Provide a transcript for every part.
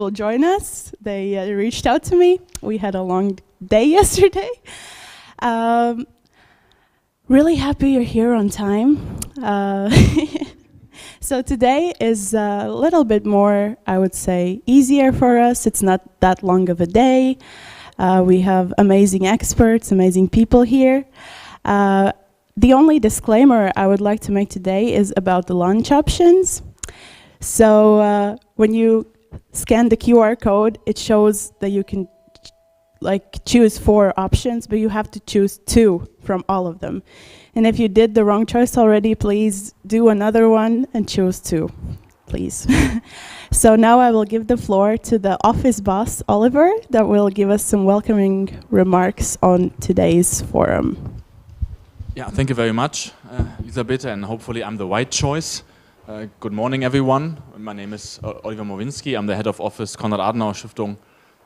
will join us. They reached out to me. We had a long day yesterday. Really happy you're here on time. So today is a little bit more, I would say, easier for us. It's not that long of a day. We have amazing experts, amazing people here. The only disclaimer I would like to make today is about the lunch options. So when you scan the QR code, it shows that you can choose 4 options, but you have to choose 2 from all of them. And if you did the wrong choice already, please do another one and choose 2, please. So now I will give the floor to the office boss, Oliver, that will give us some welcoming remarks on today's forum. Yeah, thank you very much, Elizabete, and hopefully I'm the right choice. Good morning, everyone. My name is Oliver Morwinsky. I'm the head of office, Konrad-Adenauer-Stiftung,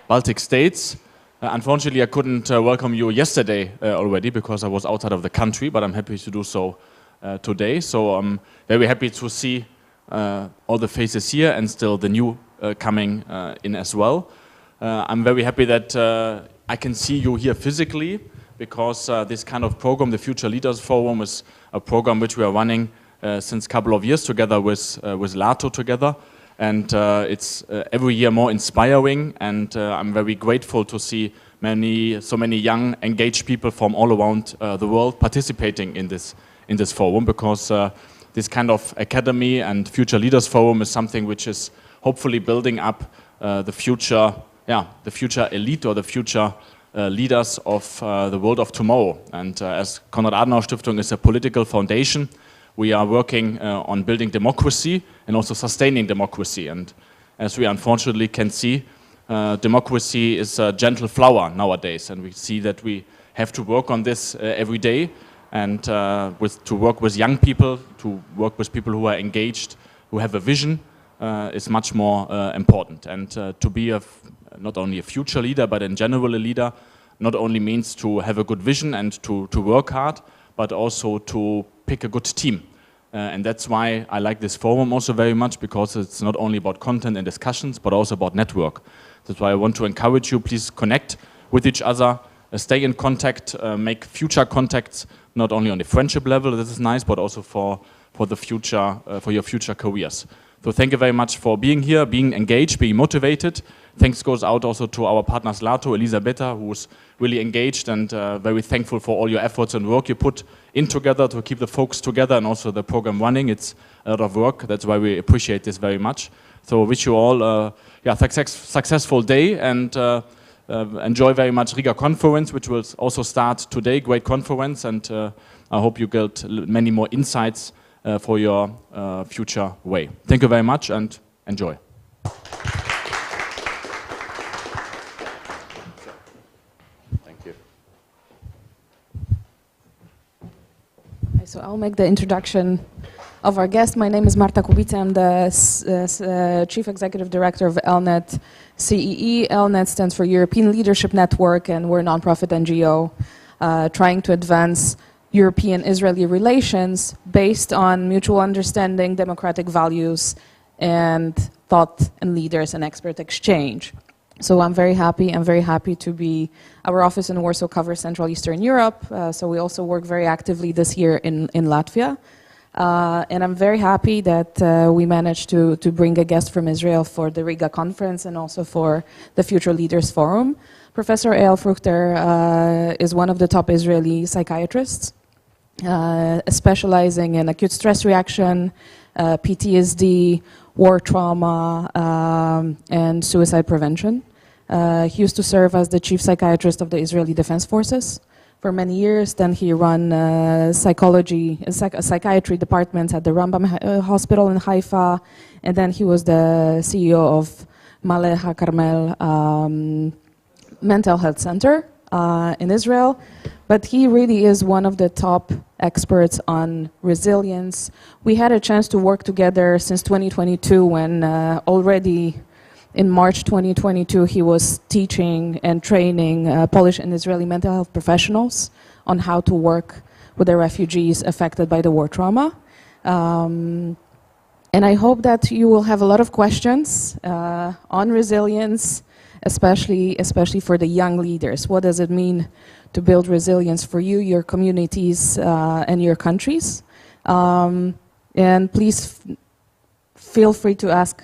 Baltic States. Unfortunately, I couldn't welcome you yesterday already because I was outside of the country, but I'm happy to do so today. So I'm very happy to see all the faces here and still the new coming in as well. I'm very happy that I can see you here physically because this kind of program, the Future Leaders Forum, is a program which we are running since a couple of years together with LATO together. And it's every year more inspiring, and I'm very grateful to see so many young, engaged people from all around the world participating in this forum, because this kind of academy and Future Leaders Forum is something which is hopefully building up the future elite or the future leaders of the world of tomorrow. And as Konrad-Adenauer-Stiftung is a political foundation, we are working on building democracy and also sustaining democracy. And as we unfortunately can see, democracy is a gentle flower nowadays. And we see that we have to work on this every day, and to work with young people, to work with people who are engaged, who have a vision, is much more important. And to be not only a future leader, but in general a leader, not only means to have a good vision and to work hard, but also to pick a good team. And that's why I like this forum also very much, because it's not only about content and discussions, but also about network. That's why I want to encourage you, please connect with each other, stay in contact, make future contacts, not only on the friendship level, this is nice, but also for the future, for your future careers. So thank you very much for being here, being engaged, being motivated. Thanks goes out also to our partners LATO, Elizabete, who's really engaged, and very thankful for all your efforts and work you put in together to keep the folks together and also the program running. It's a lot of work. That's why we appreciate this very much. So wish you all a successful day, and enjoy very much Riga Conference, which will also start today. Great conference, and I hope you get many more insights for your future way. Thank you very much, and enjoy. Thank you. So I'll make the introduction of our guest. My name is Marta Kubica. I'm the Chief Executive Director of ELNET CEE. ELNET stands for European Leadership Network, and we're a nonprofit NGO trying to advance European-Israeli relations based on mutual understanding, democratic values, and thought and leaders and expert exchange. So I'm very happy to be, our office in Warsaw covers Central Eastern Europe, so we also work very actively this year in Latvia. And I'm very happy that we managed to bring a guest from Israel for the Riga Conference and also for the Future Leaders Forum. Professor Eyal Fruchter is one of the top Israeli psychiatrists, specializing in acute stress reaction, PTSD, war trauma, and suicide prevention. He used to serve as the chief psychiatrist of the Israeli Defense Forces for many years. Then he ran psychiatry departments at the Rambam Hospital in Haifa, and then he was the CEO of Maleh HaKarmel Mental Health Center in Israel. But he really is one of the top experts on resilience. We had a chance to work together since 2022, when already in March 2022 he was teaching and training Polish and Israeli mental health professionals on how to work with the refugees affected by the war trauma. And I hope that you will have a lot of questions on resilience, especially for the young leaders. What does it mean to build resilience for you, your communities, and your countries? And please feel free to ask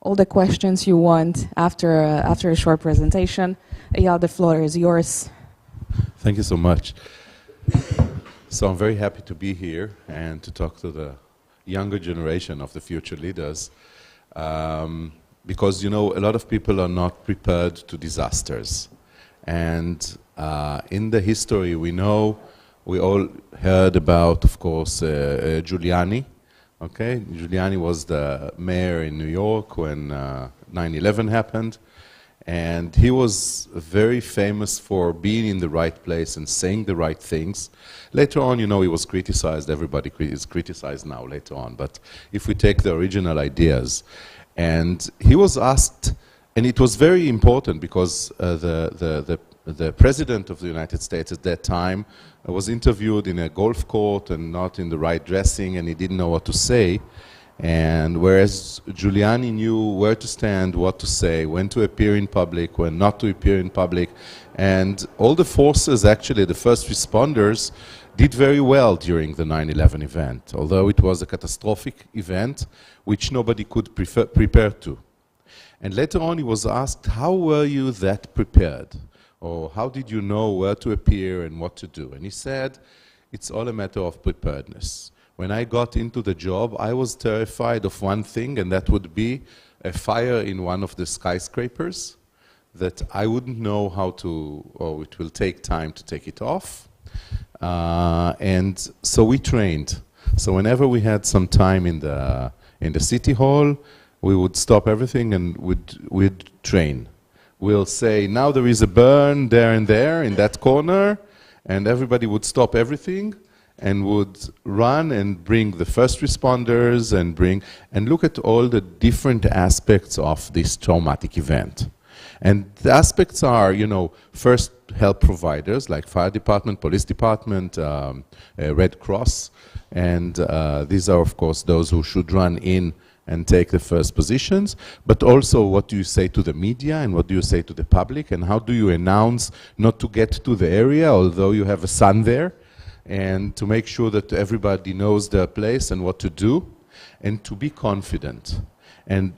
all the questions you want after a short presentation. Eyal, the floor is yours. Thank you so much. So I'm very happy to be here and to talk to the younger generation of the future leaders, because, you know, a lot of people are not prepared to disasters. And in the history, we all heard about, of course, Giuliani. Okay, Giuliani was the mayor in New York when 9/11 happened. And he was very famous for being in the right place and saying the right things. Later on, you know, he was criticized. Everybody is criticized now, later on. But if we take the original ideas, and he was asked, and it was very important because the president of the United States at that time was interviewed in a golf court and not in the right dressing, and he didn't know what to say. And whereas Giuliani knew where to stand, what to say, when to appear in public, when not to appear in public, and all the forces, actually the first responders, did very well during the 9/11 event, although it was a catastrophic event which nobody could prepare to. And later on he was asked, how were you that prepared? Or how did you know where to appear and what to do? And he said, it's all a matter of preparedness. When I got into the job, I was terrified of one thing, and that would be a fire in one of the skyscrapers that I wouldn't know how to, or it will take time to take it off. And so we trained. So whenever we had some time in the city hall, we would stop everything and we'd train. We'll say, now there is a burn there and there in that corner, and everybody would stop everything and would run and bring the first responders and look at all the different aspects of this traumatic event. And the aspects are, you know, first help providers like fire department, police department, Red Cross, and these are of course those who should run in and take the first positions, but also what do you say to the media and what do you say to the public, and how do you announce not to get to the area although you have a son there, and to make sure that everybody knows their place and what to do, and to be confident. And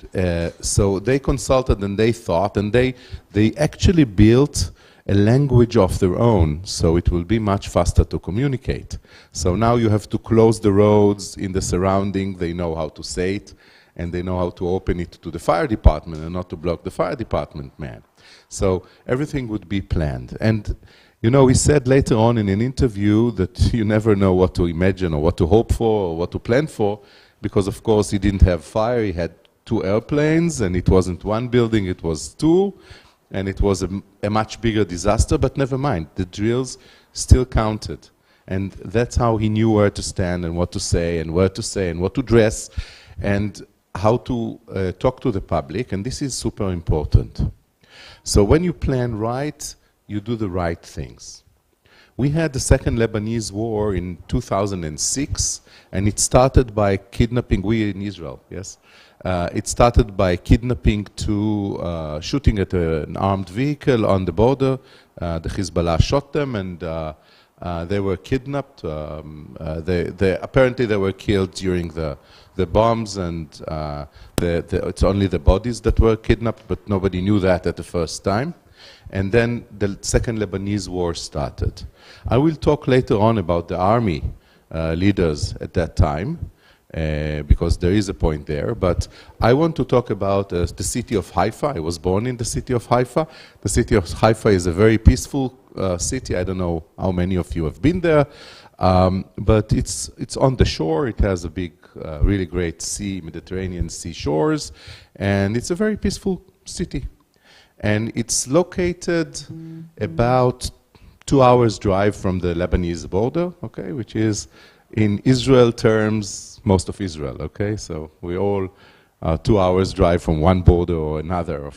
so they consulted and they thought, and they actually built a language of their own, so it will be much faster to communicate. So now you have to close the roads in the surrounding, they know how to say it, and they know how to open it to the fire department and not to block the fire department man. So everything would be planned. And you know, he said later on in an interview that you never know what to imagine or what to hope for or what to plan for, because of course he didn't have fire, he had 2 airplanes, and it wasn't one building, it was 2, and it was a much bigger disaster, but never mind, the drills still counted. And that's how he knew where to stand and what to say and where to say and what to dress and how to talk to the public, and this is super important. So when you plan right, you do the right things. We had the Second Lebanese War in 2006, and it started by kidnapping, we in Israel, yes? It started by kidnapping 2, shooting at an armed vehicle on the border. The Hezbollah shot them, and they were kidnapped. Apparently they were killed during the bombs, and it's only the bodies that were kidnapped, but nobody knew that at the first time. And then the Second Lebanese War started. I will talk later on about the army leaders at that time, because there is a point there. But I want to talk about the city of Haifa. I was born in the city of Haifa. The city of Haifa is a very peaceful city. I don't know how many of you have been there, but it's on the shore. It has a big, really great sea, Mediterranean sea shores, and it's a very peaceful city. And it's located about 2 hours drive from the Lebanese border, okay, which is in Israel terms, most of Israel, okay? So we all 2 hours drive from one border or another of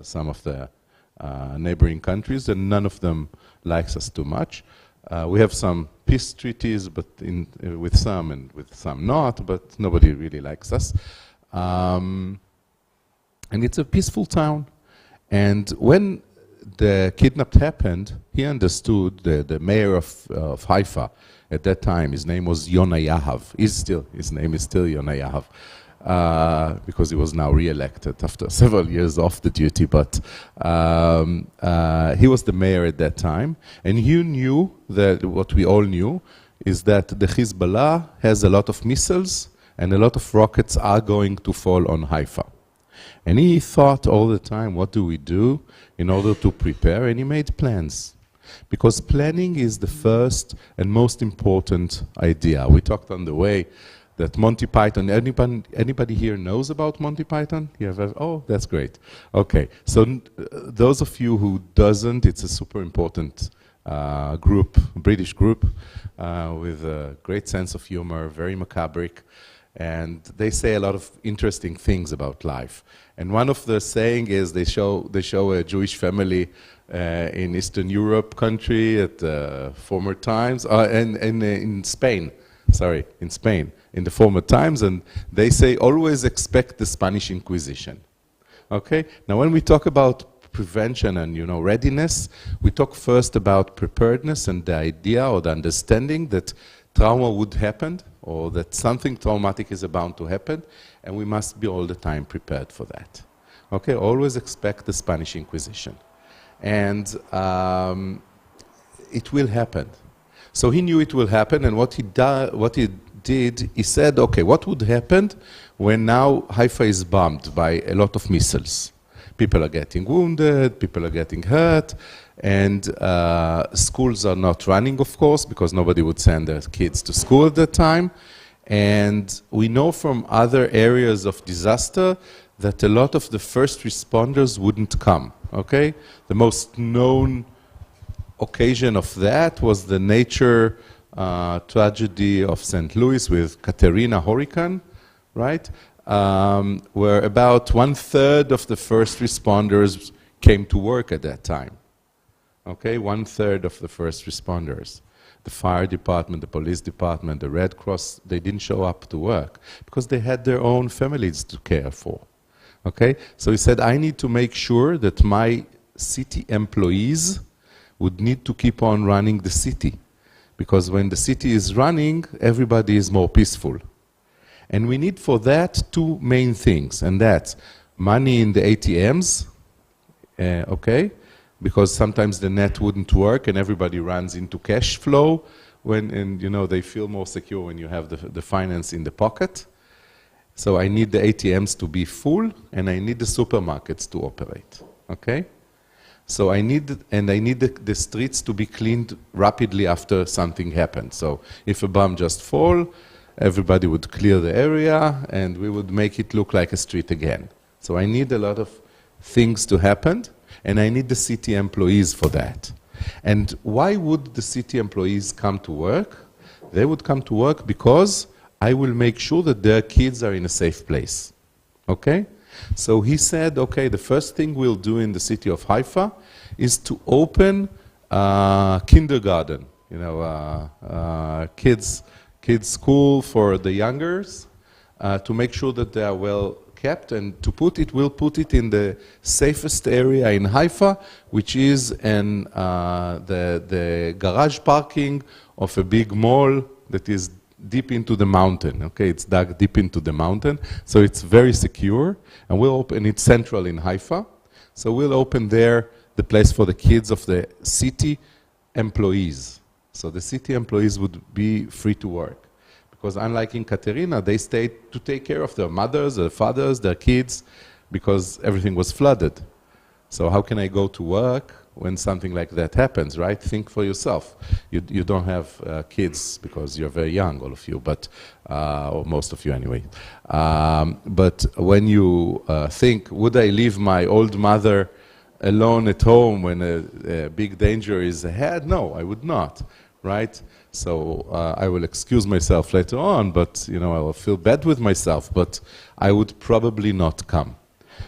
some of the neighboring countries, and none of them likes us too much. We have some peace treaties, but with some and with some not, but nobody really likes us. And it's a peaceful town. And when the kidnap happened, he understood, the mayor of Haifa at that time, his name was Yona Yahav. His name is still Yona Yahav, because he was now re-elected after several years off the duty, but he was the mayor at that time, and he knew that what we all knew is that the Hezbollah has a lot of missiles and a lot of rockets are going to fall on Haifa. And he thought all the time, what do we do in order to prepare? And he made plans. Because planning is the first and most important idea. We talked on the way that Monty Python, anybody here knows about Monty Python? Oh, that's great. Okay, so those of you who doesn't, it's a super important group, British group, with a great sense of humor, very macabric, and they say a lot of interesting things about life. And one of the saying is they show a Jewish family in Eastern Europe country at former times, and in Spain, in the former times, and they say always expect the Spanish Inquisition. Okay? Now when we talk about prevention and readiness, we talk first about preparedness and the idea or the understanding that trauma would happen or that something traumatic is about to happen, and we must be all the time prepared for that. Okay? Always expect the Spanish Inquisition. And it will happen. So he knew it will happen, and what he did, he said, okay, what would happen when now Haifa is bombed by a lot of missiles? People are getting wounded, people are getting hurt, and schools are not running, of course, because nobody would send their kids to school at that time. And we know from other areas of disaster that a lot of the first responders wouldn't come, okay? The most known occasion of that was the nature tragedy of St. Louis with Katrina hurricane, right? Where about 1/3 of the first responders came to work at that time. Okay, 1/3 of the first responders. The fire department, the police department, the Red Cross, they didn't show up to work because they had their own families to care for. Okay, so he said, I need to make sure that my city employees would need to keep on running the city, because when the city is running, everybody is more peaceful. And we need for that two main things, and that's money in the ATMs, okay, because sometimes the net wouldn't work and everybody runs into cash flow, and they feel more secure when you have the finance in the pocket. So I need the ATMs to be full, and I need the supermarkets to operate, okay? So I need the streets to be cleaned rapidly after something happens. So if a bomb just fall, everybody would clear the area and we would make it look like a street again. So I need a lot of things to happen, and I need the city employees for that. And why would the city employees come to work? They would come to work because I will make sure that their kids are in a safe place, okay? So he said, okay, the first thing we'll do in the city of Haifa is to open kindergarten, kids school for the youngers, to make sure that they are well kept, and we'll put it in the safest area in Haifa, which is in the garage parking of a big mall that is deep into the mountain, okay? It's dug deep into the mountain, so it's very secure, and we'll open it central in Haifa. So we'll open there the place for the kids of the city employees. So the city employees would be free to work. Because unlike in Katerina, they stayed to take care of their mothers, their fathers, their kids, because everything was flooded. So how can I go to work when something like that happens, right? Think for yourself. You don't have kids because you're very young, all of you, but or most of you anyway. But when you think, would I leave my old mother alone at home when a big danger is ahead? No, I would not, right? So I will excuse myself later on, but I will feel bad with myself, but I would probably not come.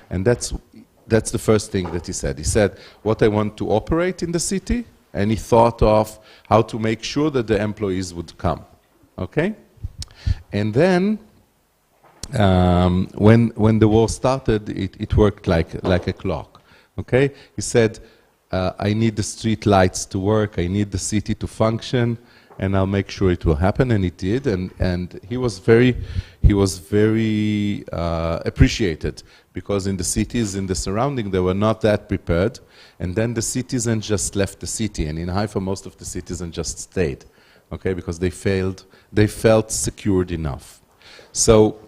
And that's the first thing that he said. He said, what I want to operate in the city, and he thought of how to make sure that the employees would come. Okay? And then, when the war started, it worked like a clock. Okay? He said, I need the street lights to work, I need the city to function, and I'll make sure it will happen, and it did. And he was very appreciated, because in the cities, in the surrounding, they were not that prepared. And then the citizens just left the city, and in Haifa, most of the citizens just stayed, okay, because they felt secured enough. So,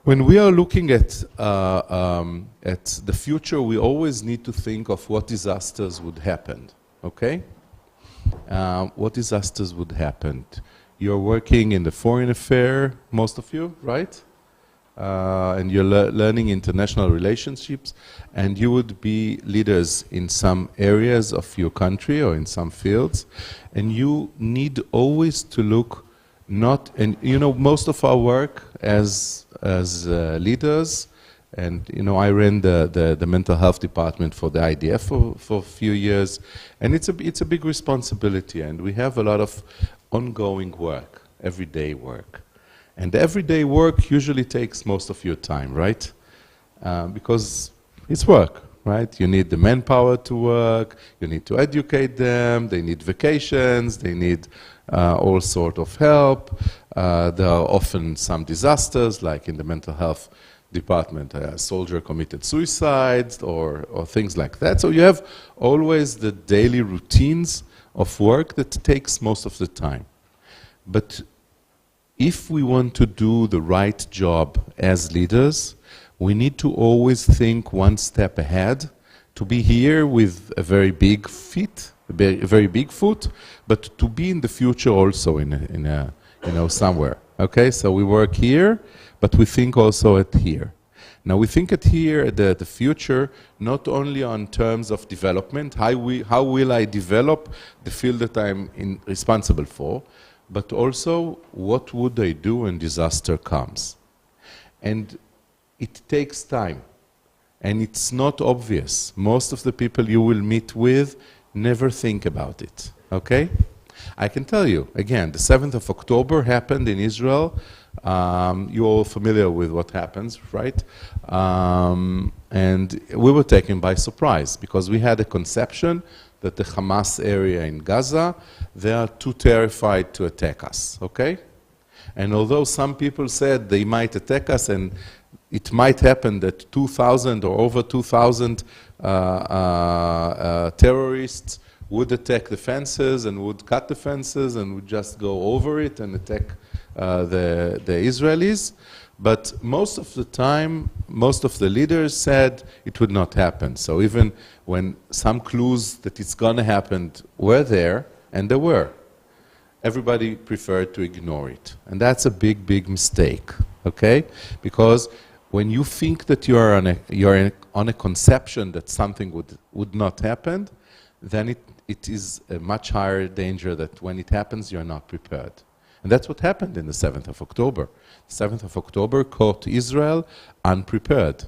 when we are looking at the future, we always need to think of what disasters would happen, okay? What disasters would happen? You're working in the foreign affair, most of you, right? And you're learning international relationships, and you would be leaders in some areas of your country or in some fields, and you need always to look and you know, most of our work as leaders, and you know, I ran the mental health department for the IDF for a few years, and it's a big responsibility, and we have a lot of ongoing work, everyday work. And the everyday work usually takes most of your time, right? Because it's work, right? You need the manpower to work, you need to educate them, they need vacations, they need all sort of help. There are often some disasters, like in the mental health department, a soldier committed suicide or things like that. So you have always the daily routines of work that takes most of the time. But if we want to do the right job as leaders, we need to always think one step ahead, to be here with a very big feet, a very big foot, but to be in the future also in a you know, somewhere. Okay, so we work here, but we think also at here. Now we think at here, the future, not only on terms of development, how will I develop the field that I'm responsible for, but also what would I do when disaster comes. And it takes time, and it's not obvious. Most of the people you will meet with never think about it, okay? I can tell you, again, the 7th of October happened in Israel. You're all familiar with what happens, right? And we were taken by surprise, because we had a conception that the Hamas area in Gaza, they are too terrified to attack us, okay? And although some people said they might attack us, and it might happen that 2,000 or over 2,000 terrorists would attack the fences and would cut the fences and would just go over it and attack the Israelis. But most of the time, most of the leaders said it would not happen. So even when some clues that it's going to happen were there, and there were, everybody preferred to ignore it. And that's a big, big mistake, okay? Because when you think that you're on a conception that something would not happen, then it is a much higher danger that when it happens, you're not prepared. And that's what happened in the 7th of October. The 7th of October caught Israel unprepared.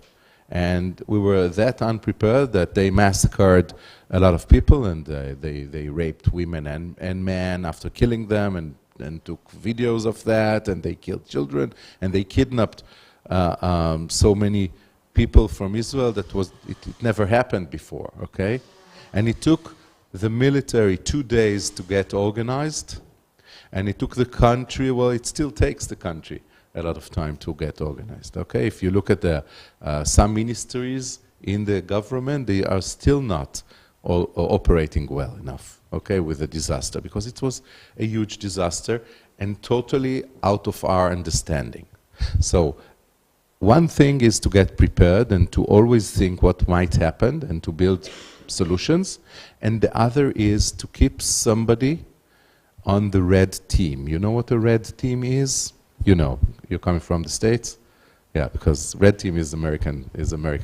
And we were that unprepared that they massacred a lot of people, and they raped women and men after killing them, and took videos of that, and they killed children, and they kidnapped so many people from Israel that it never happened before, okay? And it took the military 2 days to get organized, and it took the country, well, it still takes the country a lot of time to get organized, okay? If you look at some ministries in the government, they are still not operating well enough, okay, with the disaster, because it was a huge disaster and totally out of our understanding. So one thing is to get prepared and to always think what might happen and to build solutions, and the other is to keep somebody on the red team. You know what a red team is? You know, you're coming from the States? Yeah, because red team is American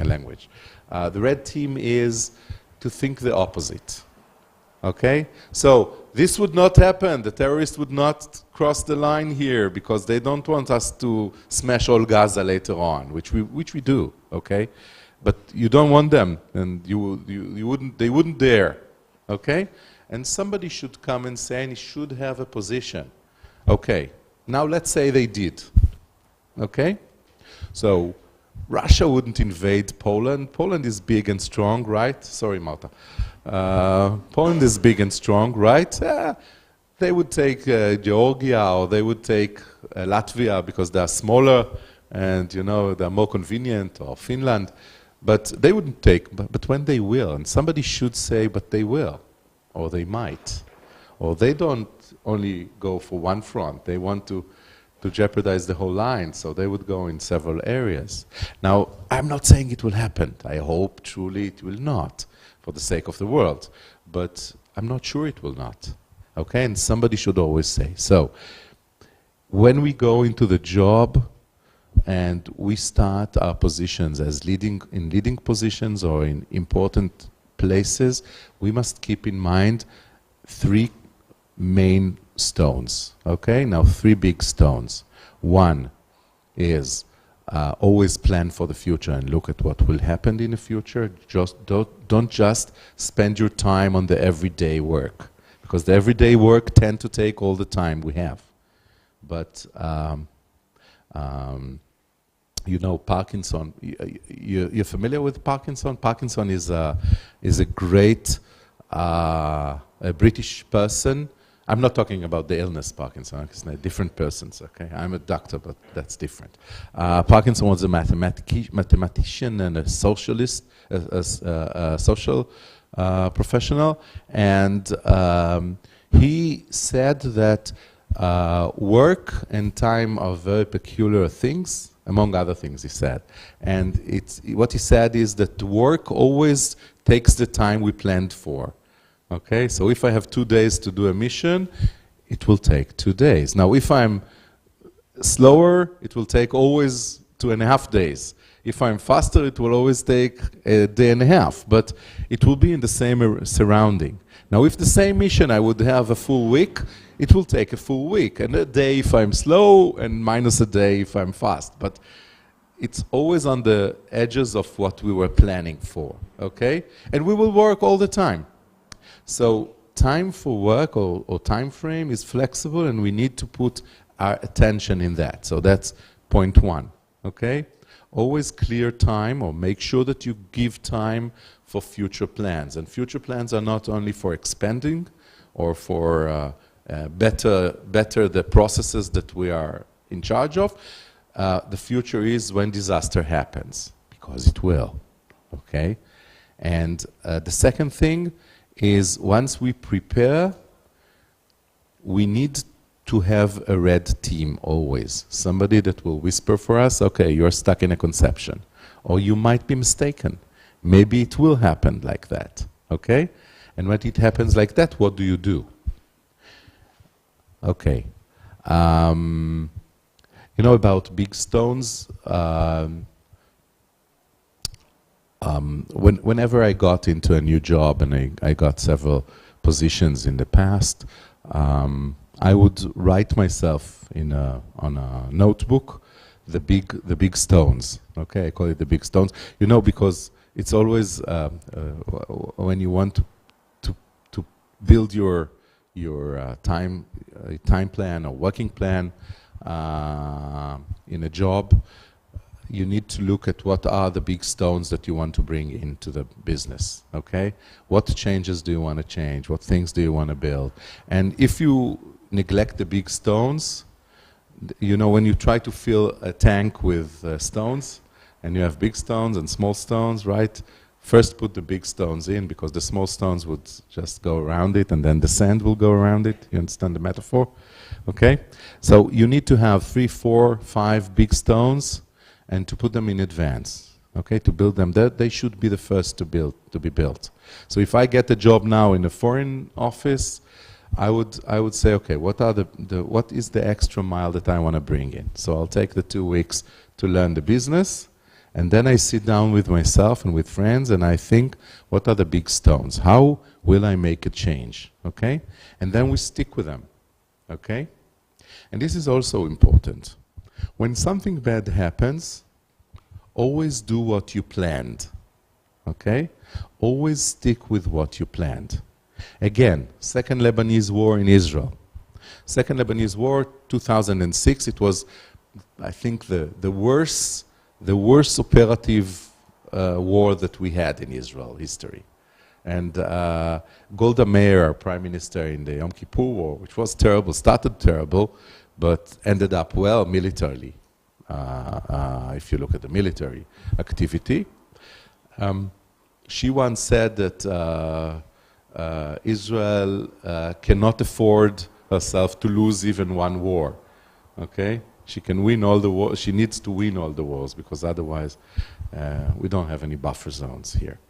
language. The red team is to think the opposite, okay? So this would not happen. The terrorists would not cross the line here because they don't want us to smash all Gaza later on, which we do, okay? But you don't want them, and they wouldn't dare, okay? And somebody should come and say, and he should have a position. Okay, now let's say they did, okay? So Russia wouldn't invade Poland. Poland is big and strong, right? Sorry, Marta. Poland is big and strong, right? They would take Georgia, or they would take Latvia because they are smaller and, you know, they're more convenient, or Finland. But they wouldn't take, but when they will, and somebody should say, but they will, or they might, or they don't only go for one front, they want to jeopardize the whole line, so they would go in several areas. Now, I'm not saying it will happen. I hope truly it will not, for the sake of the world, but I'm not sure it will not, okay? And somebody should always say. So, when we go into the job, and we start our positions as leading positions or in important places, we must keep in mind 3 main stones, okay? Now, 3 big stones. One is always plan for the future and look at what will happen in the future. Just don't just spend your time on the everyday work, because the everyday work tend to take all the time we have. But you know, Parkinson. You're familiar with Parkinson? Parkinson is a great a British person. I'm not talking about the illness Parkinson. It's different persons. Okay, I'm a doctor, but that's different. Parkinson was a mathematician and a socialist, a social professional, and he said that work and time are very peculiar things. Among other things, he said. And what he said is that work always takes the time we planned for. Okay, so if I have 2 days to do a mission, it will take 2 days. Now, if I'm slower, it will take always 2.5 days. If I'm faster, it will always take a day and a half, but it will be in the same surrounding. Now, if the same mission I would have a full week, it will take a full week, and a day if I'm slow, and minus a day if I'm fast. But it's always on the edges of what we were planning for, okay? And we will work all the time. So time for work or time frame is flexible, and we need to put our attention in that. So that's point 1, okay? Always clear time, or make sure that you give time for future plans. And future plans are not only for expanding or for better the processes that we are in charge of. The future is when disaster happens, because it will, okay? And the second thing is, once we prepare, we need to have a red team always. Somebody that will whisper for us, okay, you're stuck in a conception. Or you might be mistaken. Maybe it will happen like that, okay? And when it happens like that, what do you do? Okay. You know about big stones? Whenever I got into a new job, and I got several positions in the past, I would write myself on a notebook the big stones. Okay, I call it the big stones. You know, because it's always when you want to build your time plan or working plan in a job, you need to look at what are the big stones that you want to bring into the business, okay? What changes do you want to change? What things do you want to build? And if you neglect the big stones, you know, when you try to fill a tank with stones, and you have big stones and small stones, right? First put the big stones in, because the small stones would just go around it, and then the sand will go around it. You understand the metaphor? Okay? So you need to have 3, 4, 5 big stones, and to put them in advance, okay, to build them. They should be the first to be built. So if I get a job now in a foreign office, I would say, okay, what is the extra mile that I want to bring in? So I'll take the 2 weeks to learn the business, and then I sit down with myself and with friends, and I think, what are the big stones? How will I make a change? Okay, and then we stick with them. Okay, and this is also important. When something bad happens, always do what you planned, okay? Always stick with what you planned. Again, Second Lebanese War in Israel. Second Lebanese War, 2006, it was, I think, the worst operative war that we had in Israel history. And Golda Meir, our prime minister in the Yom Kippur War, which was terrible, started terrible, but ended up well militarily, if you look at the military activity. She once said that Israel cannot afford herself to lose even one war. Okay? She can win all the wars. She needs to win all the wars because otherwise we don't have any buffer zones here.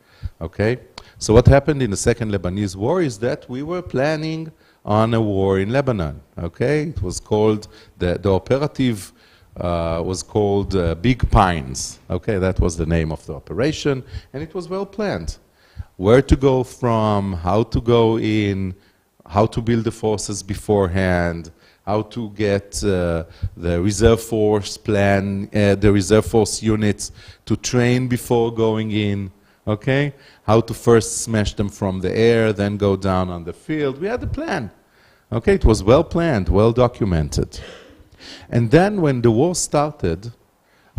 Okay? So what happened in the Second Lebanese War is that we were planning on a war in Lebanon. Okay? It was called, the operative was called Big Pines. Okay? That was the name of the operation, and it was well planned. Where to go from, how to go in, how to build the forces beforehand, how to get the reserve force plan, the reserve force units to train before going in, okay? How to first smash them from the air, then go down on the field. We had a plan, okay? It was well planned, well documented. And then when the war started,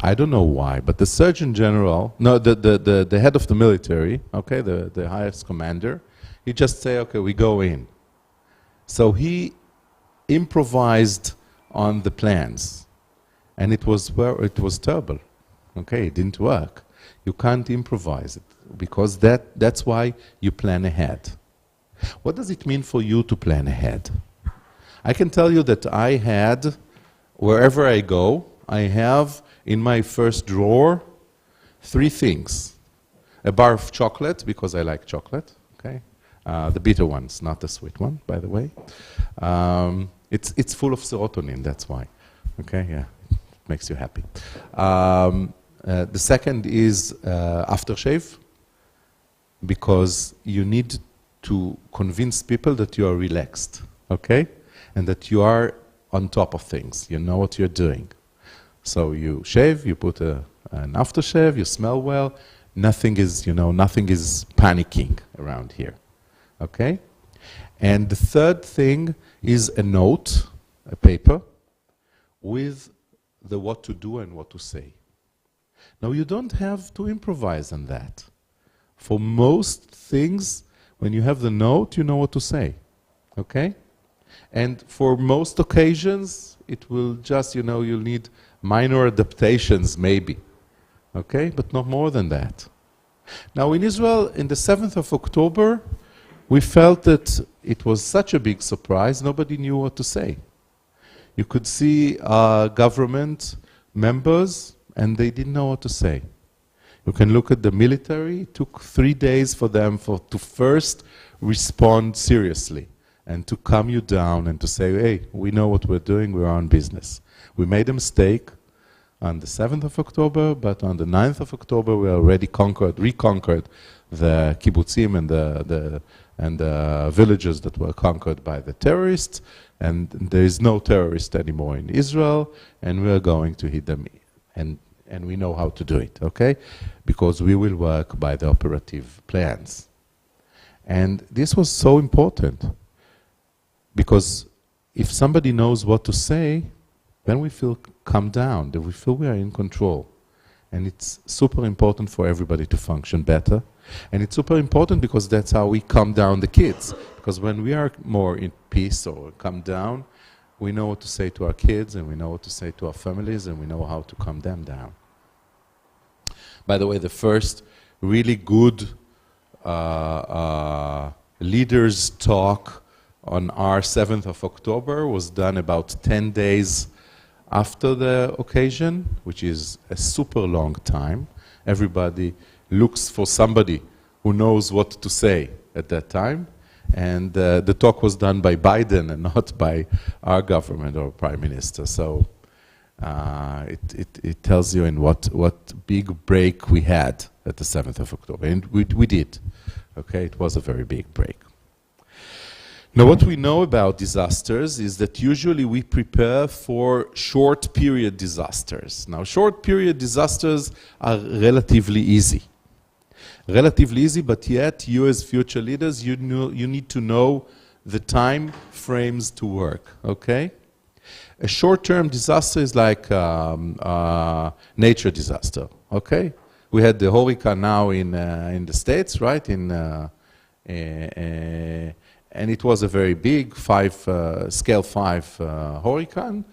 I don't know why, but the Surgeon General, no, the head of the military, okay, the highest commander, he just say, okay, we go in. So he improvised on the plans, and it was terrible. Okay, it didn't work. You can't improvise it because that's why you plan ahead. What does it mean for you to plan ahead? I can tell you that I had, wherever I go, I have in my first drawer 3 things: a bar of chocolate because I like chocolate. Okay. The bitter ones, not the sweet one, by the way. It's full of serotonin, that's why. Okay, yeah, it makes you happy. The second is aftershave, because you need to convince people that you are relaxed, okay? And that you are on top of things, you know what you're doing. So you shave, you put an aftershave, you smell well, nothing is panicking around here. Okay? And the third thing is a note, a paper, with the what to do and what to say. Now, you don't have to improvise on that. For most things, when you have the note, you know what to say. Okay? And for most occasions, it will just, you'll need minor adaptations, maybe. Okay? But not more than that. Now, in Israel, in the 7th of October, we felt that it was such a big surprise, nobody knew what to say. You could see government members, and they didn't know what to say. You can look at the military. It took 3 days for them to first respond seriously and to calm you down and to say, hey, we know what we're doing, we're on business. We made a mistake on the 7th of October, but on the 9th of October, we already reconquered the kibbutzim and the villages that were conquered by the terrorists, and there is no terrorist anymore in Israel, and we are going to hit them, and we know how to do it, okay? Because we will work by the operative plans. And this was so important, because if somebody knows what to say, then we feel calm down, that we feel we are in control. And it's super important for everybody to function better. And it's super important because that's how we calm down the kids. Because when we are more in peace or calm down, we know what to say to our kids, and we know what to say to our families, and we know how to calm them down. By the way, the first really good leaders talk on our 7th of October was done about 10 days after the occasion, which is a super long time. Everybody looks for somebody who knows what to say at that time. And the talk was done by Biden and not by our government or prime minister. So it tells you in what big break we had at the 7th of October. And we did. Okay, it was a very big break. Now, what we know about disasters is that usually we prepare for short period disasters. Now, short period disasters are relatively easy. Relatively easy, but yet you as future leaders, you need to know the time frames to work, okay? A short-term disaster is like nature disaster, okay? We had the hurricane now in the States, right? And it was a very big scale 5 hurricane,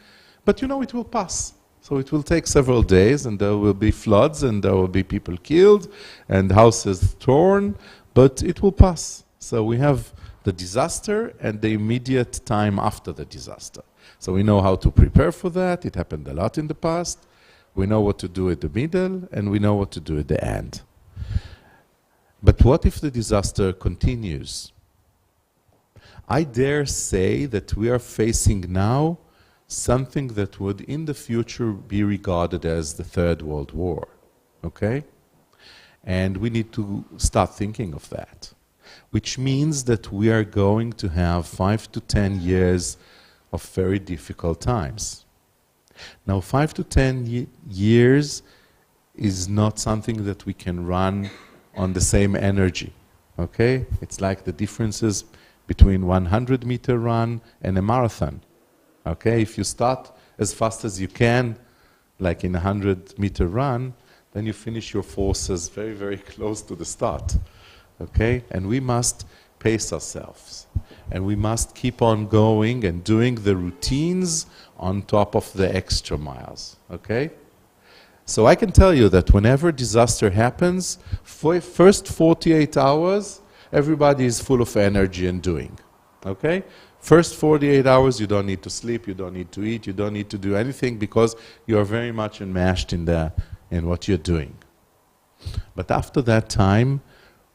but you know it will pass. So it will take several days, and there will be floods, and there will be people killed, and houses torn, but it will pass. So we have the disaster and the immediate time after the disaster. So we know how to prepare for that. It happened a lot in the past. We know what to do at the middle, and we know what to do at the end. But what if the disaster continues? I dare say that we are facing now something that would in the future be regarded as the Third World War, okay? And we need to start thinking of that, which means that we are going to have 5 to 10 years of very difficult times. Now, 5 to 10 years is not something that we can run on the same energy, okay? It's like the differences between 100-meter run and a marathon. Okay, if you start as fast as you can, like in a 100-meter run, then you finish your forces very, very close to the start. Okay, and we must pace ourselves. And we must keep on going and doing the routines on top of the extra miles. Okay? So I can tell you that whenever disaster happens, for first 48 hours, everybody is full of energy and doing. Okay? First 48 hours, you don't need to sleep, you don't need to eat, you don't need to do anything because you are very much enmeshed in what you're doing. But after that time,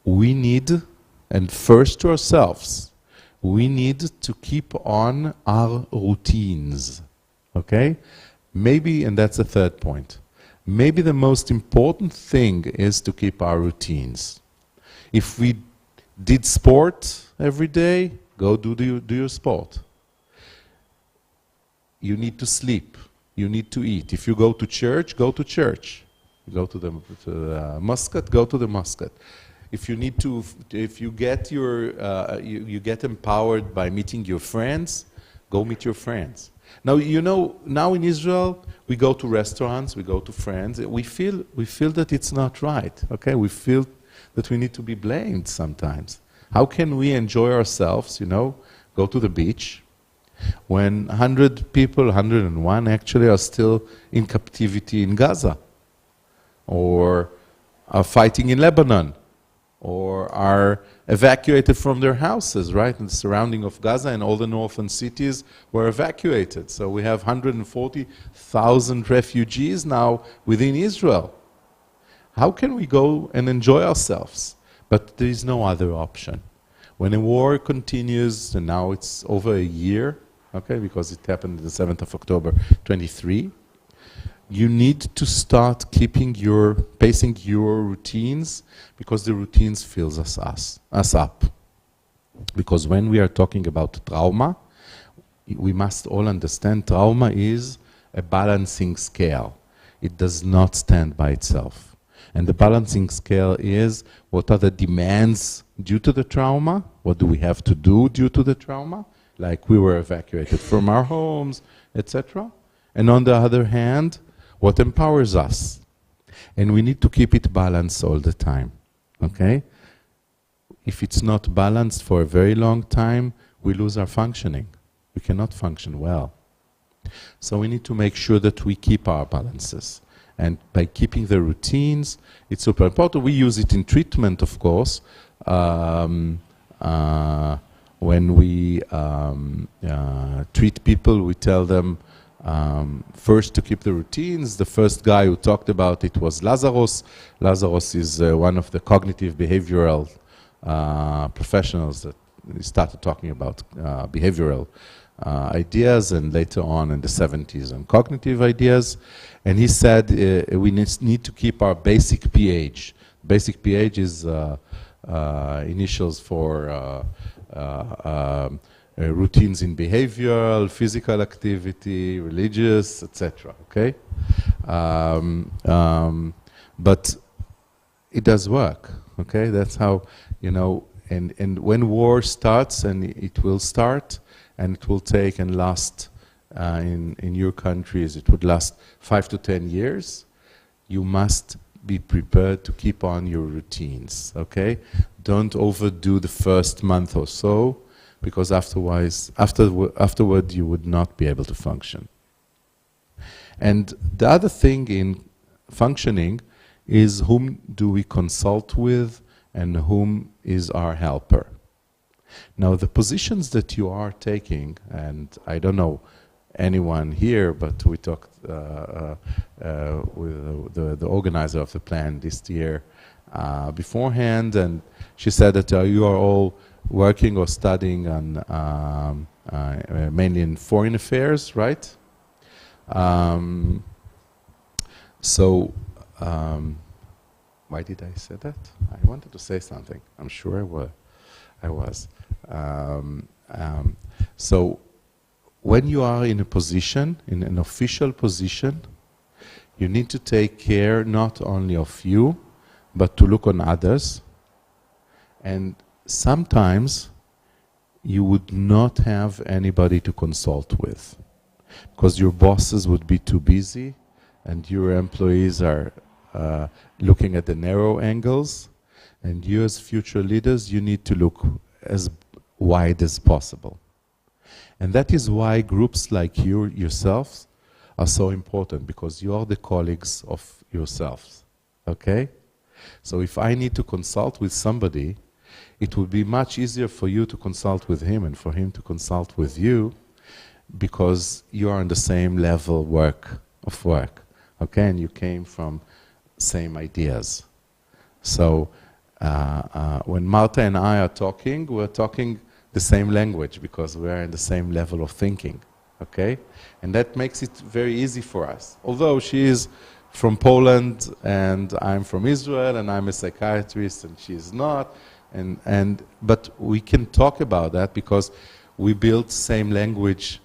we need, and first to ourselves, we need to keep on our routines. Okay? Maybe, and that's the third point, maybe the most important thing is to keep our routines. If we did sport every day, go do your sport. You need to sleep. You need to eat. If you go to church, go to church. You go to the mosque, go to the mosque. If you need to, if you get you get empowered by meeting your friends, go meet your friends. Now you know. Now in Israel, we go to restaurants, we go to friends. We feel that it's not right. Okay, we feel that we need to be blamed sometimes. How can we enjoy ourselves, you know, go to the beach, when 100 people, 101 actually, are still in captivity in Gaza, or are fighting in Lebanon, or are evacuated from their houses, right? In the surrounding of Gaza, and all the northern cities were evacuated. So we have 140,000 refugees now within Israel. How can we go and enjoy ourselves? But there is no other option. When a war continues, and now it's over a year, okay, because it happened on the 7th of October 23, you need to start pacing your routines, because the routines fills us up. Because when we are talking about trauma, we must all understand trauma is a balancing scale. It does not stand by itself. And the balancing scale is, what are the demands due to the trauma? What do we have to do due to the trauma? Like we were evacuated from our homes, etc. And on the other hand, what empowers us? And we need to keep it balanced all the time. Okay? If it's not balanced for a very long time, we lose our functioning. We cannot function well. So we need to make sure that we keep our balances. And by keeping the routines, it's super important. We use it in treatment, of course. When we treat people, we tell them first to keep the routines. The first guy who talked about it was Lazarus. Lazarus is one of the cognitive behavioral professionals that started talking about behavioral ideas, and later on in the 70s on cognitive ideas. And he said we need to keep our basic pH. Basic pH is initials for routines in behavioral, physical activity, religious, etc. Okay, but it does work, okay? That's how, you know, and when war starts, and it will start, and it will take and last, in your countries, it would last 5 to 10 years, you must be prepared to keep on your routines, okay? Don't overdo the first month or so, because afterward you would not be able to function. And the other thing in functioning is whom do we consult with and whom is our helper. Now the positions that you are taking, and I don't know anyone here, but we talked with the organizer of the plan this year beforehand, and she said that you are all working or studying on mainly in foreign affairs, right? Why did I say that? I wanted to say something. I'm sure I was. So when you are in a position, in an official position, you need to take care not only of you, but to look on others. And sometimes you would not have anybody to consult with, because your bosses would be too busy and your employees are looking at the narrow angles, and you as future leaders, you need to look as wide as possible. And that is why groups like you yourselves are so important, because you are the colleagues of yourselves, okay? So if I need to consult with somebody, it would be much easier for you to consult with him and for him to consult with you, because you are on the same level of work, okay? And you came from same ideas. So when Marta and I are talking, we're talking the same language because we're in the same level of thinking, okay? And that makes it very easy for us. Although she is from Poland and I'm from Israel and I'm a psychiatrist and she is not, but we can talk about that because we build same language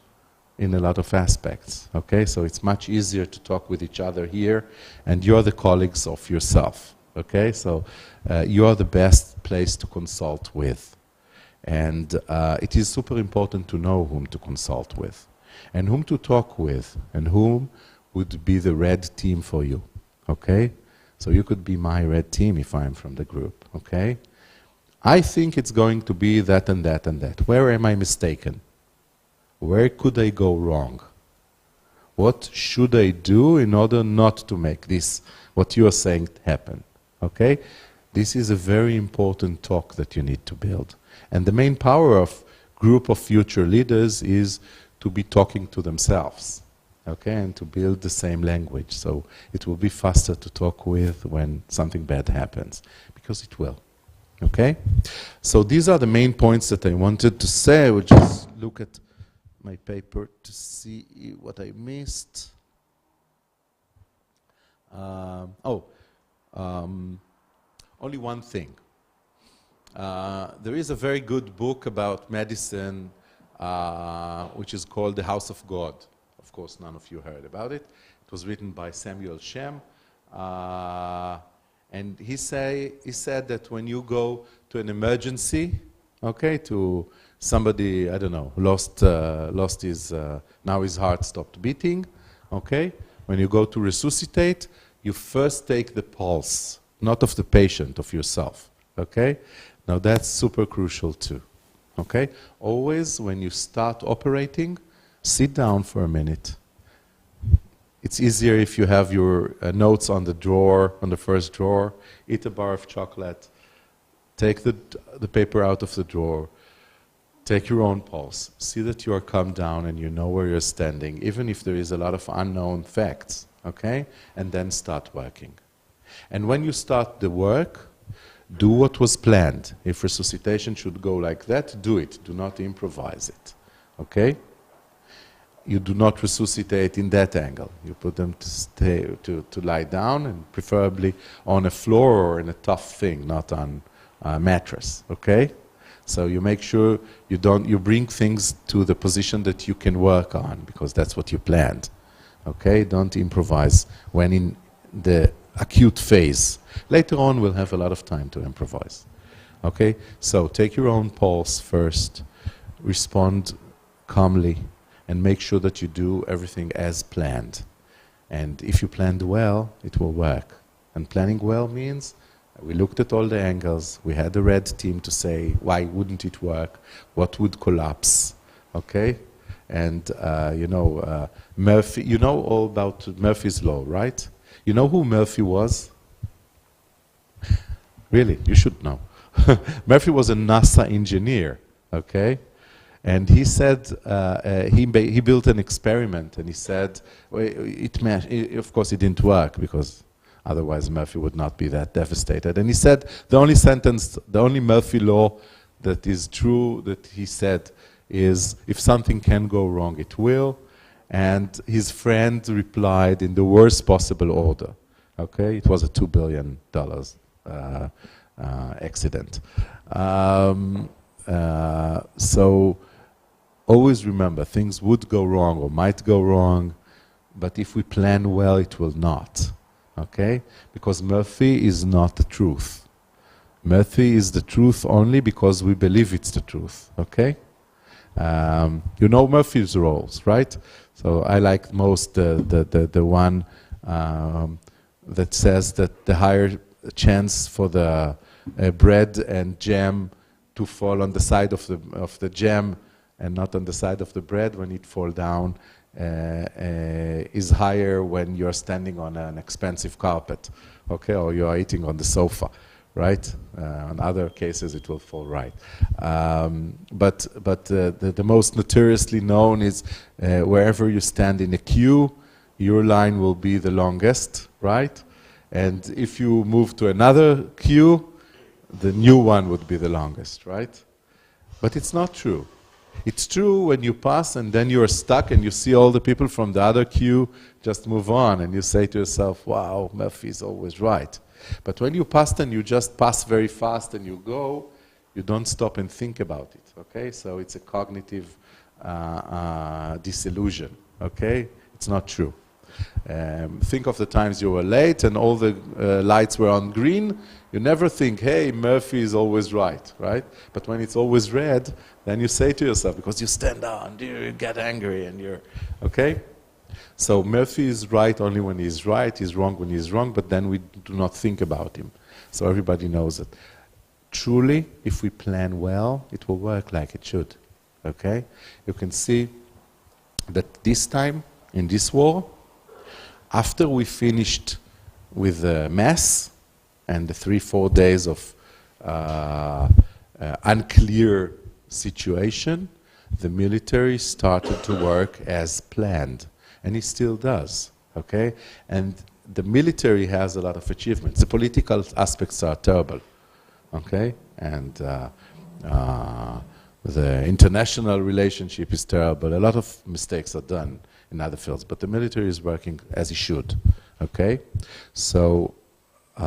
in a lot of aspects, okay? So it's much easier to talk with each other here, and you're the colleagues of yourself, okay? So you are the best place to consult with. And it is super important to know whom to consult with, and whom to talk with, and whom would be the red team for you, okay? So you could be my red team if I'm from the group, okay? I think it's going to be that and that and that. Where am I mistaken? Where could I go wrong? What should I do in order not to make this, what you are saying, happen? Okay? This is a very important talk that you need to build. And the main power of group of future leaders is to be talking to themselves, okay? And to build the same language. So it will be faster to talk with when something bad happens, because it will. Okay? So these are the main points that I wanted to say. I will just look at my paper to see what I missed. Only one thing. There is a very good book about medicine which is called The House of God. Of course, none of you heard about it. It was written by Samuel Shem. And he said that when you go to an emergency, okay, to somebody, I don't know, lost his, now his heart stopped beating, okay? When you go to resuscitate, you first take the pulse, not of the patient, of yourself, okay? Now that's super crucial too, okay? Always when you start operating, sit down for a minute. It's easier if you have your notes on the drawer, on the first drawer, eat a bar of chocolate, take the paper out of the drawer, take your own pulse, see that you are calmed down and you know where you're standing, even if there is a lot of unknown facts, okay? And then start working. And when you start the work, do what was planned. If resuscitation should go like that, do it. Do not improvise it, okay? You do not resuscitate in that angle. You put them to lie down, and preferably on a floor or in a tough thing, not on a mattress, okay? So you make sure you bring things to the position that you can work on, because that's what you planned, okay? Don't improvise when in the acute phase. Later on, we'll have a lot of time to improvise. Okay? So take your own pulse first, respond calmly, and make sure that you do everything as planned. And if you planned well, it will work. And planning well means we looked at all the angles, we had the red team to say, why wouldn't it work? What would collapse? Okay? And Murphy, you know all about Murphy's Law, right? You know who Murphy was? Really, you should know. Murphy was a NASA engineer, okay? And he said, he built an experiment, and he said, well, of course it didn't work, because otherwise Murphy would not be that devastated. And he said, the only Murphy law that is true, that he said, is if something can go wrong, it will. And his friend replied in the worst possible order. Okay, it was a $2 billion accident. So always remember, things would go wrong or might go wrong, but if we plan well, it will not. Okay, because Murphy is not the truth. Murphy is the truth only because we believe it's the truth. Okay. You know Murphy's rules, right? So I like most the one that says that the higher chance for the bread and jam to fall on the side of the jam and not on the side of the bread when it fall down is higher when you're standing on an expensive carpet, okay, or you are eating on the sofa. Right? In other cases, it will fall right. But the most notoriously known is wherever you stand in a queue, your line will be the longest, right? And if you move to another queue, the new one would be the longest, right? But it's not true. It's true when you pass and then you're stuck and you see all the people from the other queue just move on and you say to yourself, wow, Murphy's always right. But when you pass and you just pass very fast and you go, you don't stop and think about it, okay? So it's a cognitive disillusion, okay? It's not true. Think of the times you were late and all the lights were on green. You never think, hey, Murphy is always right, right? But when it's always red, then you say to yourself, because you stand down, you get angry and you're, okay? So Murphy is right only when he's right, he's wrong when he's wrong, but then we do not think about him. So everybody knows it. Truly, if we plan well, it will work like it should, okay? You can see that this time, in this war, after we finished with the mess and the 3-4 days of unclear situation, the military started to work as planned. And it still does, okay? And the military has a lot of achievements. The political aspects are terrible, okay? And the international relationship is terrible. A lot of mistakes are done in other fields, but the military is working as it should, okay? So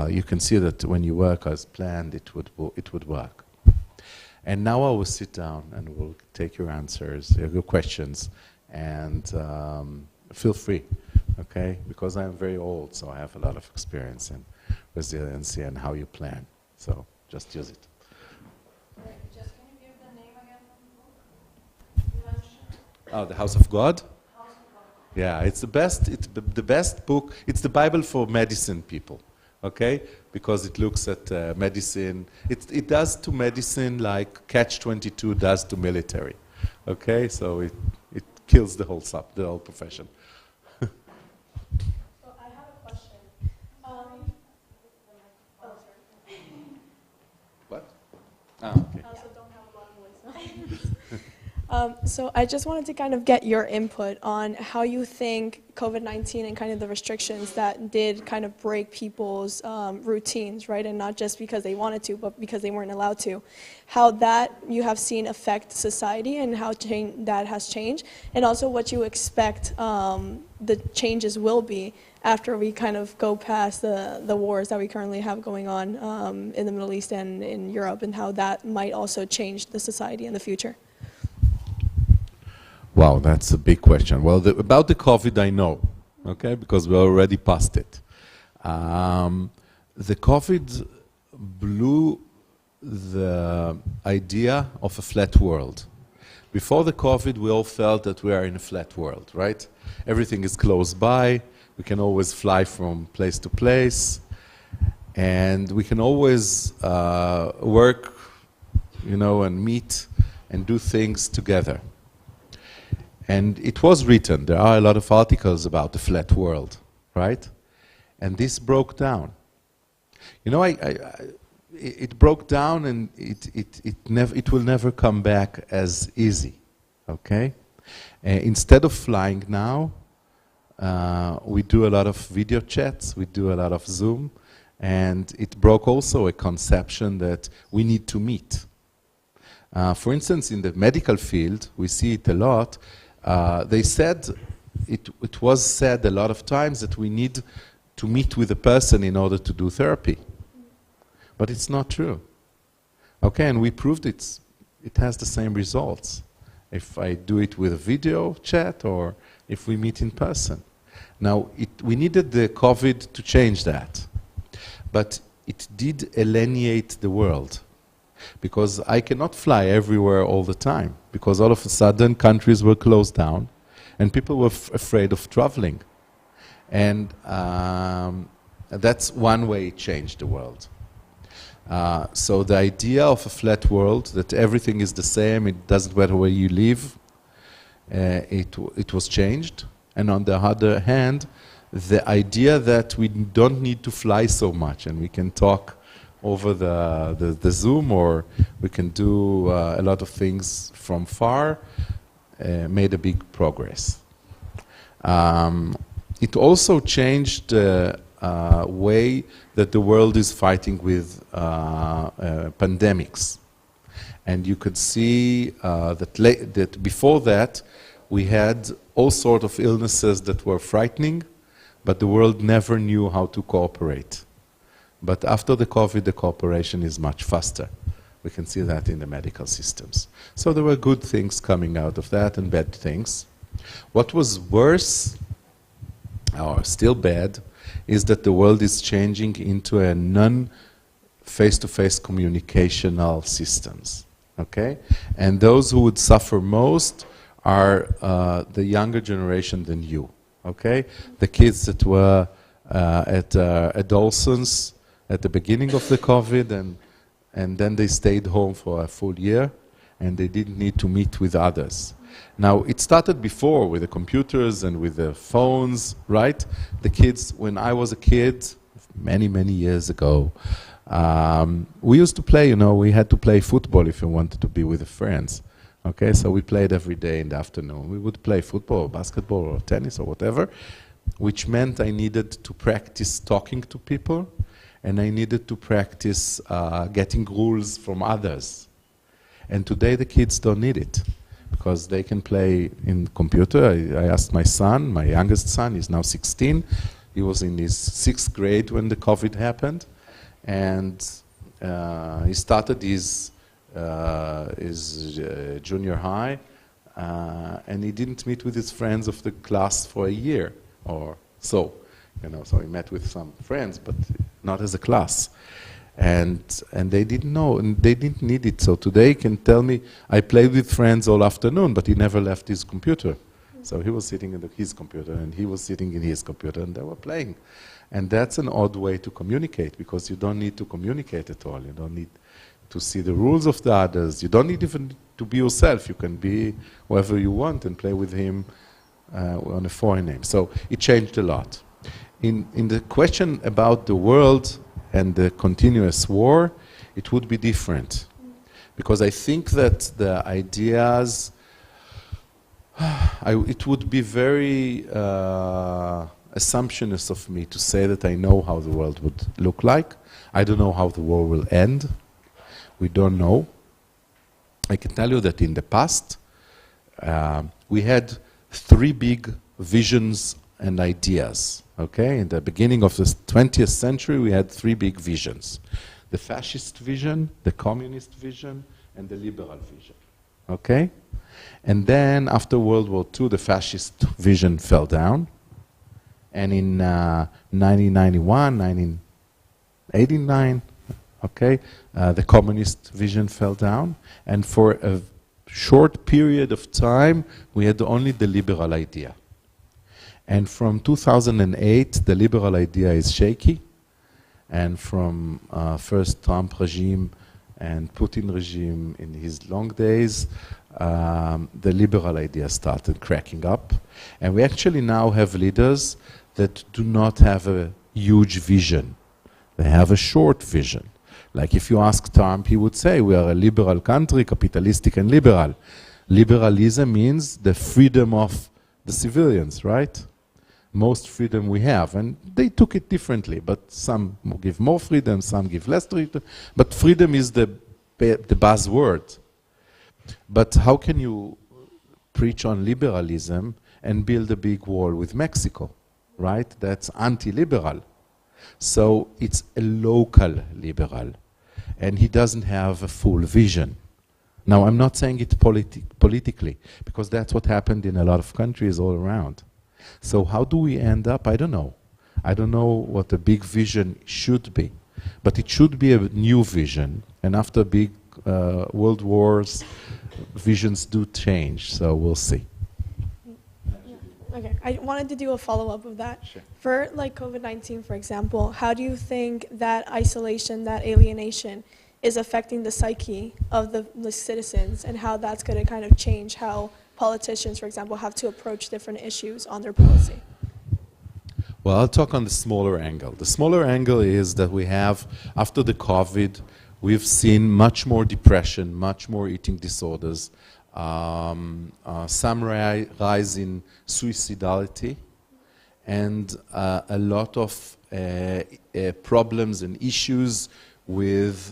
you can see that when you work as planned, it would work. And now I will sit down and we'll take your answers, your questions, and feel free, okay? Because I'm very old, so I have a lot of experience in resiliency and how you plan. So just use it. Just can you give the name again of the book? Oh, The House of God? Yeah, it's the best. It's the best book. It's the Bible for medicine people, okay? Because it looks at medicine. It does to medicine like Catch-22 does to military, okay? So it kills the whole profession. So I have a question. What? Ah, okay. I also don't have a lot of voice. So I just wanted to kind of get your input on how you think COVID-19 and kind of the restrictions that did kind of break people's routines, right? And not just because they wanted to, but because they weren't allowed to. How that you have seen affect society and how that has changed. And also what you expect the changes will be after we kind of go past the wars that we currently have going on in the Middle East and in Europe, and how that might also change the society in the future. Wow, that's a big question. Well, about the COVID, I know, okay, because we're already past it. The COVID blew the idea of a flat world. Before the COVID, we all felt that we are in a flat world, right? Everything is close by. We can always fly from place to place. And we can always work, you know, and meet and do things together. And it was written. There are a lot of articles about the flat world, right? And this broke down. You know, it broke down, and it will never come back as easy, okay? Instead of flying now, we do a lot of video chats, we do a lot of Zoom, and it broke also a conception that we need to meet. For instance, in the medical field, we see it a lot. They said, it was said a lot of times that we need to meet with a person in order to do therapy. But it's not true. Okay, and we proved it has the same results if I do it with a video chat or if we meet in person. Now, we needed the COVID to change that. But it did alienate the world. Because I cannot fly everywhere all the time. Because all of a sudden, countries were closed down and people were afraid of traveling. And that's one way it changed the world. So the idea of a flat world, that everything is the same, it doesn't matter where you live, it was changed. And on the other hand, the idea that we don't need to fly so much and we can talk over the Zoom, or we can do a lot of things from far, made a big progress. It also changed the way that the world is fighting with pandemics. And you could see that before that, we had all sorts of illnesses that were frightening, but the world never knew how to cooperate. But after the COVID, the cooperation is much faster. We can see that in the medical systems. So there were good things coming out of that and bad things. What was worse, or still bad, is that the world is changing into a non-face-to-face communicational systems. Okay? And those who would suffer most are the younger generation than you. Okay? The kids that were at adolescence at the beginning of the COVID, and then they stayed home for a full year, and they didn't need to meet with others. Now, it started before with the computers and with the phones, right? The kids, when I was a kid, many, many years ago, we used to play, you know, we had to play football if you wanted to be with the friends. Okay, so we played every day in the afternoon. We would play football or basketball or tennis or whatever, which meant I needed to practice talking to people, and I needed to practice getting rules from others. And today the kids don't need it, because they can play in computer. I asked my son, my youngest son, he's now 16. He was in his 6th grade when the COVID happened. And he started his junior high, and he didn't meet with his friends of the class for a year or so. You know, so he met with some friends, but not as a class. And they didn't know, and they didn't need it. So today he can tell me, I played with friends all afternoon, but he never left his computer. So he was sitting in his computer, and he was sitting in his computer, and they were playing. And that's an odd way to communicate, because you don't need to communicate at all. You don't need to see the rules of the others. You don't need even to be yourself. You can be whoever you want and play with him on a foreign name. So it changed a lot. In the question about the world and the continuous war, it would be different. Because I think that the ideas, it would be very assumptionist of me to say that I know how the world would look like. I don't know how the war will end. We don't know. I can tell you that in the past, we had 3 big visions and ideas. Okay, in the beginning of the 20th century, we had 3 big visions: the fascist vision, the communist vision, and the liberal vision. Okay, and then after World War II, the fascist vision fell down, And in 1991, 1989, okay, the communist vision fell down, and for a short period of time, we had only the liberal idea. And from 2008, the liberal idea is shaky, and from first Trump regime and Putin regime in his long days, the liberal idea started cracking up. And we actually now have leaders that do not have a huge vision. They have a short vision. Like if you ask Trump, he would say, we are a liberal country, capitalistic and liberal. Liberalism means the freedom of the civilians, right? Most freedom we have, and they took it differently, but some give more freedom, some give less freedom, but freedom is the buzzword. But how can you preach on liberalism and build a big wall with Mexico, right? That's anti-liberal. So it's a local liberal, and he doesn't have a full vision. Now, I'm not saying it politically, because that's what happened in a lot of countries all around. So how do we end up? I don't know. I don't know what a big vision should be, but it should be a new vision. And after big world wars, visions do change, so we'll see. Okay, I wanted to do a follow-up of that. Sure. For like COVID-19, for example, how do you think that isolation, that alienation, is affecting the psyche of the citizens, and how that's going to kind of change how politicians, for example, have to approach different issues on their policy? Well, I'll talk on the smaller angle. The smaller angle is that we have, after the COVID, we've seen much more depression, much more eating disorders, some rise in suicidality, and a lot of problems and issues with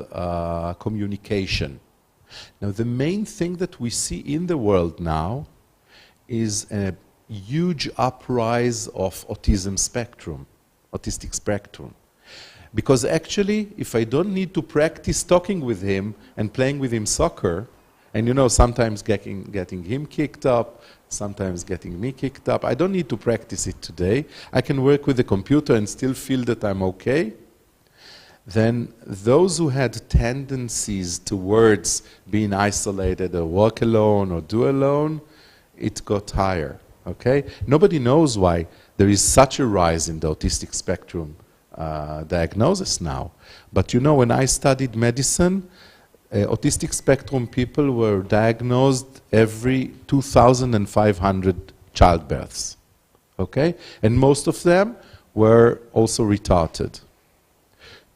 communication. Now, the main thing that we see in the world now is a huge uprise of autistic spectrum. Because actually, if I don't need to practice talking with him and playing with him soccer, and you know, sometimes getting him kicked up, sometimes getting me kicked up, I don't need to practice it today. I can work with the computer and still feel that I'm okay. Then those who had tendencies towards being isolated or work alone or do alone, it got higher, okay? Nobody knows why there is such a rise in the autistic spectrum diagnosis now. But you know, when I studied medicine, autistic spectrum people were diagnosed every 2,500 childbirths, okay? And most of them were also retarded.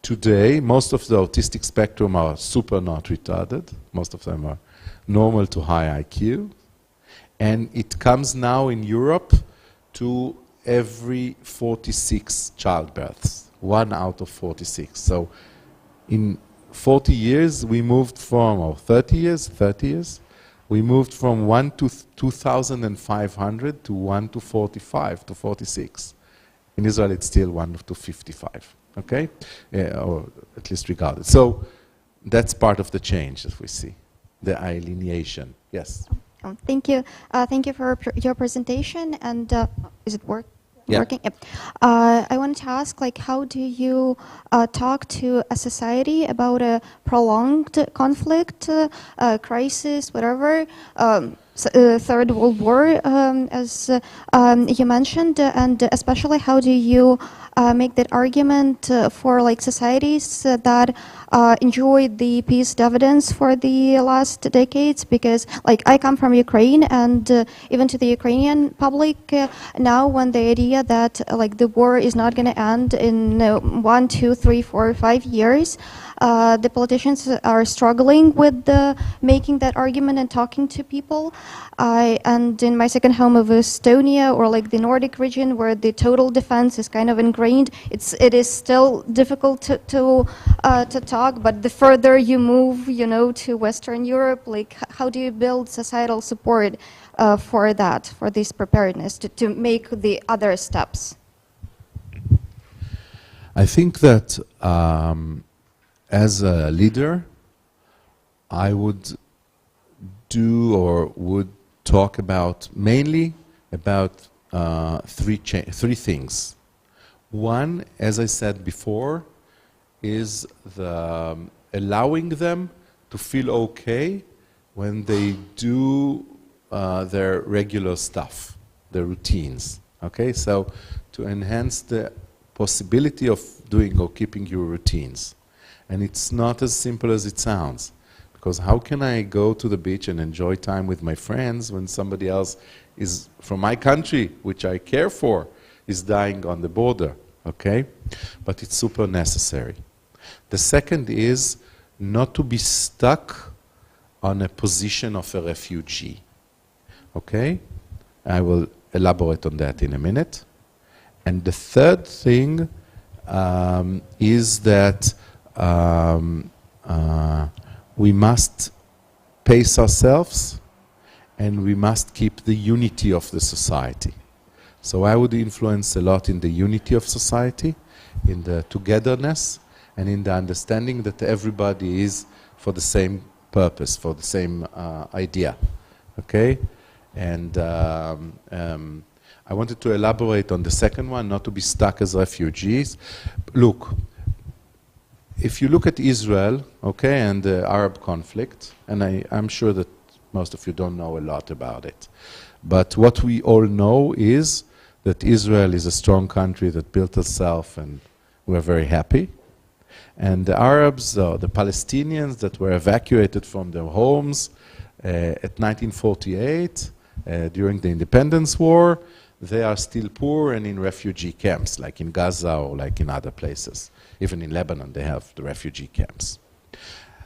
Today, most of the autistic spectrum are super not retarded. Most of them are normal to high IQ. And it comes now in Europe to every 46 childbirths, 1 out of 46. So in 40 years, we moved from, or 30 years, we moved from 1 to 2,500 to 1 to 45 to 46. In Israel, it's still 1 to 55. Okay, or at least regarded. So that's part of the change that we see, the alienation. Yes. Thank you. Thank you for your presentation. And is it working? Yep. I wanted to ask, like, how do you talk to a society about a prolonged conflict, crisis, whatever, Third World War, as you mentioned, and especially how do you make that argument for like societies that enjoyed the peace dividends for the last decades? Because like I come from Ukraine, and even to the Ukrainian public now, when the idea that like the war is not going to end in 1, 2, 3, 4, 5 years, the politicians are struggling with making that argument and talking to people. And in my second home of Estonia, or like the Nordic region, where the total defense is kind of ingrained, it is still difficult to talk. But the further you move, you know, to Western Europe, like how do you build societal support for that, for this preparedness to make the other steps? I think that as a leader, I would do or would talk about mainly about three things. One, as I said before, is the allowing them to feel okay when they do their regular stuff, their routines. Okay, so to enhance the possibility of doing or keeping your routines. And it's not as simple as it sounds. Because how can I go to the beach and enjoy time with my friends when somebody else is from my country, which I care for, is dying on the border, okay? But it's super necessary. The second is not to be stuck on a position of a refugee, okay? I will elaborate on that in a minute. And the third thing is that we must pace ourselves and we must keep the unity of the society. So I would influence a lot in the unity of society, in the togetherness, and in the understanding that everybody is for the same purpose, for the same idea. Okay? And I wanted to elaborate on the second one, not to be stuck as refugees. Look, if you look at Israel, okay, and the Arab conflict, and I'm sure that most of you don't know a lot about it, but what we all know is that Israel is a strong country that built itself, and we're very happy. And the Arabs, the Palestinians that were evacuated from their homes at 1948, during the Independence War, they are still poor and in refugee camps, like in Gaza or like in other places. Even in Lebanon, they have the refugee camps.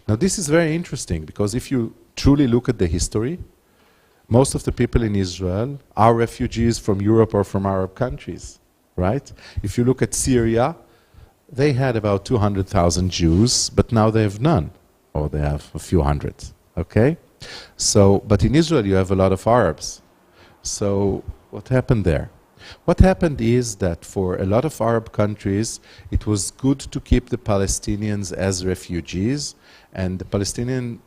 Now, this is very interesting because if you truly look at the history, most of the people in Israel are refugees from Europe or from Arab countries, right? If you look at Syria, they had about 200,000 Jews, but now they have none, or they have a few hundred, okay? So, but in Israel, you have a lot of Arabs. So, what happened there? What happened is that for a lot of Arab countries, it was good to keep the Palestinians as refugees, and the Palestinians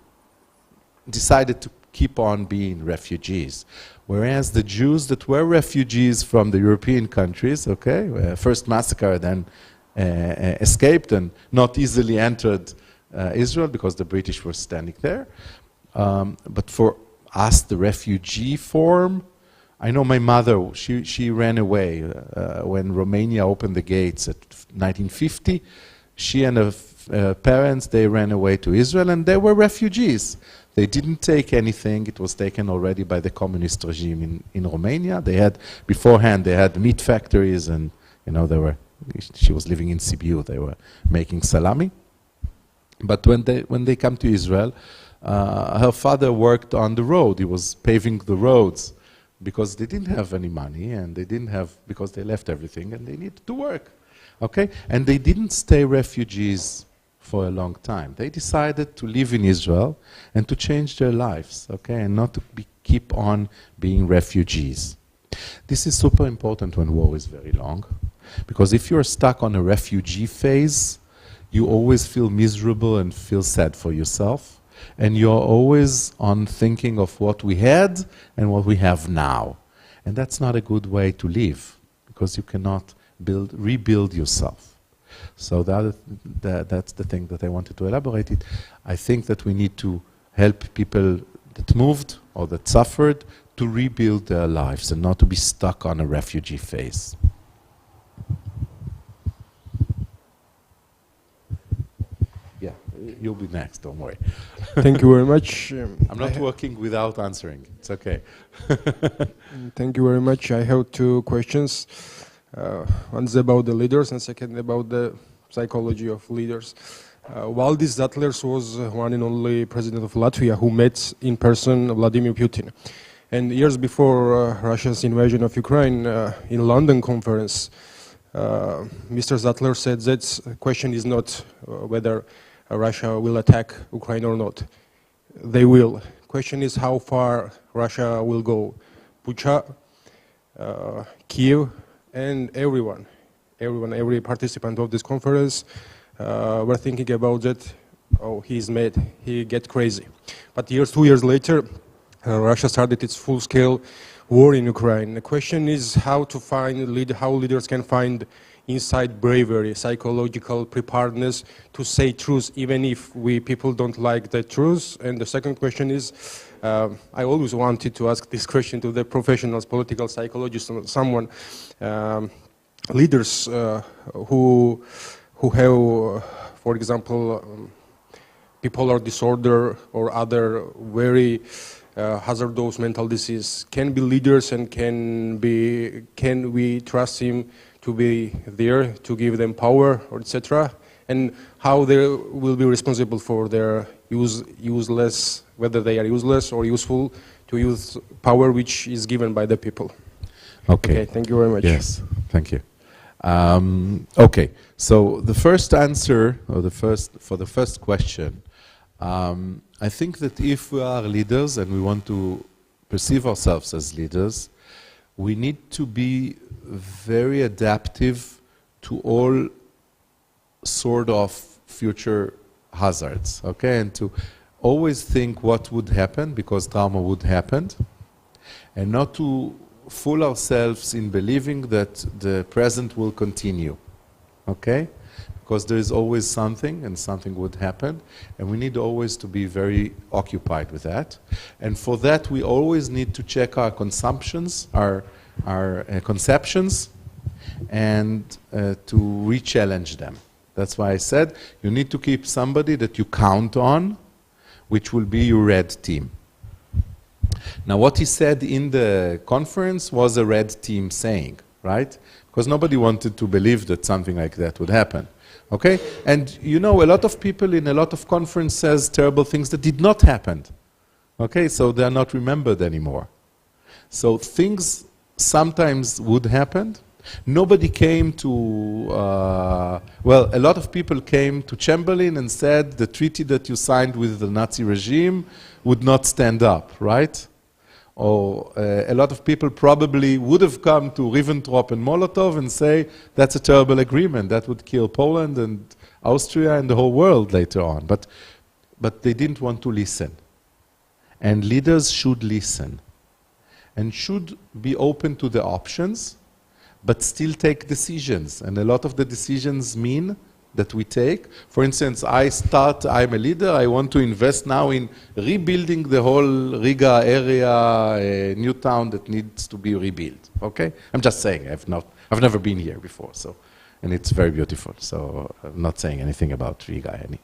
decided to keep on being refugees. Whereas the Jews that were refugees from the European countries, okay, first massacred, then escaped and not easily entered Israel because the British were standing there. But for us, the refugee form, I know my mother, she ran away when Romania opened the gates at 1950. She and her parents, they ran away to Israel and they were refugees. They didn't take anything. It was taken already by the communist regime in Romania. They had, beforehand, they had meat factories and, you know, she was living in Sibiu. They were making salami. But when they come to Israel, her father worked on the road. He was paving the roads because they didn't have any money and they didn't have, because they left everything and they needed to work. Okay? And they didn't stay refugees for a long time. They decided to live in Israel and to change their lives, okay, and not to keep on being refugees. This is super important when war is very long, because if you're stuck on a refugee phase, you always feel miserable and feel sad for yourself, and you're always on thinking of what we had and what we have now. And that's not a good way to live, because you cannot rebuild yourself. So that's the thing that I wanted to elaborate it. I think that we need to help people that moved or that suffered to rebuild their lives and not to be stuck on a refugee phase. Yeah, you'll be next, don't worry. Thank you very much. I'm not working without answering. It's okay. Thank you very much. I have two questions. One is about the leaders and second about the psychology of leaders. Valdis Zatlers was one and only president of Latvia who met in person Vladimir Putin. And years before Russia's invasion of Ukraine, in London conference, Mr. Zatlers said that the question is not whether Russia will attack Ukraine or not. They will. Question is how far Russia will go. Bucha, Kiev, and every participant of this conference were thinking about that. Oh, he's mad, he get crazy. But 2 years later, Russia started its full-scale war in Ukraine. The question is how leaders can find inside bravery, psychological preparedness to say truth, even if people don't like the truth. And the second question is, I always wanted to ask this question to the professionals, political psychologists, someone, leaders who have, for example, bipolar disorder or other very hazardous mental disease, can be leaders, and can we trust him to be there to give them power, or etc., and how they will be responsible for their useless, whether they are useless or useful, to use power which is given by the people. Okay, thank you very much. Yes, thank you. Okay, so the first answer, or for the first question, I think that if we are leaders and we want to perceive ourselves as leaders, we need to be very adaptive to all sort of future hazards, okay? And to always think what would happen, because trauma would happen, and not to fool ourselves in believing that the present will continue, okay? Because there is always something, and something would happen, and we need always to be very occupied with that. And for that, we always need to check our consumptions, our conceptions, and to re-challenge them. That's why I said you need to keep somebody that you count on, which will be your red team. Now, what he said in the conference was a red team saying, right? Because nobody wanted to believe that something like that would happen. Okay? And you know, a lot of people in a lot of conferences says terrible things that did not happen. Okay? So they are not remembered anymore. So things sometimes would happen. Nobody came to, well, a lot of people came to Chamberlain and said the treaty that you signed with the Nazi regime would not stand up, right? Or a lot of people probably would have come to Ribbentrop and Molotov and say that's a terrible agreement, that would kill Poland and Austria and the whole world later on. But they didn't want to listen. And leaders should listen and should be open to the options, but still take decisions. And a lot of the decisions mean that we take. For instance, I'm a leader, I want to invest now in rebuilding the whole Riga area, a new town that needs to be rebuilt, okay? I'm just saying, I've never been here before, so, and it's very beautiful, so I'm not saying anything about Riga any.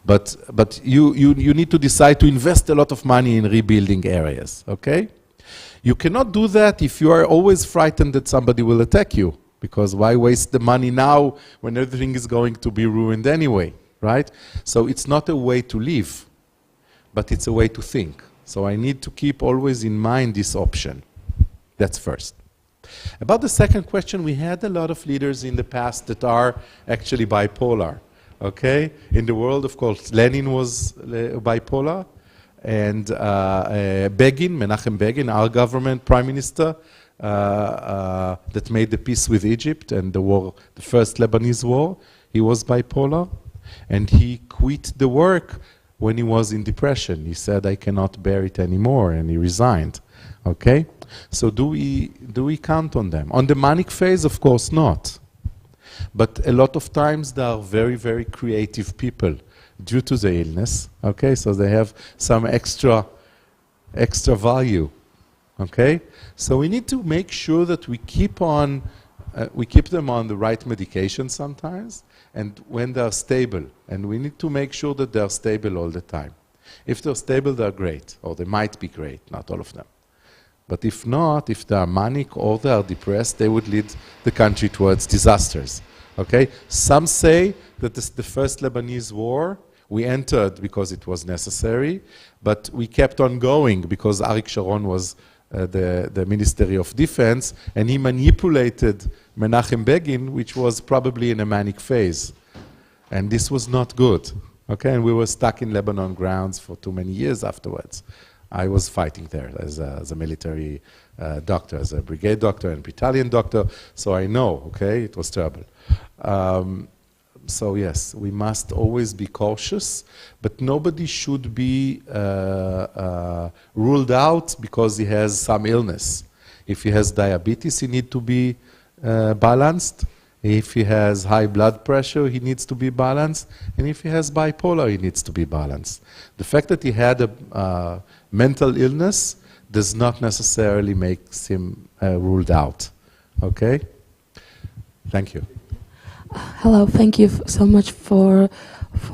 But you need to decide to invest a lot of money in rebuilding areas, okay? You cannot do that if you are always frightened that somebody will attack you. Because why waste the money now when everything is going to be ruined anyway, right? So it's not a way to live, but it's a way to think. So I need to keep always in mind this option. That's first. About the second question, we had a lot of leaders in the past that are actually bipolar, okay? In the world, of course, Lenin was bipolar, and Begin, Menachem Begin, our government prime minister, that made the peace with Egypt and the war, the first Lebanese war, he was bipolar, and he quit the work when he was in depression. He said, I cannot bear it anymore, and he resigned. Okay? So do we count on them? On the manic phase, of course not. But a lot of times they are very, very creative people due to the illness. Okay? So they have some extra value. Okay, so we need to make sure that we keep them on the right medication sometimes, and when they are stable, and we need to make sure that they are stable all the time. If they're stable, they're great, or they might be great, not all of them. But if not, if they are manic or they are depressed, they would lead the country towards disasters. Okay, some say that the first Lebanese war we entered because it was necessary, but we kept on going because Arik Sharon was the Ministry of Defense, and he manipulated Menachem Begin, which was probably in a manic phase. And this was not good. Okay, and we were stuck in Lebanon grounds for too many years afterwards. I was fighting there as a military doctor, as a brigade doctor and battalion doctor, so I know, okay, it was terrible. So yes, we must always be cautious, but nobody should be ruled out because he has some illness. If he has diabetes, he needs to be balanced. If he has high blood pressure, he needs to be balanced. And if he has bipolar, he needs to be balanced. The fact that he had a mental illness does not necessarily make him ruled out. Okay? Thank you. Hello, thank you so much for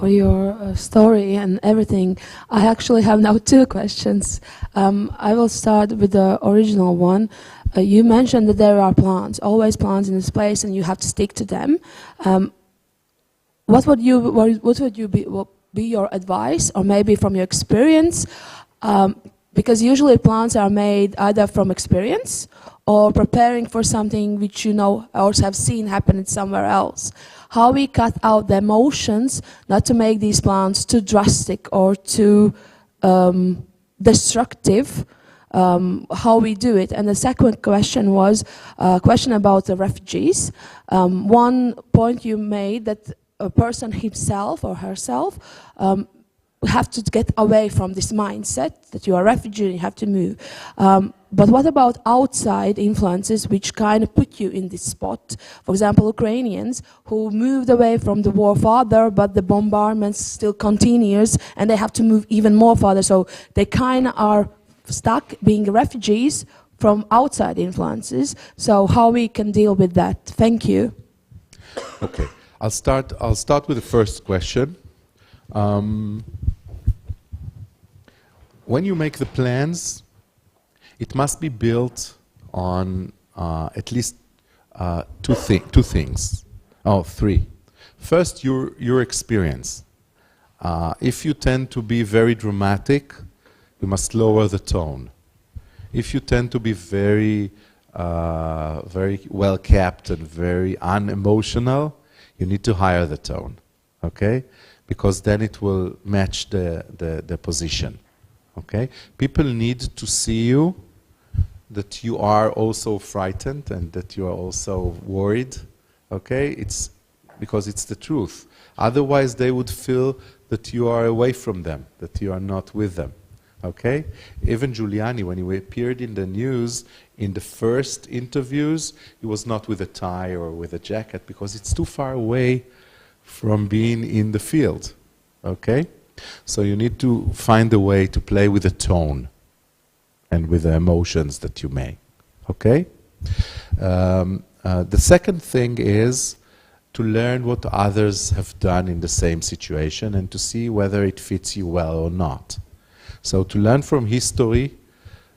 your story and everything. I actually have now two questions. I will start with the original one. You mentioned that there are plans, always plans in this place, and you have to stick to them. What would be your advice, or maybe from your experience? Because usually plans are made either from experience or preparing for something which you know or have seen happen somewhere else. How we cut out the emotions, not to make these plans too drastic or too destructive. How we do it. And the second question was a question about the refugees. One point you made that a person himself or herself have to get away from this mindset that you are a refugee and you have to move. But what about outside influences which kind of put you in this spot? For example, Ukrainians who moved away from the war farther, but the bombardment still continues and they have to move even more farther. So they kind of are stuck being refugees from outside influences. So how we can deal with that? Thank you. Okay, I'll start with the first question. When you make the plans, it must be built on at least two things. Oh, three. First, your experience. If you tend to be very dramatic, you must lower the tone. If you tend to be very well kept and very unemotional, you need to higher the tone, okay? Because then it will match the position, okay? People need to see you, that you are also frightened and that you are also worried, okay? It's because it's the truth. Otherwise, they would feel that you are away from them, that you are not with them. Okay? Even Giuliani, when he appeared in the news, in the first interviews, he was not with a tie or with a jacket because it's too far away from being in the field. Okay? So you need to find a way to play with the tone and with the emotions that you make. Okay? The second thing is to learn what others have done in the same situation and to see whether it fits you well or not. So to learn from history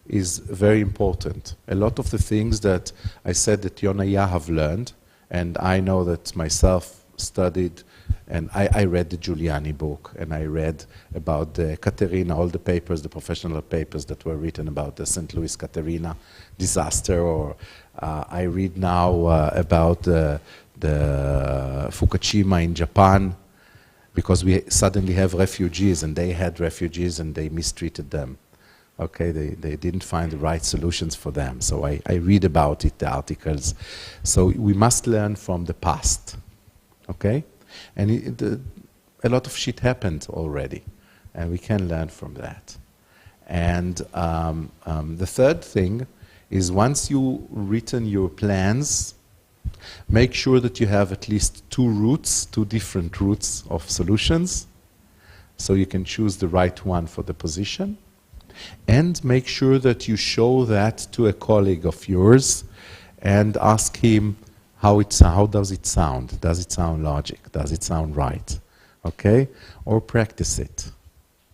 is very important. A lot of the things that I said that Yona have learned, and I know that myself studied, and I read the Giuliani book, and I read about the Caterina, all the papers, the professional papers that were written about the St. Louis Caterina disaster, or I read now about the Fukushima in Japan, because we suddenly have refugees, and they had refugees and they mistreated them. Okay, they didn't find the right solutions for them. So I read about it, the articles. So we must learn from the past. Okay? And a lot of shit happened already, and we can learn from that. And the third thing is once you've written your plans, make sure that you have at least two different routes of solutions, so you can choose the right one for the position. And make sure that you show that to a colleague of yours and ask him how does it sound? Does it sound logic? Does it sound right? Okay? Or practice it.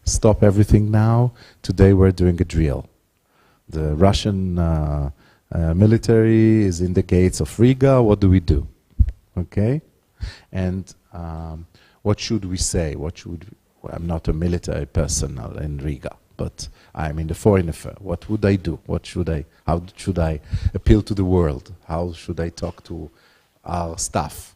Stop everything now. Today we're doing a drill. The Russian military is in the gates of Riga. What do we do? Okay? And what should we say? I'm not a military personnel in Riga, but I'm in the foreign affair. What would I do? How should I appeal to the world? How should I talk to our staff?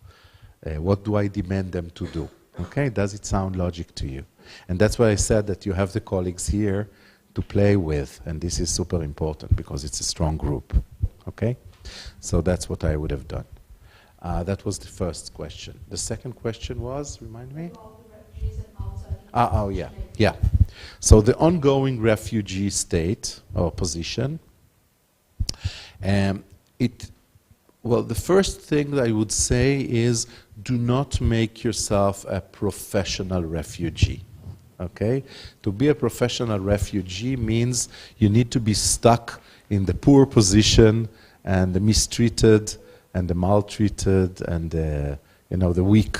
What do I demand them to do? Okay, does it sound logic to you? And that's why I said that you have the colleagues here to play with, and this is super important because it's a strong group. Okay? So that's what I would have done. That was the first question. The second question was, remind me? Yeah. So the ongoing refugee state or position, Well, the first thing that I would say is do not make yourself a professional refugee. Okay? To be a professional refugee means you need to be stuck in the poor position and the mistreated and the maltreated and the weak.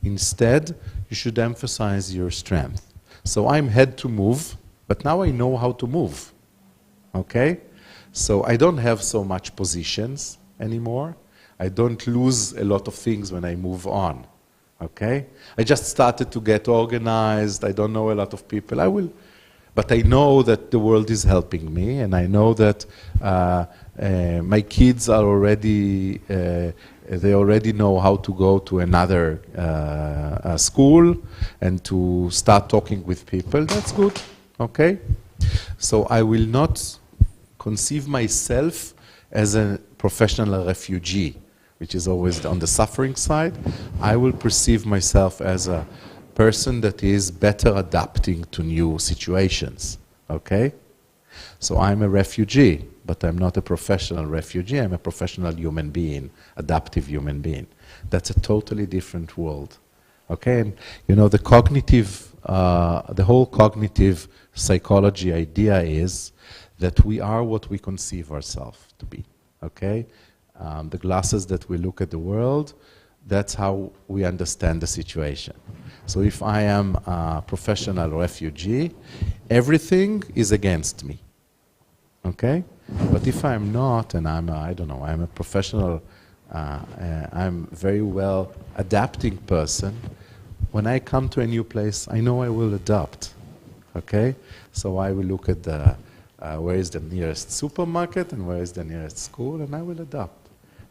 Instead, you should emphasize your strength. So I'm had to move, but now I know how to move. Okay? So I don't have so much positions anymore. I don't lose a lot of things when I move on. Okay? I just started to get organized. I don't know a lot of people. But I know that the world is helping me, and I know that my kids are already, they already know how to go to another school and to start talking with people. That's good. Okay? So I will not conceive myself as a professional refugee, which is always on the suffering side. I will perceive myself as a person that is better adapting to new situations. Okay? So I'm a refugee, but I'm not a professional refugee. I'm a professional human being, adaptive human being. That's a totally different world. Okay? And the cognitive, the whole cognitive psychology idea is that we are what we conceive ourselves to be. Okay? The glasses that we look at the world, that's how we understand the situation. So if I am a professional refugee, everything is against me. Okay? But if I'm not, and I'm a professional, I'm very well adapting person, when I come to a new place, I know I will adapt. Okay? So I will look at where is the nearest supermarket and where is the nearest school, and I will adapt.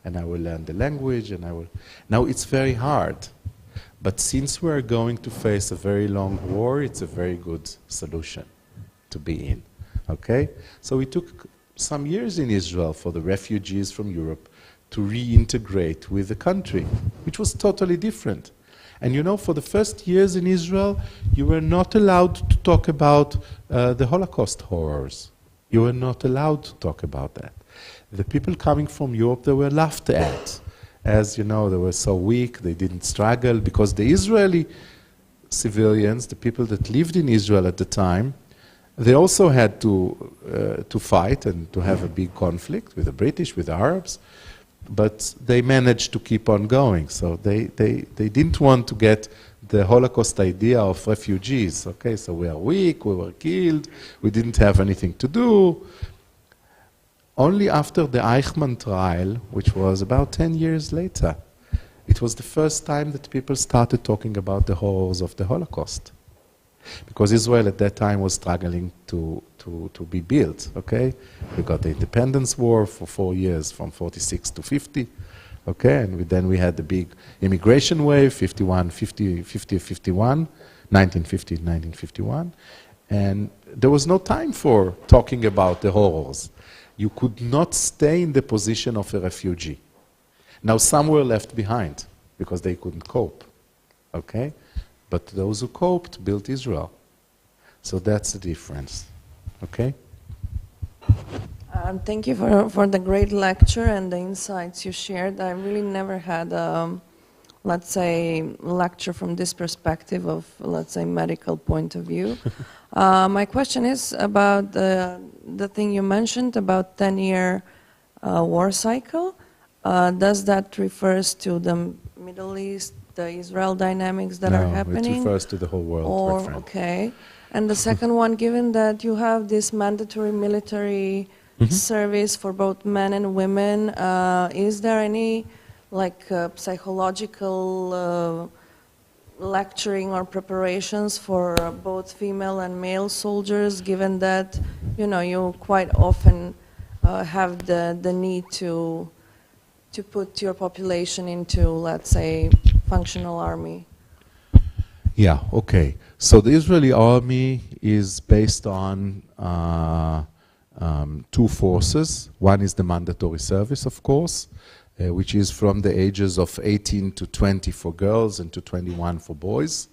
And I will learn the language, and I will... Now, it's very hard. But since we're going to face a very long war, it's a very good solution to be in. Okay? So it took some years in Israel for the refugees from Europe to reintegrate with the country, which was totally different. And for the first years in Israel, you were not allowed to talk about the Holocaust horrors. You were not allowed to talk about that. The people coming from Europe, they were laughed at. As they were so weak, they didn't struggle, because the Israeli civilians, the people that lived in Israel at the time, they also had to fight and to have a big conflict with the British, with the Arabs, but they managed to keep on going. So they didn't want to get the Holocaust idea of refugees. Okay, so we are weak, we were killed, we didn't have anything to do. Only after the Eichmann trial, which was about 10 years later, it was the first time that people started talking about the horrors of the Holocaust. Because Israel at that time was struggling to be built, okay? We got the independence war for 4 years, from 46 to 50, okay? And then we had the big immigration wave, 1950-1951. And there was no time for talking about the horrors. You could not stay in the position of a refugee. Now, some were left behind because they couldn't cope, okay? But those who coped built Israel. So that's the difference, okay? Thank you for the great lecture and the insights you shared. I really never had, let's say, lecture from this perspective of, let's say, medical point of view. My question is about the thing you mentioned about 10-year war cycle. Does that refers to the Middle East, the Israel dynamics that are happening? No, it refers to the whole world. Okay. And the second one, given that you have this mandatory military service for both men and women, is there any psychological lecturing or preparations for both female and male soldiers, given that you quite often have the need to put your population into, let's say, functional army? Yeah, okay. So the Israeli army is based on two forces. One is the mandatory service, of course, which is from the ages of 18 to 20 for girls and to 21 for boys.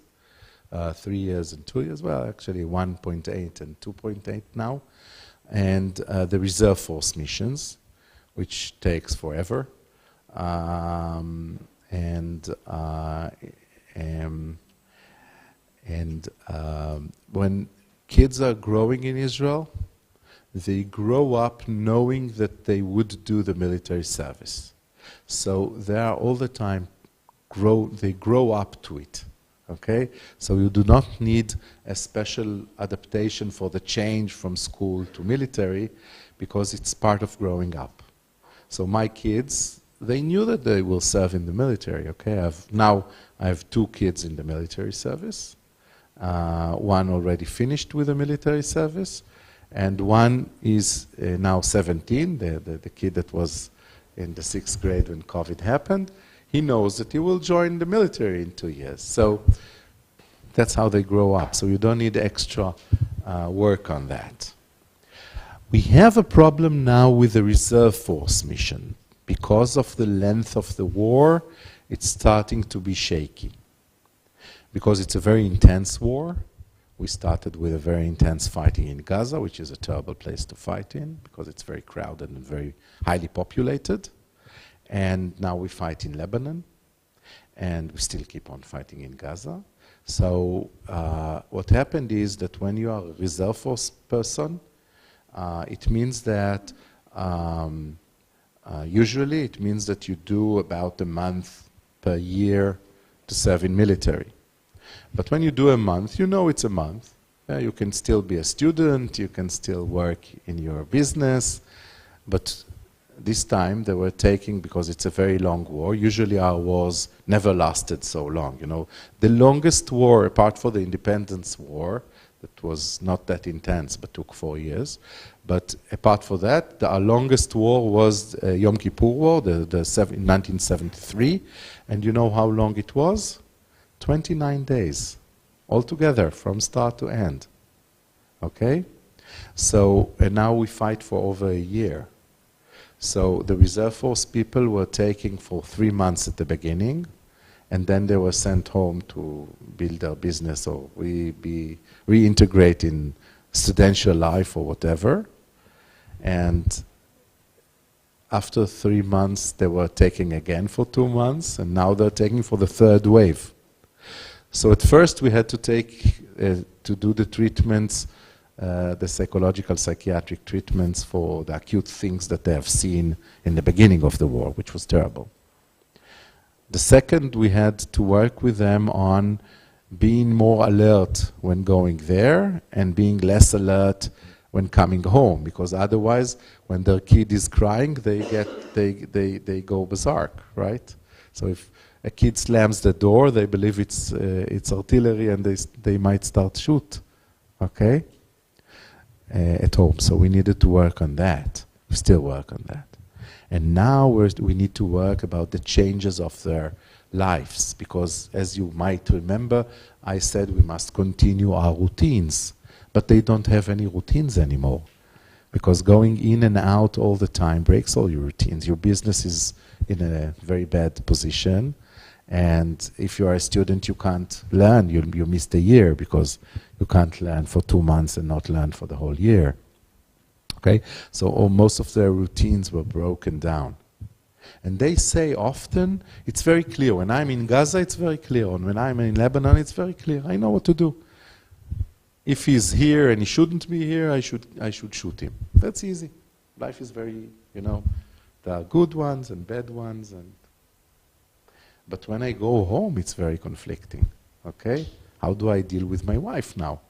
3 years and 2 years, well, actually 1.8 and 2.8 now. and the reserve force missions, which takes forever. When kids are growing in Israel, they grow up knowing that they would do the military service. So they are all the time, they grow up to it. Okay? So you do not need a special adaptation for the change from school to military, because it's part of growing up. So my kids, they knew that they will serve in the military. Okay? Now I have 2 kids in the military service. One already finished with the military service, and one is now 17, the kid that was in the 6th grade when COVID happened. He knows that he will join the military in 2 years. So that's how they grow up. So you don't need extra work on that. We have a problem now with the reserve force mission. Because of the length of the war, it's starting to be shaky. Because it's a very intense war. We started with a very intense fighting in Gaza, which is a terrible place to fight in, because it's very crowded and very highly populated. And now we fight in Lebanon, and we still keep on fighting in Gaza. So what happened is that when you are a reserve force person, it means that usually it means that you do about a month per year to serve in military. But when you do a month, you know it's a month. You can still be a student, you can still work in your business, but this time they were taking, because it's a very long war, usually our wars never lasted so long. You know, the longest war, apart from the independence war, that was not that intense but took 4 years, but apart from that, our longest war was Yom Kippur War, in 1973, and you know how long it was? 29 days, altogether, from start to end. Okay? So, and now we fight for over a year. So the reserve force people were taking for 3 months at the beginning, and then they were sent home to build their business or reintegrate in studential life or whatever. And after 3 months, they were taking again for 2 months, and now they're taking for the 3rd wave. So at first we had to take, to do the treatments, the psychological, psychiatric treatments for the acute things that they have seen in the beginning of the war, which was terrible. The second, we had to work with them on being more alert when going there and being less alert when coming home, because otherwise, when their kid is crying, they go berserk, right? So if a kid slams the door, they believe it's artillery, and they might start shoot, okay? At home. So we needed to work on that. We still work on that. And now we need to work about the changes of their lives, because as you might remember, I said we must continue our routines, but they don't have any routines anymore, because going in and out all the time breaks all your routines. Your business is in a very bad position, and if you are a student, you can't learn. You miss the year, because you can't learn for 2 months and not learn for the whole year. Okay, so most of their routines were broken down. And they say often, it's very clear. When I'm in Gaza, it's very clear. And when I'm in Lebanon, it's very clear. I know what to do. If he's here and he shouldn't be here, I should shoot him. That's easy. Life is very, there are good ones and bad ones. But when I go home, it's very conflicting. Okay? How do I deal with my wife now?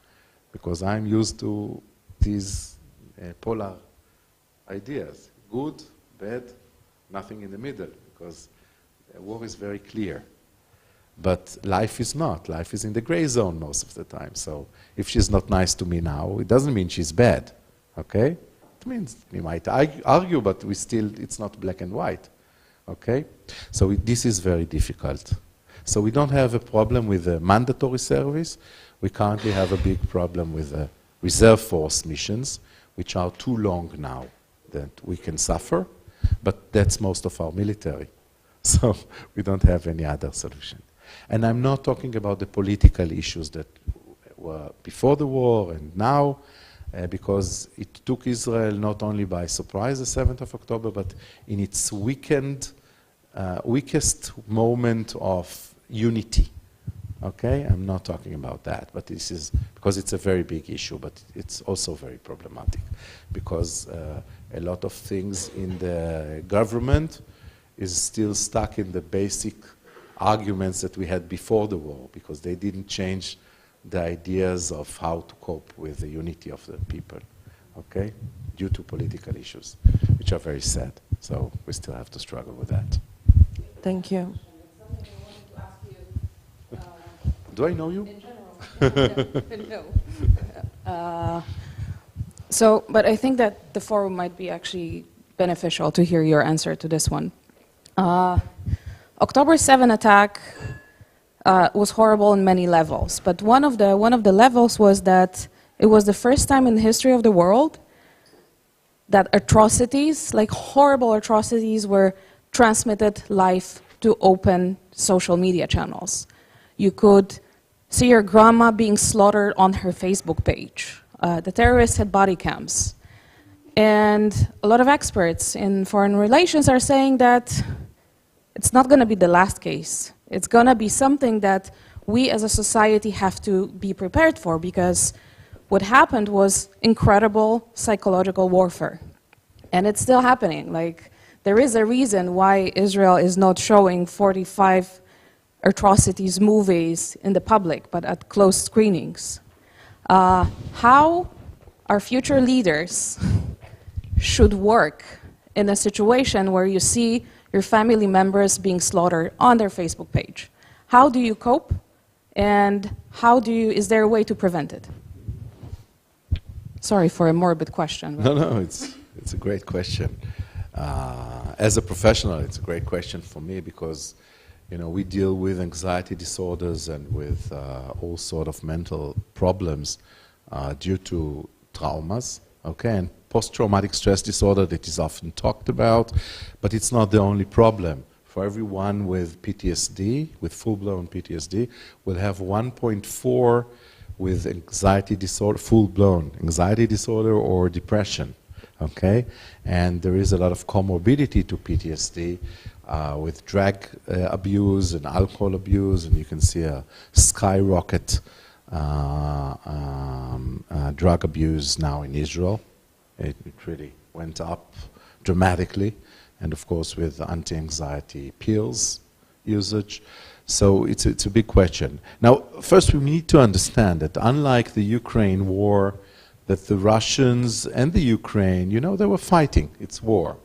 Because I'm used to these polar ideas. Good, bad, nothing in the middle, because war is very clear. But life is not. Life is in the gray zone most of the time. So if she's not nice to me now, it doesn't mean she's bad. Okay? It means we might argue, but it's not black and white. Okay? So this is very difficult. So we don't have a problem with the mandatory service. We currently have a big problem with the reserve force missions, which are too long now that we can suffer. But that's most of our military. So we don't have any other solution. And I'm not talking about the political issues that were before the war and now. because it took Israel not only by surprise, the 7th of October, but in its weakest moment of unity. Okay, I'm not talking about that, but this is because it's a very big issue, but it's also very problematic because a lot of things in the government is still stuck in the basic arguments that we had before the war, because they didn't change the ideas of how to cope with the unity of the people, okay, due to political issues, which are very sad. So we still have to struggle with that. Thank you. Do I know you? In general, no. But I think that the forum might be actually beneficial to hear your answer to this one. October 7 attack was horrible in many levels, but one of the levels was that it was the first time in the history of the world that atrocities, like horrible atrocities, were transmitted live to open social media channels. You could see your grandma being slaughtered on her Facebook page. The terrorists had body cams. And a lot of experts in foreign relations are saying that it's not going to be the last case. It's going to be something that we as a society have to be prepared for, because what happened was incredible psychological warfare. And it's still happening. Like, there is a reason why Israel is not showing 45 atrocities movies in the public, but at closed screenings. How our future leaders should work in a situation where you see your family members being slaughtered on their Facebook page? How do you cope, and is there a way to prevent it? Sorry for a morbid question. No, it's a great question. As a professional, it's a great question for me, because we deal with anxiety disorders and with all sort of mental problems due to traumas, okay, and post-traumatic stress disorder that is often talked about, but it's not the only problem. For everyone with PTSD, with full-blown PTSD, we'll have 1.4 with anxiety disorder, full-blown anxiety disorder or depression, okay? And there is a lot of comorbidity to PTSD with drug abuse and alcohol abuse, and you can see a skyrocket drug abuse now in Israel. It really went up dramatically, and of course with anti-anxiety pills usage. So it's a big question. Now, first we need to understand that unlike the Ukraine war, that the Russians and the Ukraine, they were fighting. It's war.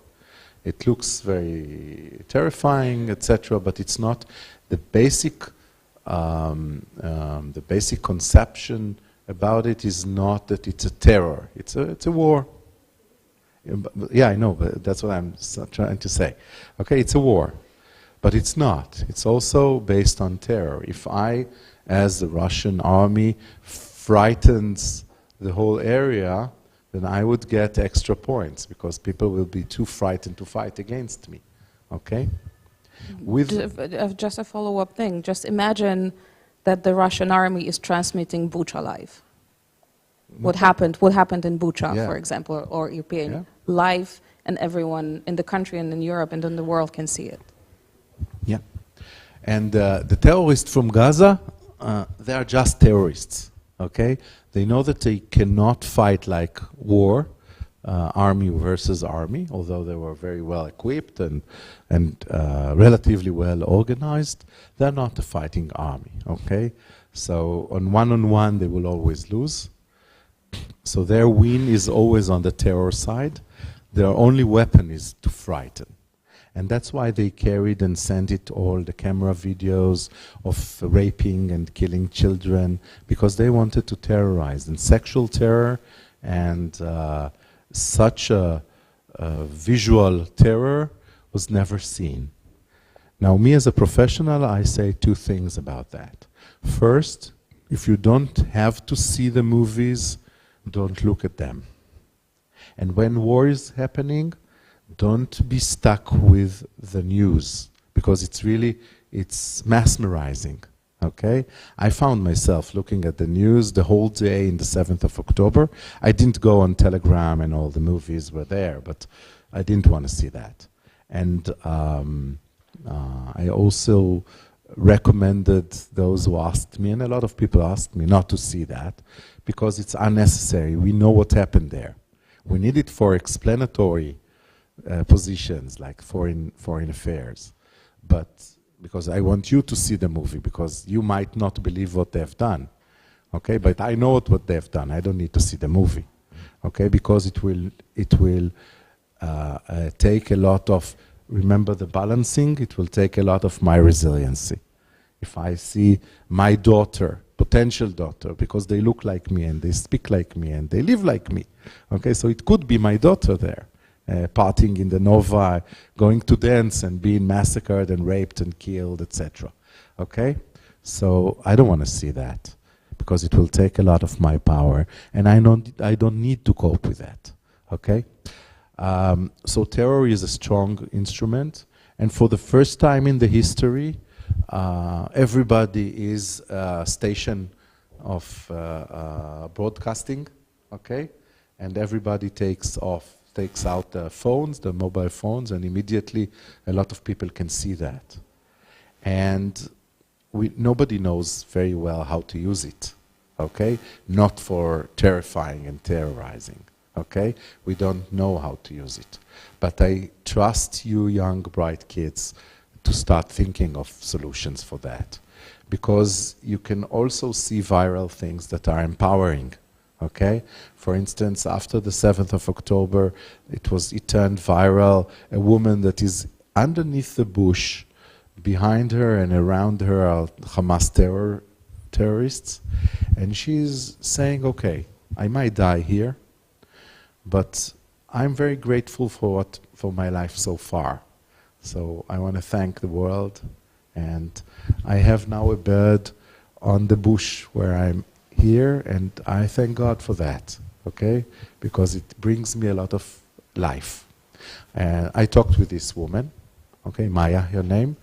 It looks very terrifying, etc., but it's not. The basic conception about it is not that it's a terror. It's a war. Yeah, I know, but that's what I'm trying to say. Okay, it's a war, but it's not. It's also based on terror. If I, as the Russian army, frightens the whole area, then I would get extra points, because people will be too frightened to fight against me. Okay? Just a follow-up thing. Just imagine that the Russian army is transmitting Bucha live. What happened in Bucha, for example, or Ukraine, live, and everyone in the country and in Europe and in the world can see it. Yeah. And the terrorists from Gaza, they are just terrorists, okay? They know that they cannot fight like war, army versus army, although they were very well equipped and relatively well organized. They're not a fighting army, okay? So on one-on-one, they will always lose. So their win is always on the terror side. Their only weapon is to frighten. And that's why they carried and sent it all the camera videos of raping and killing children, because they wanted to terrorize. And sexual terror and such a visual terror was never seen. Now, me as a professional, I say two things about that. First, if you don't have to see the movies, don't look at them. And when war is happening, don't be stuck with the news, because it's mesmerizing. Okay, I found myself looking at the news the whole day in the 7th of October. I didn't go on Telegram and all the movies were there, but I didn't want to see that. And I also recommended those who asked me, and a lot of people asked me not to see that because it's unnecessary. We know what happened there. We need it for explanatory positions like foreign affairs, but because I want you to see the movie, because you might not believe what they've done, okay? But I know what they've done. I don't need to see the movie, okay? Because it will take a lot of, remember the balancing, it will take a lot of my resiliency. If I see my daughter, potential daughter, because they look like me and they speak like me and they live like me, okay? So it could be my daughter there. Partying in the Nova, going to dance and being massacred and raped and killed, etc. Okay? So I don't want to see that because it will take a lot of my power and I don't need to cope with that. Okay? So terror is a strong instrument, and for the first time in the history, everybody is a station of broadcasting, okay? And everybody takes out the phones, the mobile phones, and immediately a lot of people can see that. And nobody knows very well how to use it, okay? Not for terrifying and terrorizing, okay? We don't know how to use it. But I trust you young, bright kids to start thinking of solutions for that. Because you can also see viral things that are empowering. Okay, for instance, after the 7th of October, it turned viral. A woman that is underneath the bush, behind her and around her are Hamas terrorists, and she's saying, "Okay, I might die here, but I'm very grateful for my life so far. So I want to thank the world, and I have now a bird on the bush where I'm here, and I thank God for that, okay? Because it brings me a lot of life." And I talked with this woman, okay, Maya, her name.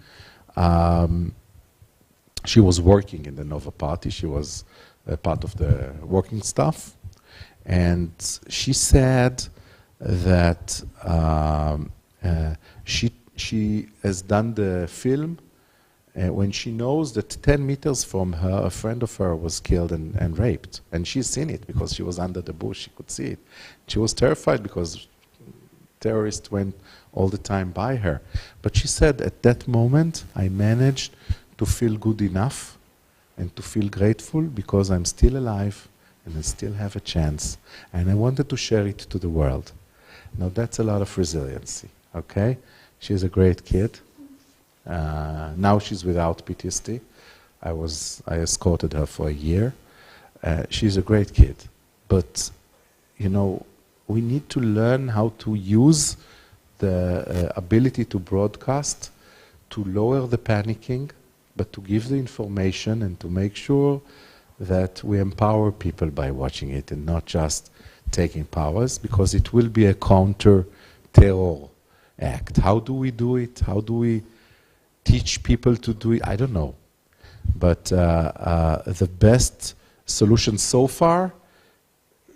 She was working in the Nova Party. She was a part of the working staff. And she said that she has done the film when she knows that 10 meters from her, a friend of her was killed and raped. And she's seen it because she was under the bush, she could see it. She was terrified because terrorists went all the time by her. But she said, at that moment, I managed to feel good enough and to feel grateful because I'm still alive and I still have a chance. And I wanted to share it to the world. Now that's a lot of resiliency, okay? She's a great kid. Now she's without PTSD. I escorted her for a year. She's a great kid. But, you know, we need to learn how to use the ability to broadcast, to lower the panicking, but to give the information and to make sure that we empower people by watching it and not just taking powers, because it will be a counter-terror act. How do we do it? How do we teach people to do it? I don't know. But the best solution so far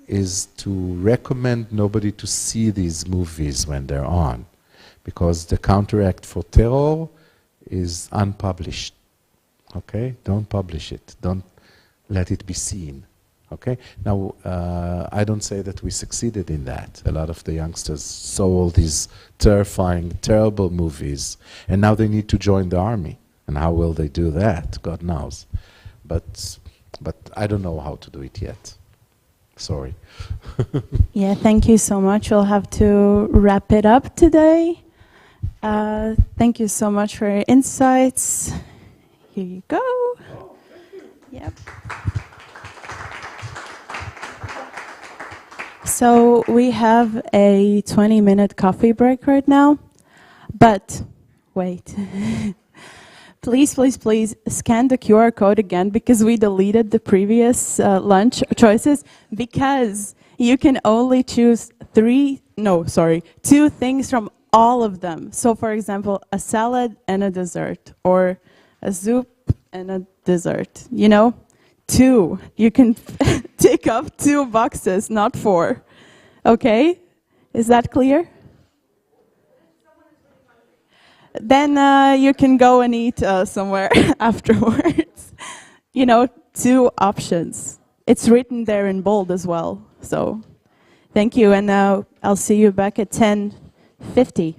is to recommend nobody to see these movies when they're on, because the counteract for terror is unpublished. Okay? Don't publish it. Don't let it be seen. Okay? Now, I don't say that we succeeded in that. A lot of the youngsters saw all these terrifying, terrible movies, and now they need to join the army. And how will they do that? God knows. But I don't know how to do it yet. Sorry. Yeah, thank you so much. We'll have to wrap it up today. Thank you so much for your insights. Here you go. Oh, thank you. Yep. So we have a 20-minute coffee break right now, but wait. Please, please, please scan the QR code again, because we deleted the previous lunch choices, because you can only choose two things from all of them. So for example, a salad and a dessert, or a soup and a dessert. You know, 2. You can tick off 2 boxes, not 4. Okay, is that clear? Then you can go and eat somewhere afterwards. You know, 2 options. It's written there in bold as well. So, thank you, and I'll see you back at 10:50.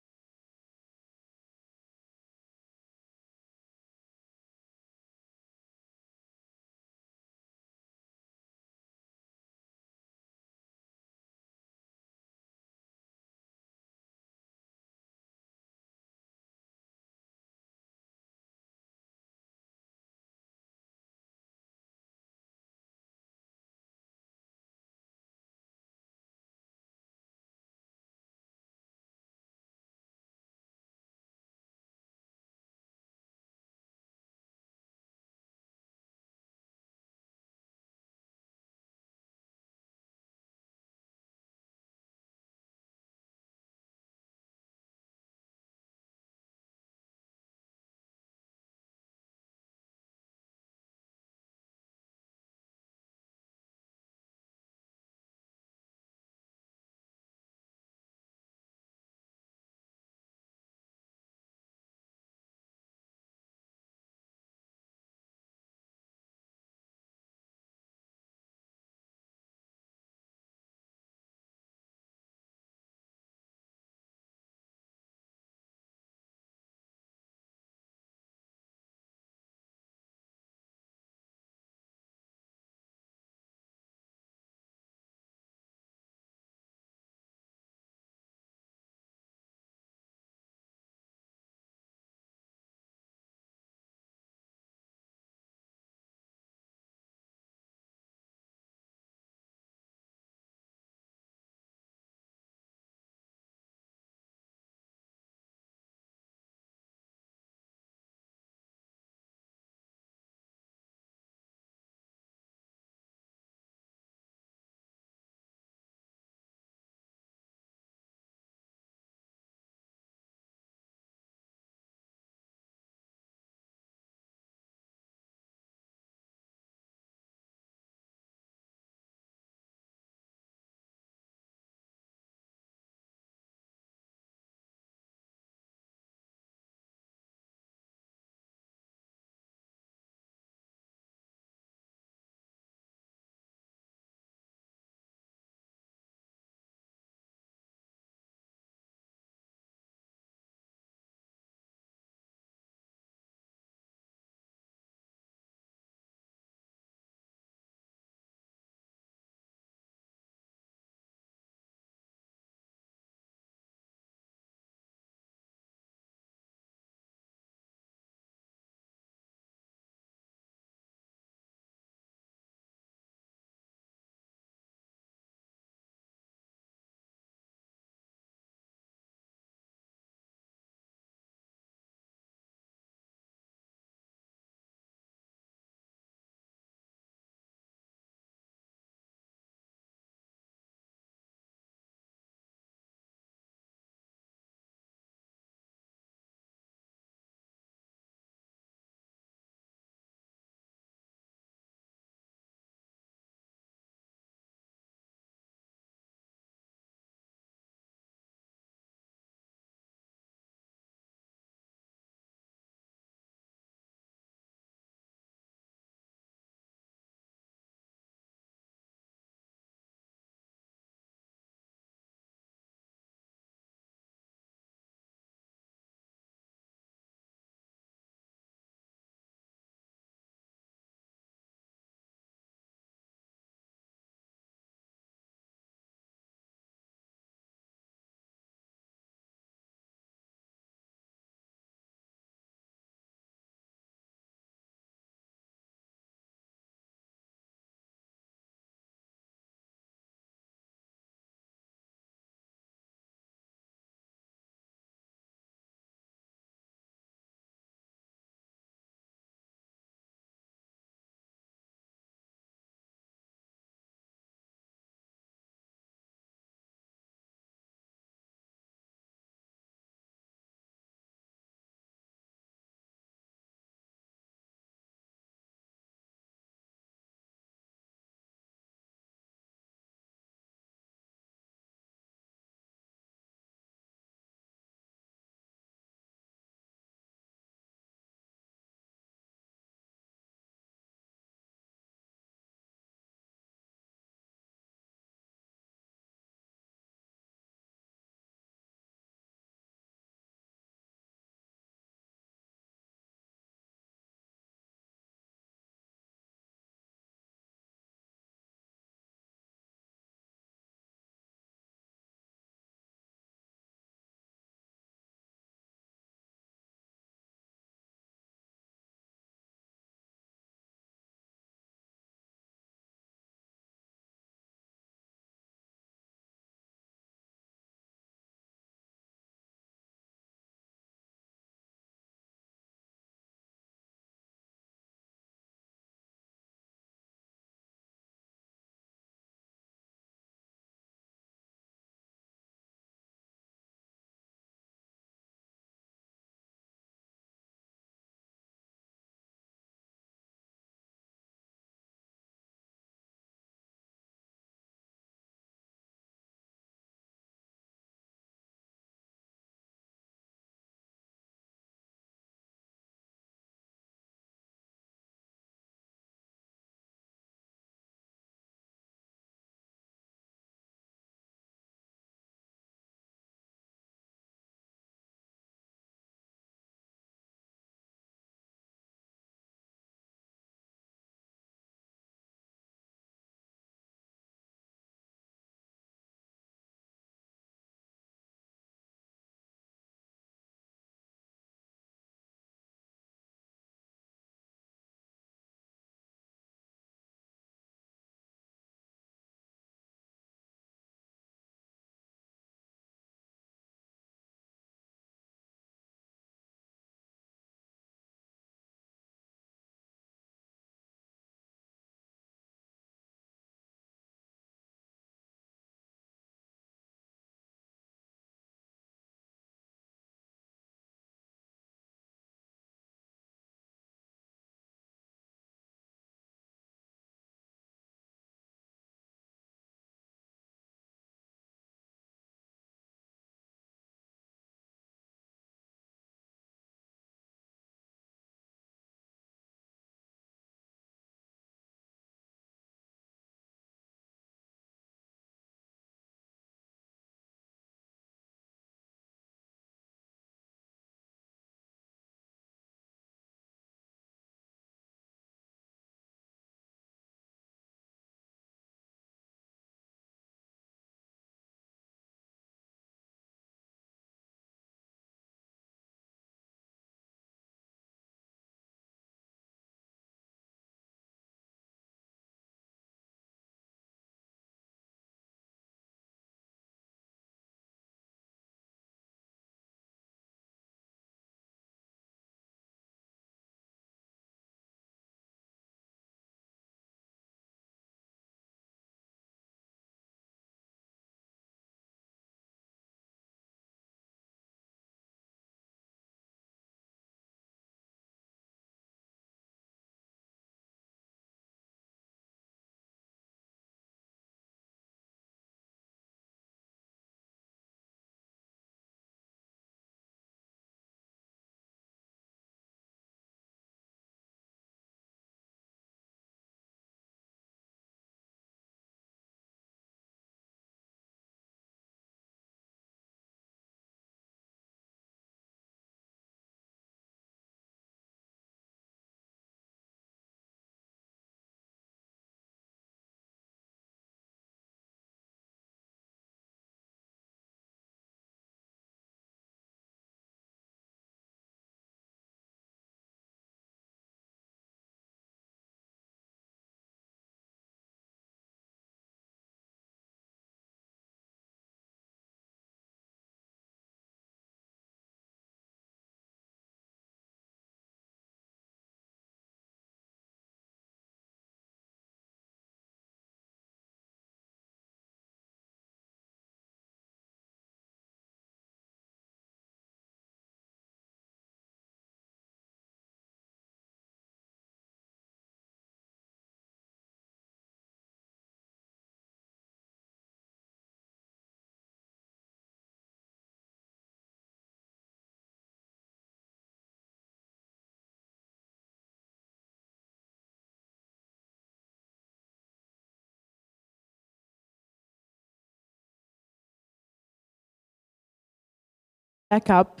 back up.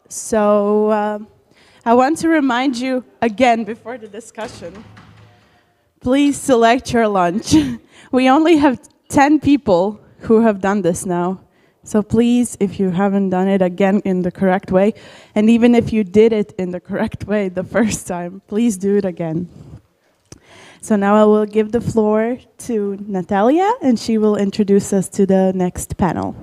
So I want to remind you again before the discussion, please select your lunch. We only have 10 people who have done this now. So please, if you haven't done it again in the correct way, and even if you did it in the correct way the first time, please do it again. So now I will give the floor to Natalia, and she will introduce us to the next panel.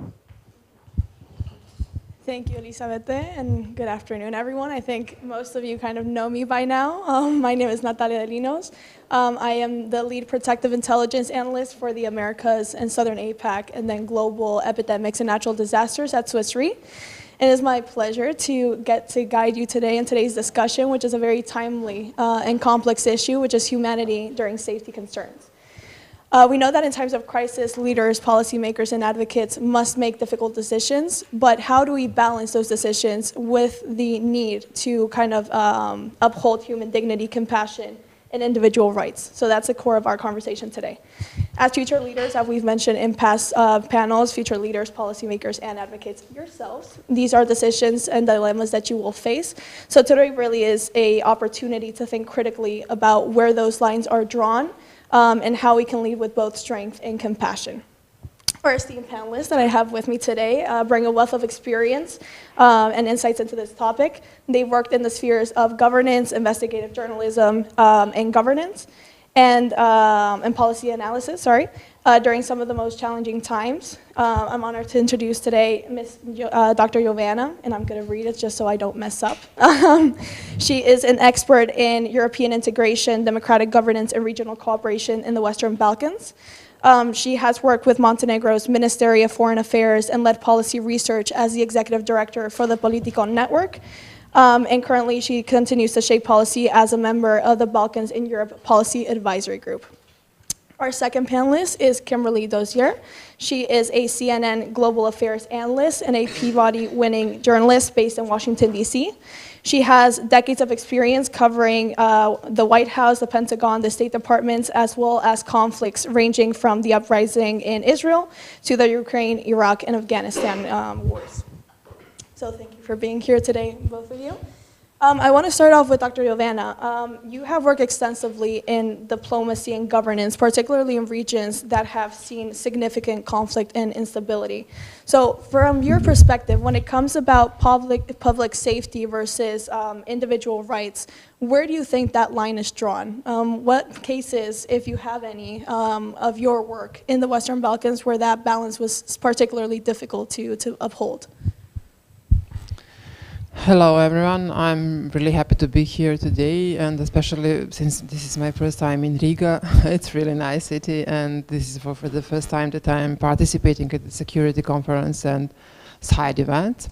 Thank you, Elizabete, and good afternoon, everyone. I think most of you kind of know me by now. My name is Natalia Delinos. I am the lead protective intelligence analyst for the Americas and Southern APAC, and then global epidemics and natural disasters at Swiss Re. It is my pleasure to get to guide you today in today's discussion, which is a very timely and complex issue, which is humanity during safety concerns. We know that in times of crisis, leaders, policymakers, and advocates must make difficult decisions, but how do we balance those decisions with the need to kind of uphold human dignity, compassion, and individual rights? So that's the core of our conversation today. As future leaders, as we've mentioned in past panels, future leaders, policymakers, and advocates yourselves, these are decisions and dilemmas that you will face. So today really is an opportunity to think critically about where those lines are drawn, and how we can lead with both strength and compassion. Our esteemed panelists that I have with me today bring a wealth of experience and insights into this topic. They've worked in the spheres of governance, investigative journalism, and governance, and policy analysis, during some of the most challenging times. I'm honored to introduce today Dr. Jovana, and I'm going to read it just so I don't mess up. She is an expert in European integration, democratic governance, and regional cooperation in the Western Balkans. She has worked with Montenegro's Ministry of Foreign Affairs and led policy research as the executive director for the Political Network. And currently, she continues to shape policy as a member of the Balkans in Europe Policy Advisory Group. Our second panelist is Kimberly Dozier. She is a CNN Global Affairs analyst and a Peabody-winning journalist based in Washington, D.C. She has decades of experience covering the White House, the Pentagon, the State Departments, as well as conflicts ranging from the uprising in Israel to the Ukraine, Iraq, and Afghanistan wars. So thank you for being here today, both of you. I want to start off with Dr. Jovana. You have worked extensively in diplomacy and governance, particularly in regions that have seen significant conflict and instability. So from your perspective, when it comes about public safety versus individual rights, where do you think that line is drawn? What cases, if you have any, of your work in the Western Balkans where that balance was particularly difficult to uphold? Hello everyone, I'm really happy to be here today, and especially since this is my first time in Riga. It's a really nice city, and this is for the first time that I'm participating at the security conference and side event.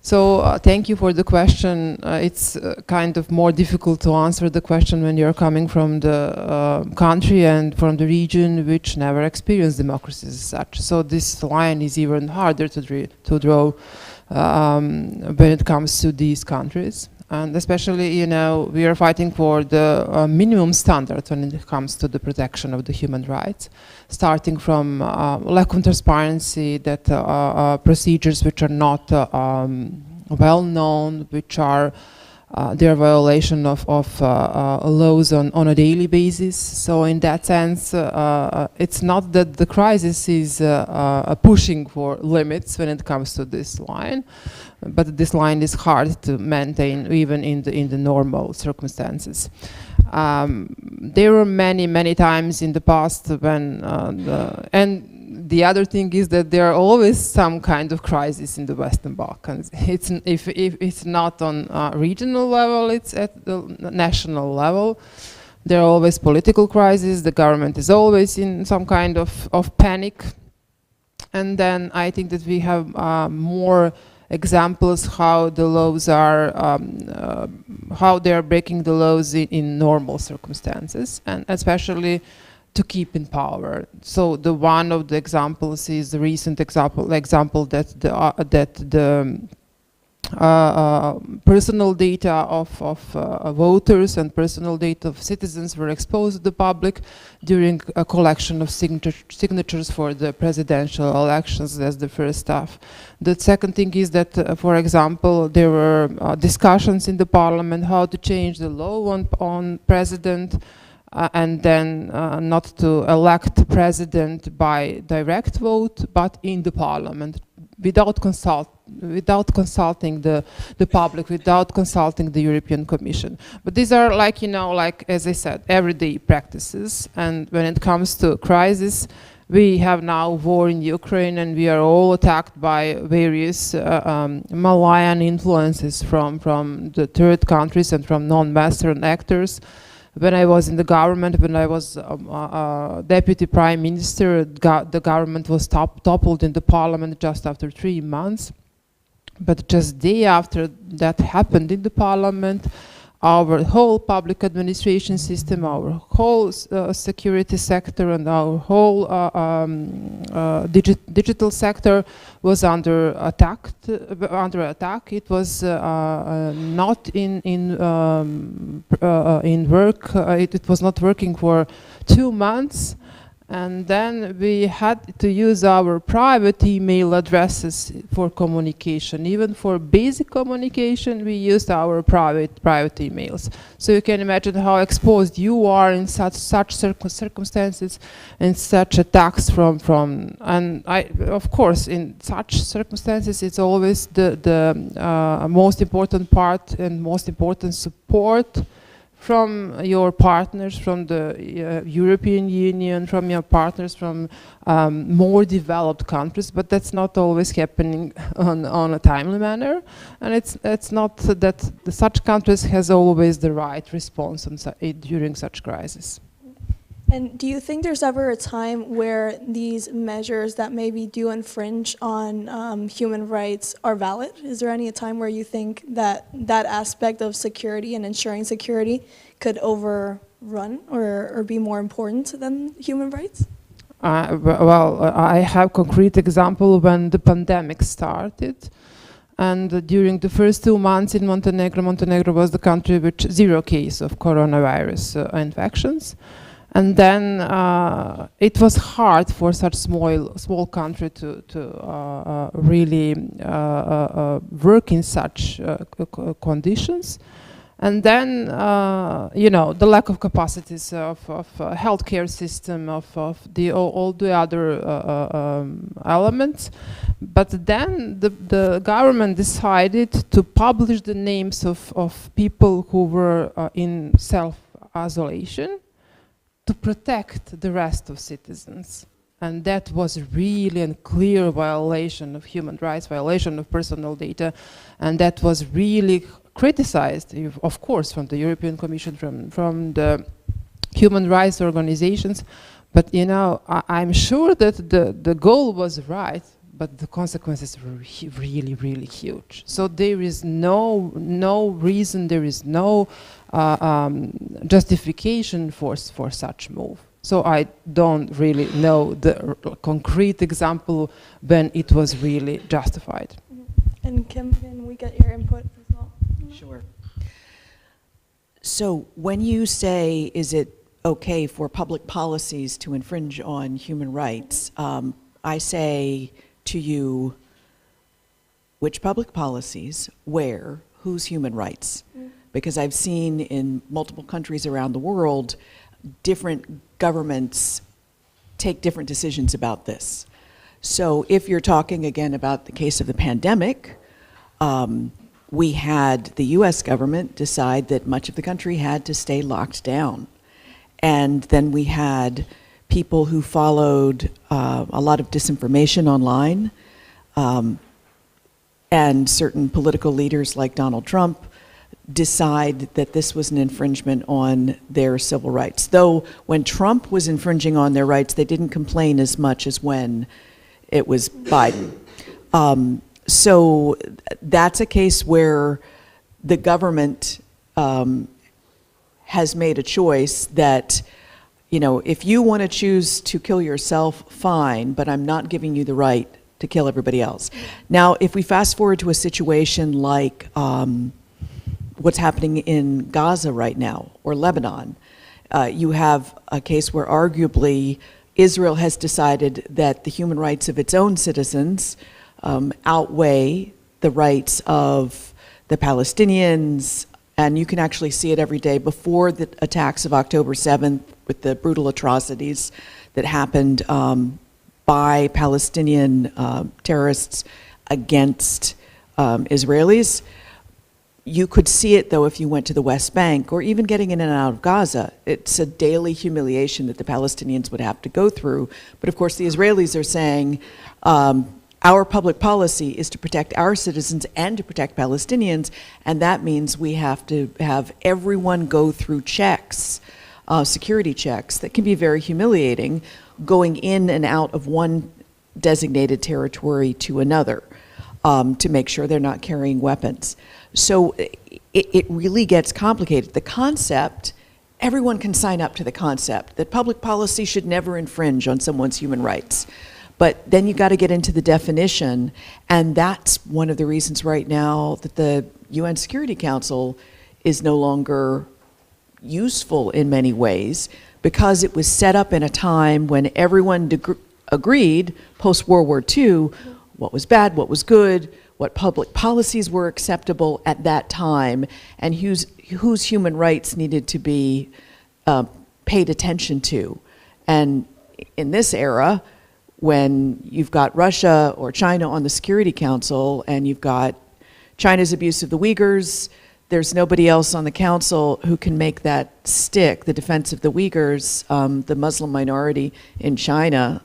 So thank you for the question. It's kind of more difficult to answer the question when you're coming from the country and from the region which never experienced democracy as such. So this line is even harder to draw when it comes to these countries. And especially, you know, we are fighting for the minimum standards when it comes to the protection of the human rights, starting from lack of transparency, that procedures which are not well known, which are their violation of laws on a daily basis. So in that sense, it's not that the crisis is pushing for limits when it comes to this line, but this line is hard to maintain even in the normal circumstances. There were many times in the past when and the other thing is that there are always some kind of crisis in the Western Balkans. If it's not on a regional level, it's at the national level. There are always political crises. The government is always in some kind of panic. And then I think that we have more examples how the laws are, how they are breaking the laws in normal circumstances, and especially to keep in power. So the one of the examples is the recent example that the personal data of voters and personal data of citizens were exposed to the public during a collection of signatures for the presidential elections. That's the first stuff. The second thing is that, for example, there were discussions in the parliament how to change the law on president and then not to elect president by direct vote, but in the parliament, without consulting the public, without consulting the European Commission. But these are like, you know, like, as I said, everyday practices. And when it comes to crisis, we have now war in Ukraine, and we are all attacked by various malign influences from the third countries and from non-Western actors. When I was in the government, when I was deputy prime minister, the government was toppled in the parliament just after 3 months. But just day after that happened in the parliament, our whole public administration system, our whole security sector, and our whole digital sector was under attack. It was not in work. It was not working for 2 months. And then we had to use our private email addresses for communication. Even for basic communication, we used our private emails. So you can imagine how exposed you are in such circumstances and such attacks from. And of course, in such circumstances, it's always the most important part and most important support from your partners, from the European Union, from your partners from more developed countries, but that's not always happening on a timely manner. And it's not that such countries has always the right response during such crisis. And do you think there's ever a time where these measures that maybe do infringe on human rights are valid? Is there any time where you think that that aspect of security and ensuring security could overrun or be more important than human rights? Well, I have concrete example when the pandemic started. And during the first 2 months in Montenegro was the country with 0 case of coronavirus infections. And then it was hard for such small country to really work in such conditions. And then, you know, the lack of capacities of healthcare system, of all the other elements. But then the government decided to publish the names of people who were in self-isolation, to protect the rest of citizens. And that was really a clear violation of human rights, violation of personal data, and that was really criticized, of course, from the European Commission, from the human rights organizations. But you know, I'm sure that the goal was right, but the consequences were really, really huge. So there is no reason, there is no justification for such move. So I don't really know the concrete example when it was really justified. And Kim, can we get your input as well? Sure. So when you say, is it okay for public policies to infringe on human rights, I say to you, which public policies, where, whose human rights? Because I've seen in multiple countries around the world, different governments take different decisions about this. So if you're talking again about the case of the pandemic, we had the US government decide that much of the country had to stay locked down. And then we had people who followed a lot of disinformation online, and certain political leaders like Donald Trump decide that this was an infringement on their civil rights. Though when Trump was infringing on their rights, they didn't complain as much as when it was Biden. So that's a case where the government has made a choice that, you know, if you want to choose to kill yourself, fine, but I'm not giving you the right to kill everybody else. Now, if we fast forward to a situation like what's happening in Gaza right now, or Lebanon, you have a case where arguably Israel has decided that the human rights of its own citizens outweigh the rights of the Palestinians, and you can actually see it every day. Before the attacks of October 7th, with the brutal atrocities that happened by Palestinian terrorists against Israelis, you could see it, though, if you went to the West Bank or even getting in and out of Gaza. It's a daily humiliation that the Palestinians would have to go through. But of course, the Israelis are saying, our public policy is to protect our citizens and to protect Palestinians, and that means we have to have everyone go through checks, security checks, that can be very humiliating, going in and out of one designated territory to another, to make sure they're not carrying weapons. So it really gets complicated. The concept, everyone can sign up to the concept that public policy should never infringe on someone's human rights. But then you got to get into the definition, and that's one of the reasons right now that the UN Security Council is no longer useful in many ways, because it was set up in a time when everyone agreed, post-World War II, what was bad, what was good, what public policies were acceptable at that time, and whose human rights needed to be paid attention to. And in this era, when you've got Russia or China on the Security Council, and you've got China's abuse of the Uyghurs, there's nobody else on the council who can make that stick, the defense of the Uyghurs, the Muslim minority in China,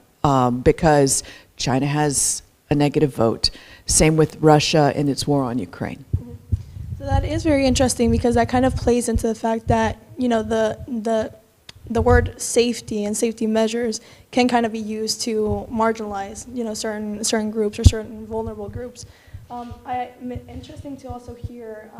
because China has a negative vote. Same with Russia and its war on Ukraine. So that is very interesting, because that kind of plays into the fact that, you know, the word safety and safety measures can kind of be used to marginalize, you know, certain groups or certain vulnerable groups. Interesting to also hear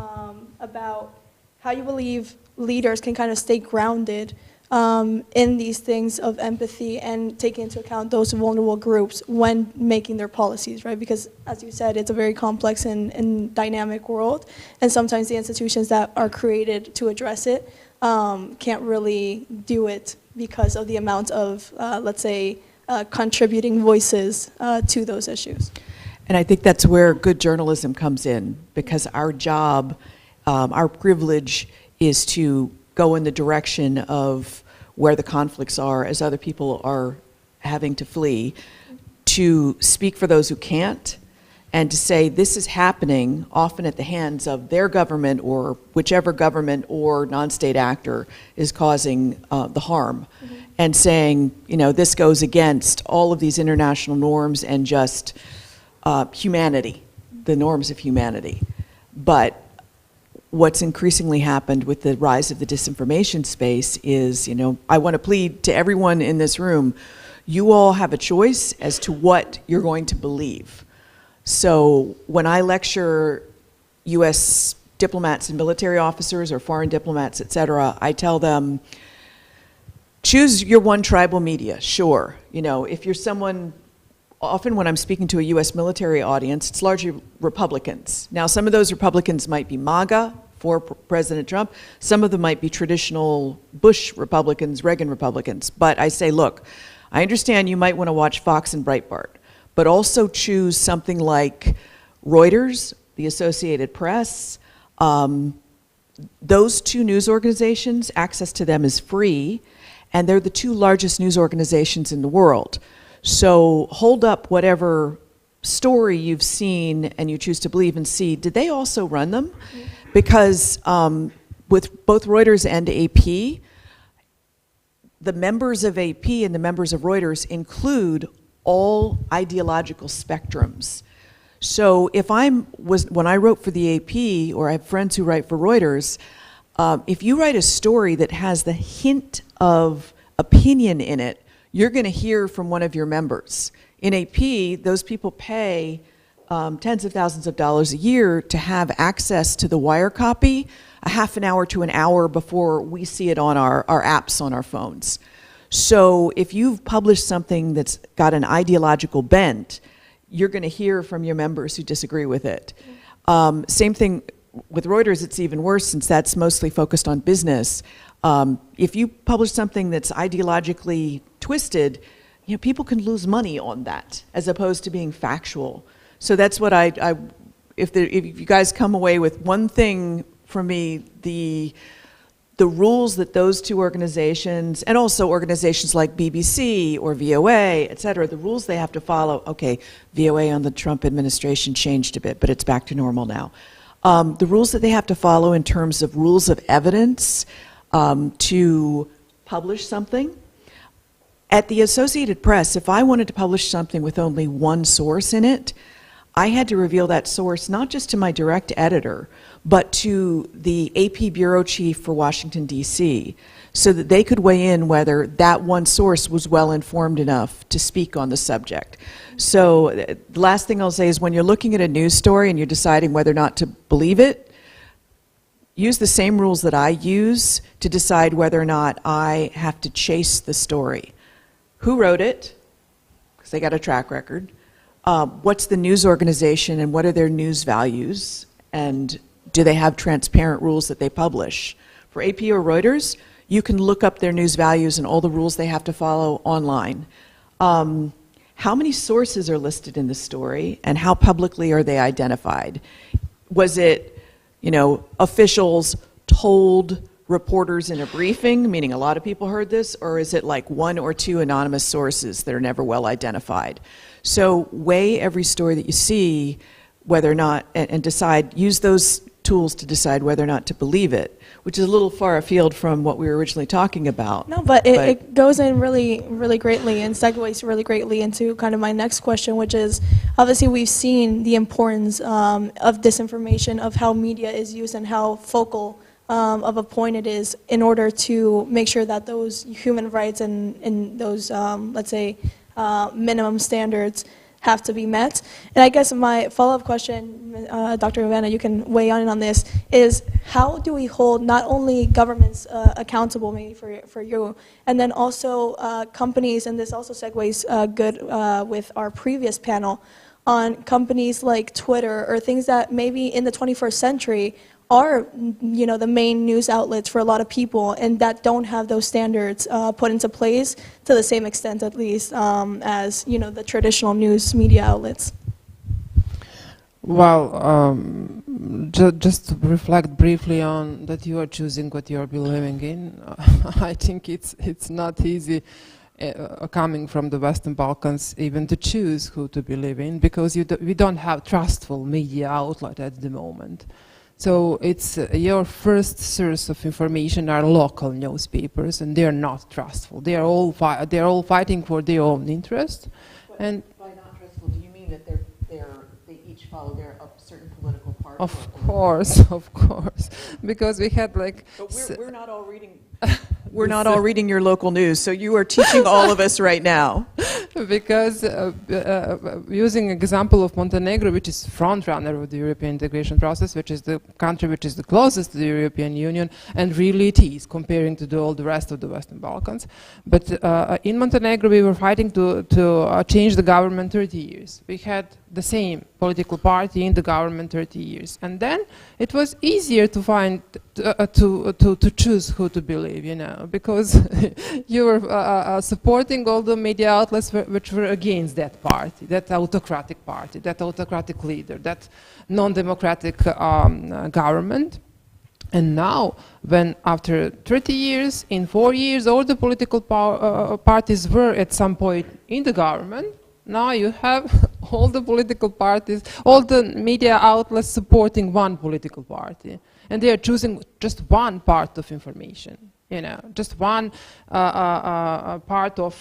about how you believe leaders can kind of stay grounded in these things of empathy and taking into account those vulnerable groups when making their policies, right? Because, as you said, it's a very complex and dynamic world, and sometimes the institutions that are created to address it can't really do it because of the amount of, let's say, contributing voices to those issues. And I think that's where good journalism comes in, because our job, our privilege is to go in the direction of where the conflicts are as other people are having to flee, to speak for those who can't, and to say this is happening often at the hands of their government or whichever government or non-state actor is causing the harm, and saying, you know, this goes against all of these international norms and just humanity, the norms of humanity. But what's increasingly happened with the rise of the disinformation space is, you know, I want to plead to everyone in this room, you all have a choice as to what you're going to believe. So when I lecture US diplomats and military officers or foreign diplomats, et cetera, I tell them, choose your one tribal media, sure. You know, if you're someone, often when I'm speaking to a US military audience, it's largely Republicans. Now, some of those Republicans might be MAGA for President Trump. Some of them might be traditional Bush Republicans, Reagan Republicans. But I say, look, I understand you might want to watch Fox and Breitbart, but also choose something like Reuters, the Associated Press. Those two news organizations, access to them is free, and they're the two largest news organizations in the world. So hold up whatever story you've seen and you choose to believe and see, did they also run them? Because with both Reuters and AP, the members of AP and the members of Reuters include all ideological spectrums. So if when I wrote for the AP, or I have friends who write for Reuters, if you write a story that has the hint of opinion in it, you're going to hear from one of your members. In AP, those people pay tens of thousands of dollars a year to have access to the wire copy a half an hour to an hour before we see it on our apps on our phones. So if you've published something that's got an ideological bent, you're going to hear from your members who disagree with it. Same thing with Reuters, it's even worse since that's mostly focused on business. If you publish something that's ideologically twisted, people can lose money on that as opposed to being factual. So that's what if you guys come away with one thing from me, the rules that those two organizations, and also organizations like BBC or VOA, et cetera, the rules they have to follow, okay, VOA on the Trump administration changed a bit, but it's back to normal now. The rules that they have to follow in terms of rules of evidence to publish something. At the Associated Press, if I wanted to publish something with only one source in it, I had to reveal that source not just to my direct editor, but to the AP bureau chief for Washington, D.C., so that they could weigh in whether that one source was well informed enough to speak on the subject. So the last thing I'll say is when you're looking at a news story and you're deciding whether or not to believe it, use the same rules that I use to decide whether or not I have to chase the story. Who wrote it? Because they got a track record. What's the news organization and what are their news values? And do they have transparent rules that they publish? For AP or Reuters, you can look up their news values and all the rules they have to follow online. How many sources are listed in the story and how publicly are they identified? Was it, officials told reporters in a briefing, meaning a lot of people heard this, or is it like one or two anonymous sources that are never well identified? So weigh every story that you see, whether or not, and decide, use those tools to decide whether or not to believe it, which is a little far afield from what we were originally talking about. No, but it goes in really, really greatly and segues really greatly into kind of my next question, which is, obviously we've seen the importance of disinformation, of how media is used and how focal of a point it is in order to make sure that those human rights and those, let's say, minimum standards have to be met. And I guess my follow-up question, Dr. Ivana, you can weigh in on this, is how do we hold not only governments accountable, maybe for you, and then also companies, and this also segues good with our previous panel, on companies like Twitter or things that maybe in the 21st century are, the main news outlets for a lot of people, and that don't have those standards put into place to the same extent, at least, as the traditional news media outlets. Well, just to reflect briefly on that, you are choosing what you are believing in. I think it's not easy. Coming from the Western Balkans, even to choose who to believe in, because we don't have trustful media outlet at the moment. So it's your first source of information are local newspapers, and they are not trustful. They are all fighting for their own interest. But and by not trustful, do you mean that they each follow their certain political party? Of course, because we had like. But we're not all reading. We're not all reading your local news, so you are teaching all of us right now. Because using example of Montenegro, which is front runner of the European integration process, which is the country which is the closest to the European Union, and really it is comparing to all the rest of the Western Balkans. But in Montenegro, we were fighting to change the government 30 years. We had the same political party in the government 30 years, and then it was easier to find to choose who to believe, because you were supporting all the media outlets which were against that party, that autocratic leader, that non-democratic government. And now, when after 30 years, in 4 years, all the political parties were at some point in the government, now you have all the political parties, all the media outlets supporting one political party. And they are choosing just one part of information, just one part of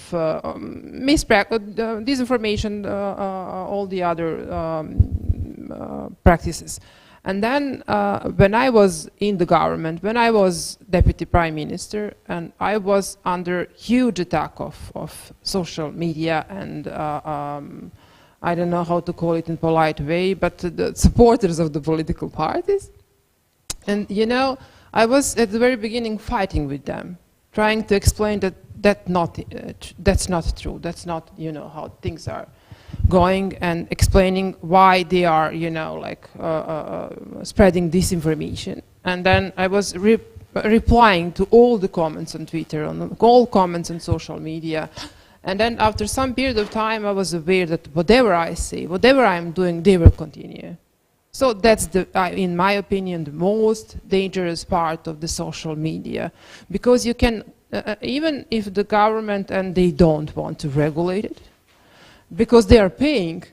disinformation, all the other practices. And then when I was in the government, when I was deputy prime minister, and I was under huge attack of social media and I don't know how to call it in polite way, but the supporters of the political parties. And I was at the very beginning fighting with them, trying to explain that that's not true. That's not how things are. going and explaining why they are, spreading disinformation. And then I was replying to all the comments on Twitter, on all comments on social media. And then after some period of time, I was aware that whatever I say, whatever I'm doing, they will continue. So that's, in my opinion, the most dangerous part of the social media. Because you can, even if the government and they don't want to regulate it, because they are paying,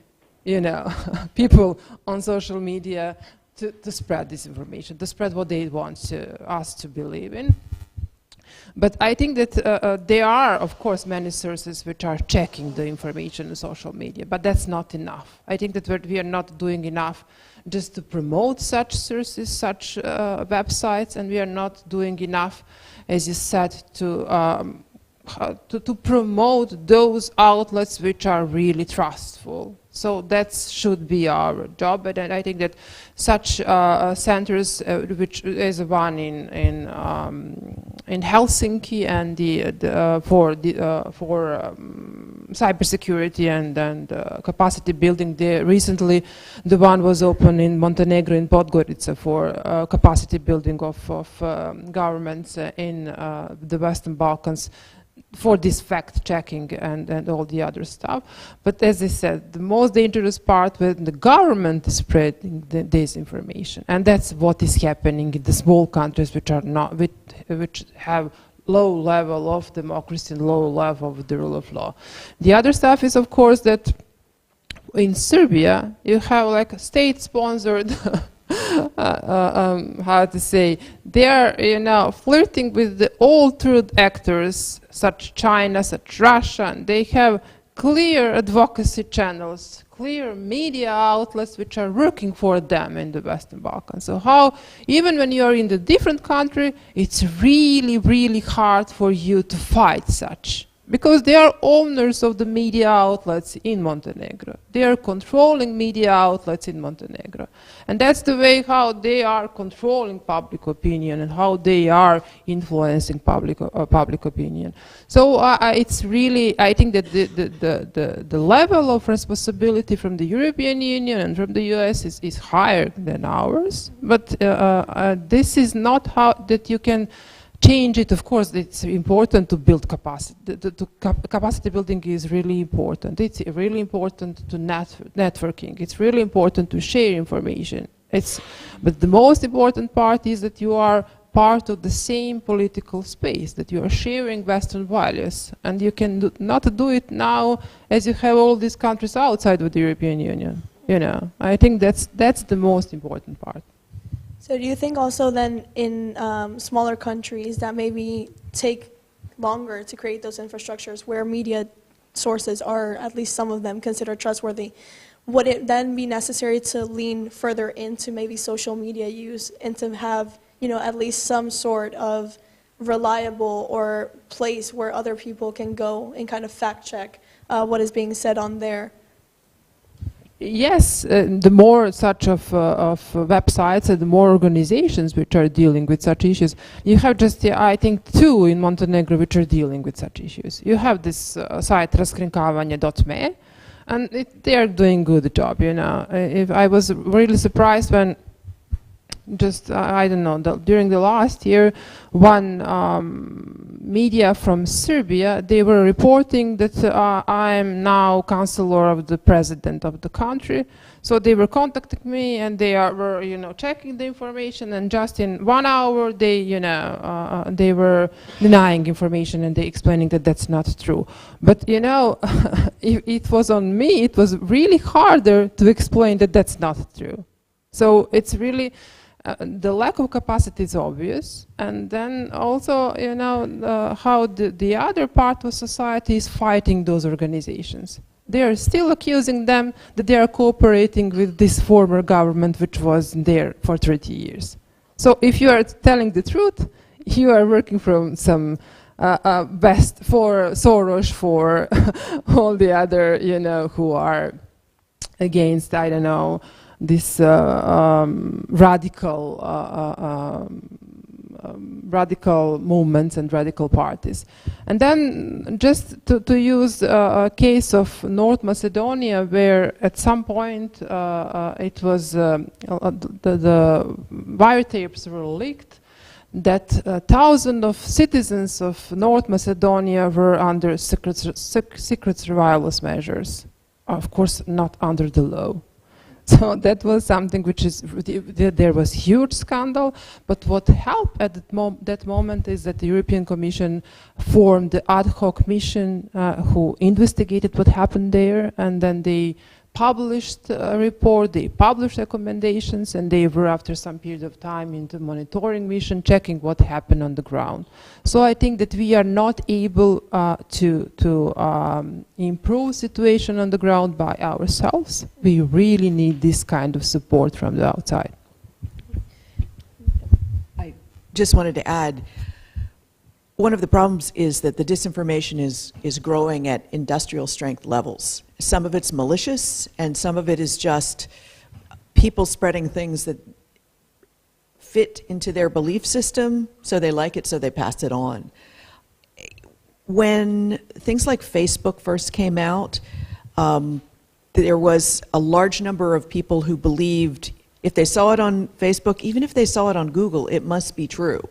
people on social media to spread this information, to spread what they want us to believe in. But I think that there are, of course, many sources which are checking the information on social media, but that's not enough. I think that we are not doing enough just to promote such sources, such websites, and we are not doing enough, as you said, to promote those outlets which are really trustful. So that should be our job, and I think that such centers, which is one in Helsinki, and for cybersecurity and capacity building, recently the one was open in Montenegro, in Podgorica, for capacity building of governments in the Western Balkans, for this fact-checking and all the other stuff. But as I said, the most dangerous part when the government is spreading this information, and that's what is happening in the small countries which have low level of democracy and low level of the rule of law. The other stuff is, of course, that in Serbia you have like state-sponsored how to say, they are flirting with the old truth actors such China, such Russia, and they have clear advocacy channels, clear media outlets which are working for them in the Western Balkans. So how, even when you are in a different country, it's really, really hard for you to fight such. Because they are owners of the media outlets in Montenegro. They are controlling media outlets in Montenegro. And that's the way how they are controlling public opinion and how they are influencing public opinion. So it's really, I think that the level of responsibility from the European Union and from the US is higher than ours. But this is not how that you can change it. Of course, it's important to build capacity. Capacity building is really important. It's really important to networking. It's really important to share information. But the most important part is that you are part of the same political space, that you are sharing Western values. And you can not do it now as you have all these countries outside of the European Union. I think that's the most important part. So do you think also then in smaller countries that maybe take longer to create those infrastructures where media sources are, at least some of them, considered trustworthy, would it then be necessary to lean further into maybe social media use and to have, at least some sort of reliable or place where other people can go and kind of fact check what is being said on there? Yes, the more such of websites and the more organizations which are dealing with such issues. You have just, I think, 2 in Montenegro which are dealing with such issues. You have this site raskrinkavanje.me, and they are doing good job. If I was really surprised when just, I don't know, during the last year, one media from Serbia, they were reporting that I am now counselor of the president of the country. So they were contacting me, and they were, checking the information, and just in 1 hour, they, they were denying information, and they explaining that that's not true. But, if it was on me, it was really harder to explain that that's not true. So it's really, the lack of capacity is obvious, and then also, how the other part of society is fighting those organizations. They are still accusing them that they are cooperating with this former government which was there for 30 years. So if you are telling the truth, you are working from some best for Soros, for all the other, who are against, I don't know, this radical radical movements and radical parties. And then just to use a case of North Macedonia, where at some point it was the wiretaps were leaked, that thousands of citizens of North Macedonia were under secret surveillance measures. Of course, not under the law. So that was something which is, there was huge scandal, but what helped at that moment is that the European Commission formed the ad hoc mission who investigated what happened there, and then they published a report, they published recommendations, and they were, after some period of time, into monitoring mission, checking what happened on the ground. So I think that we are not able to improve situation on the ground by ourselves. We really need this kind of support from the outside. I just wanted to add, one of the problems is that the disinformation is growing at industrial strength levels. Some of it's malicious, and some of it is just people spreading things that fit into their belief system, so they like it, so they pass it on. When things like Facebook first came out, there was a large number of people who believed if they saw it on Facebook, even if they saw it on Google, it must be true.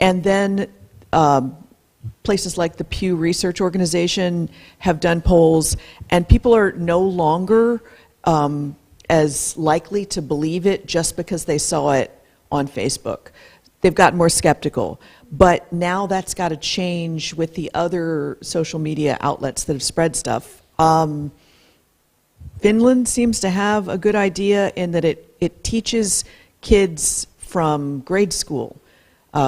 And then places like the Pew Research Organization have done polls, and people are no longer as likely to believe it just because they saw it on Facebook. They've gotten more skeptical. But now that's got to change with the other social media outlets that have spread stuff. Finland seems to have a good idea in that it teaches kids from grade school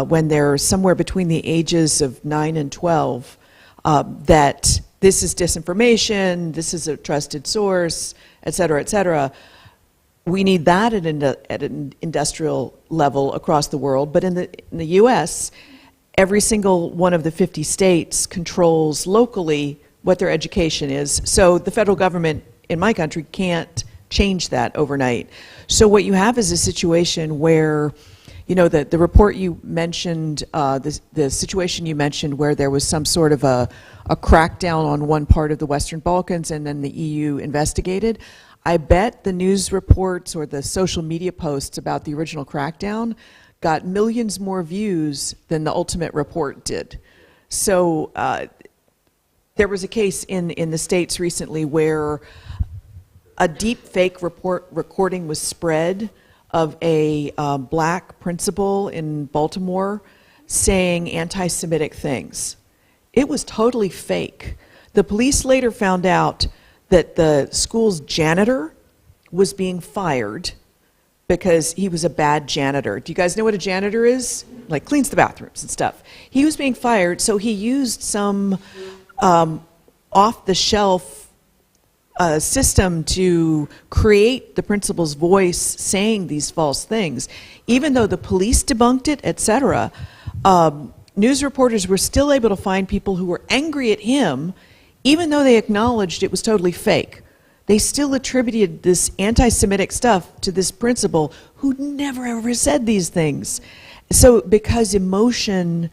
when they're somewhere between the ages of 9 and 12, that this is disinformation, this is a trusted source, et cetera, et cetera. We need that at an industrial level across the world, but in the US, every single one of the 50 states controls locally what their education is. So the federal government in my country can't change that overnight. So what you have is a situation where, you know, the report you mentioned, the situation you mentioned where there was some sort of a crackdown on one part of the Western Balkans and then the EU investigated. I bet the news reports or the social media posts about the original crackdown got millions more views than the ultimate report did. So there was a case in the States recently where a deep fake recording was spread of a black principal in Baltimore saying anti-Semitic things. It was totally fake. The police later found out that the school's janitor was being fired because he was a bad janitor. Do you guys know what a janitor is? Like cleans the bathrooms and stuff. He was being fired, so he used some off-the-shelf system to create the principal's voice saying these false things. Even though the police debunked it, etc., news reporters were still able to find people who were angry at him, even though they acknowledged it was totally fake. They still attributed this anti-Semitic stuff to this principal who never ever said these things. So because emotion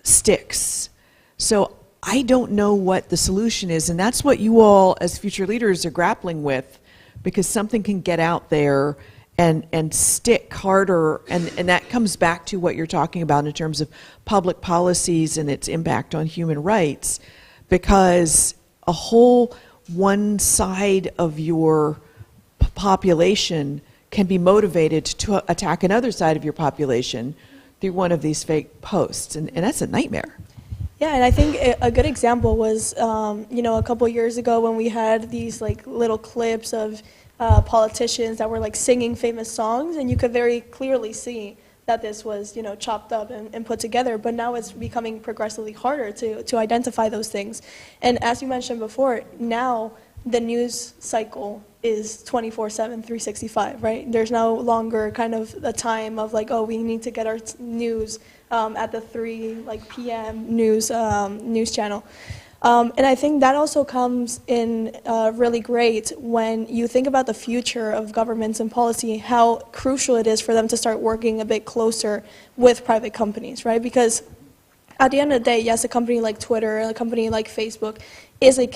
sticks. So I don't know what the solution is, and that's what you all as future leaders are grappling with, because something can get out there and stick harder, and that comes back to what you're talking about in terms of public policies and its impact on human rights, because a whole one side of your population can be motivated to attack another side of your population through one of these fake posts, and that's a nightmare. Yeah, and I think a good example was, you know, a couple years ago when we had these like little clips of politicians that were like singing famous songs, and you could very clearly see that this was, you know, chopped up and put together. But now it's becoming progressively harder to identify those things. And as you mentioned before, now the news cycle is 24/7, 365, right? There's no longer kind of a time of like, oh, we need to get our news at the 3 p.m. news channel. And I think that also comes in really great when you think about the future of governments and policy, how crucial it is for them to start working a bit closer with private companies, right? Because at the end of the day, yes, a company like Twitter, a company like Facebook is a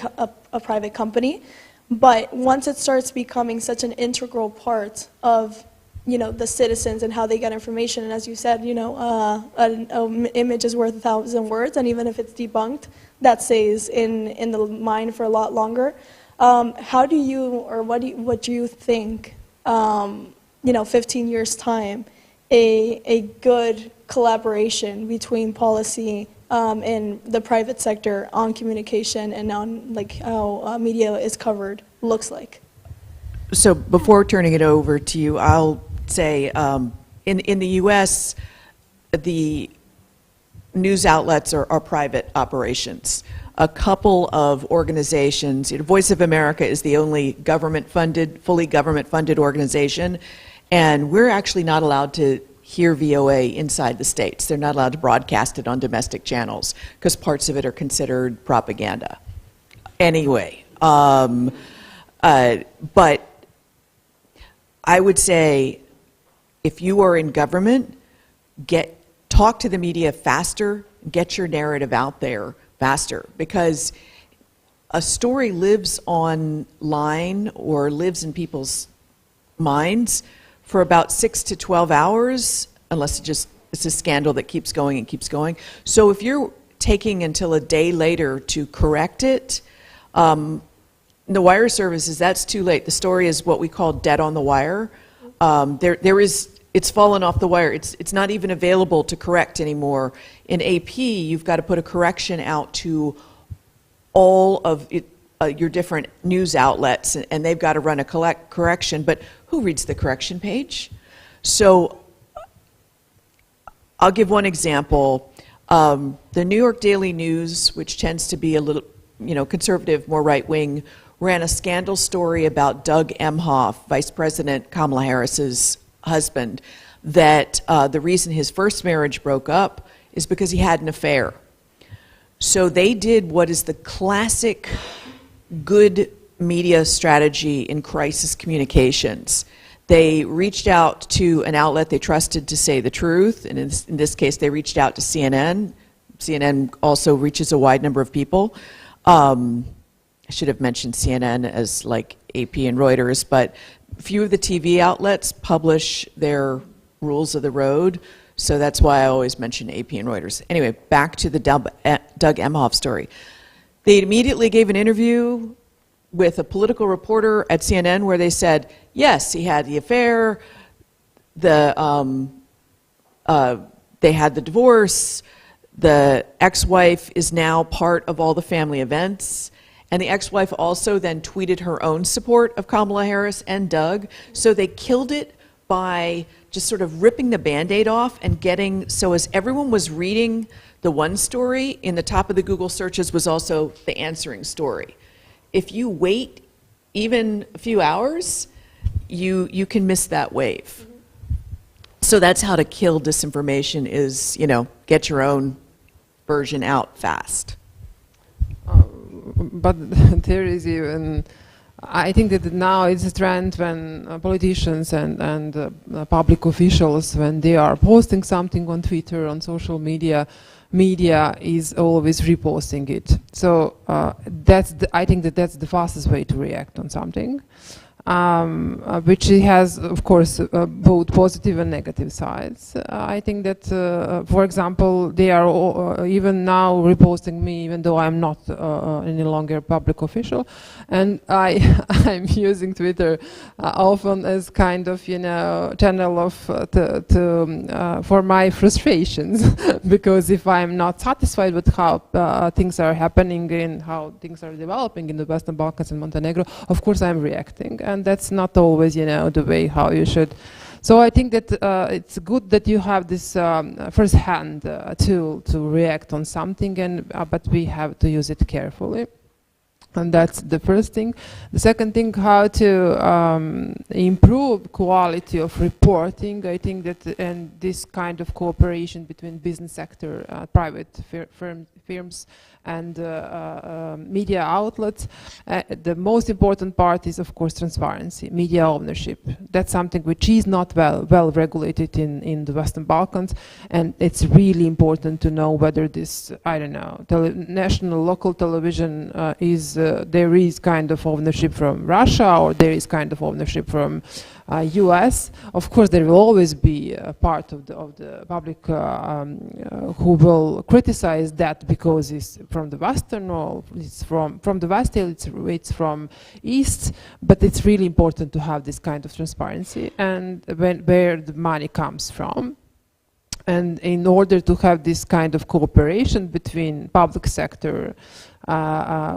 private company, but once it starts becoming such an integral part of the citizens and how they get information, and as you said, an image is worth 1,000 words, and even if it's debunked, that stays in the mind for a lot longer. How do you, or what do you think, 15 years time, a good collaboration between policy and the private sector on communication and on how media is covered looks like? So before turning it over to you, I'll say in the U.S., the news outlets are private operations. A couple of organizations, Voice of America is the only fully government-funded organization, and we're actually not allowed to hear VOA inside the States. They're not allowed to broadcast it on domestic channels because parts of it are considered propaganda. Anyway, but I would say if you are in government, talk to the media faster, get your narrative out there faster, because a story lives online or lives in people's minds for about 6 to 12 hours, unless it's a scandal that keeps going and keeps going. So if you're taking until a day later to correct it, the wire services, that's too late. The story is what we call dead on the wire. It's fallen off the wire. It's not even available to correct anymore. In AP, you've got to put a correction out to all of your different news outlets, and they've got to run a correction, but who reads the correction page? So I'll give one example. The New York Daily News, which tends to be a little conservative, more right-wing, ran a scandal story about Doug Emhoff, Vice President Kamala Harris's husband, that the reason his first marriage broke up is because he had an affair. So they did what is the classic good media strategy in crisis communications. They reached out to an outlet they trusted to say the truth, and in this case they reached out to CNN. CNN also reaches a wide number of people. I should have mentioned CNN as like AP and Reuters, but few of the TV outlets publish their rules of the road, so that's why I always mention AP and Reuters. Anyway, back to the Doug Emhoff story. They immediately gave an interview with a political reporter at CNN where they said, yes, he had the affair, they had the divorce, the ex-wife is now part of all the family events, and the ex-wife also then tweeted her own support of Kamala Harris and Doug. So they killed it by just sort of ripping the Band-Aid off and so as everyone was reading the one story, in the top of the Google searches was also the answering story. If you wait even a few hours, you can miss that wave. So that's how to kill disinformation is, get your own version out fast. But there is even, I think that now it's a trend when politicians and public officials, when they are posting something on Twitter, on social media, media is always reposting it. So I think that's the fastest way to react on something, which has, of course, both positive and negative sides. I think that, for example, they are even now reposting me, even though I'm not any longer a public official, and I'm using Twitter often as kind of channel of for my frustrations, because if I'm not satisfied with how things are happening and how things are developing in the Western Balkans and Montenegro, of course I'm reacting. And that's not always, the way how you should. So I think that it's good that you have this first-hand tool to react on something, but we have to use it carefully. And that's the first thing. The second thing, how to improve quality of reporting. I think that and this kind of cooperation between business sector, private firms and media outlets. The most important part is, of course, transparency, media ownership. That's something which is not well regulated in the Western Balkans, and it's really important to know whether this, I don't know, national, local television there is kind of ownership from Russia, or there is kind of ownership from US. Of course, there will always be a part of the public who will criticize that because it's from the Western, or it's from the West, it's from East. But it's really important to have this kind of transparency and where the money comes from. And in order to have this kind of cooperation between public sector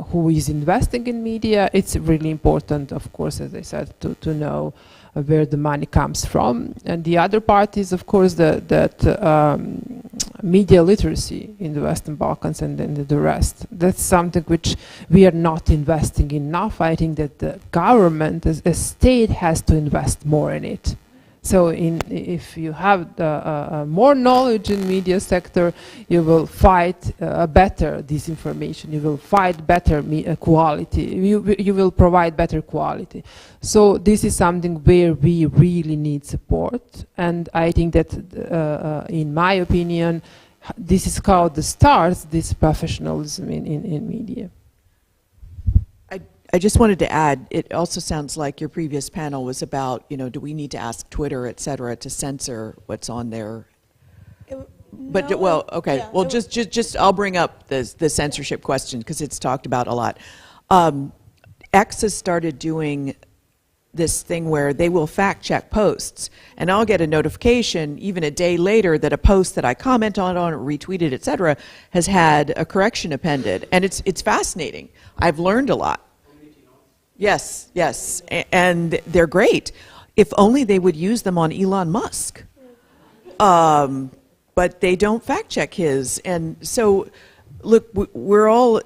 who is investing in media, it's really important, of course, as I said, to know where the money comes from. And the other part is, of course, that media literacy in the Western Balkans and the rest. That's something which we are not investing enough. I think that the government, as a state, has to invest more in it. So if you have more knowledge in media sector, you will fight better disinformation, you will fight better quality, you will provide better quality. So this is something where we really need support, and I think that in my opinion, this is how it starts, this professionalism in media. I just wanted to add, it also sounds like your previous panel was about, you know, do we need to ask Twitter, et cetera, to censor what's on there? But, no, well, okay, yeah, well, just I'll bring up the censorship question because it's talked about a lot. X has started doing this thing where they will fact check posts, and I'll get a notification even a day later that a post that I comment on or retweeted, et cetera, has had a correction appended, and it's fascinating. I've learned a lot. Yes, yes, and they're great. If only they would use them on Elon Musk. But they don't fact check his. And so, look, we're all,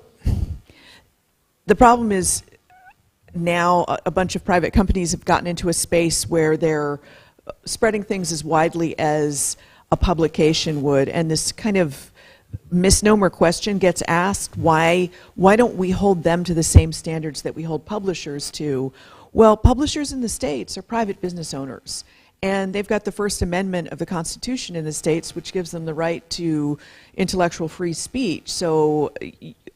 the problem is now a bunch of private companies have gotten into a space where they're spreading things as widely as a publication would, and this kind of misnomer question gets asked, why don't we hold them to the same standards that we hold publishers to? Well, publishers in the States are private business owners, and they've got the First Amendment of the Constitution in the States, which gives them the right to intellectual free speech. So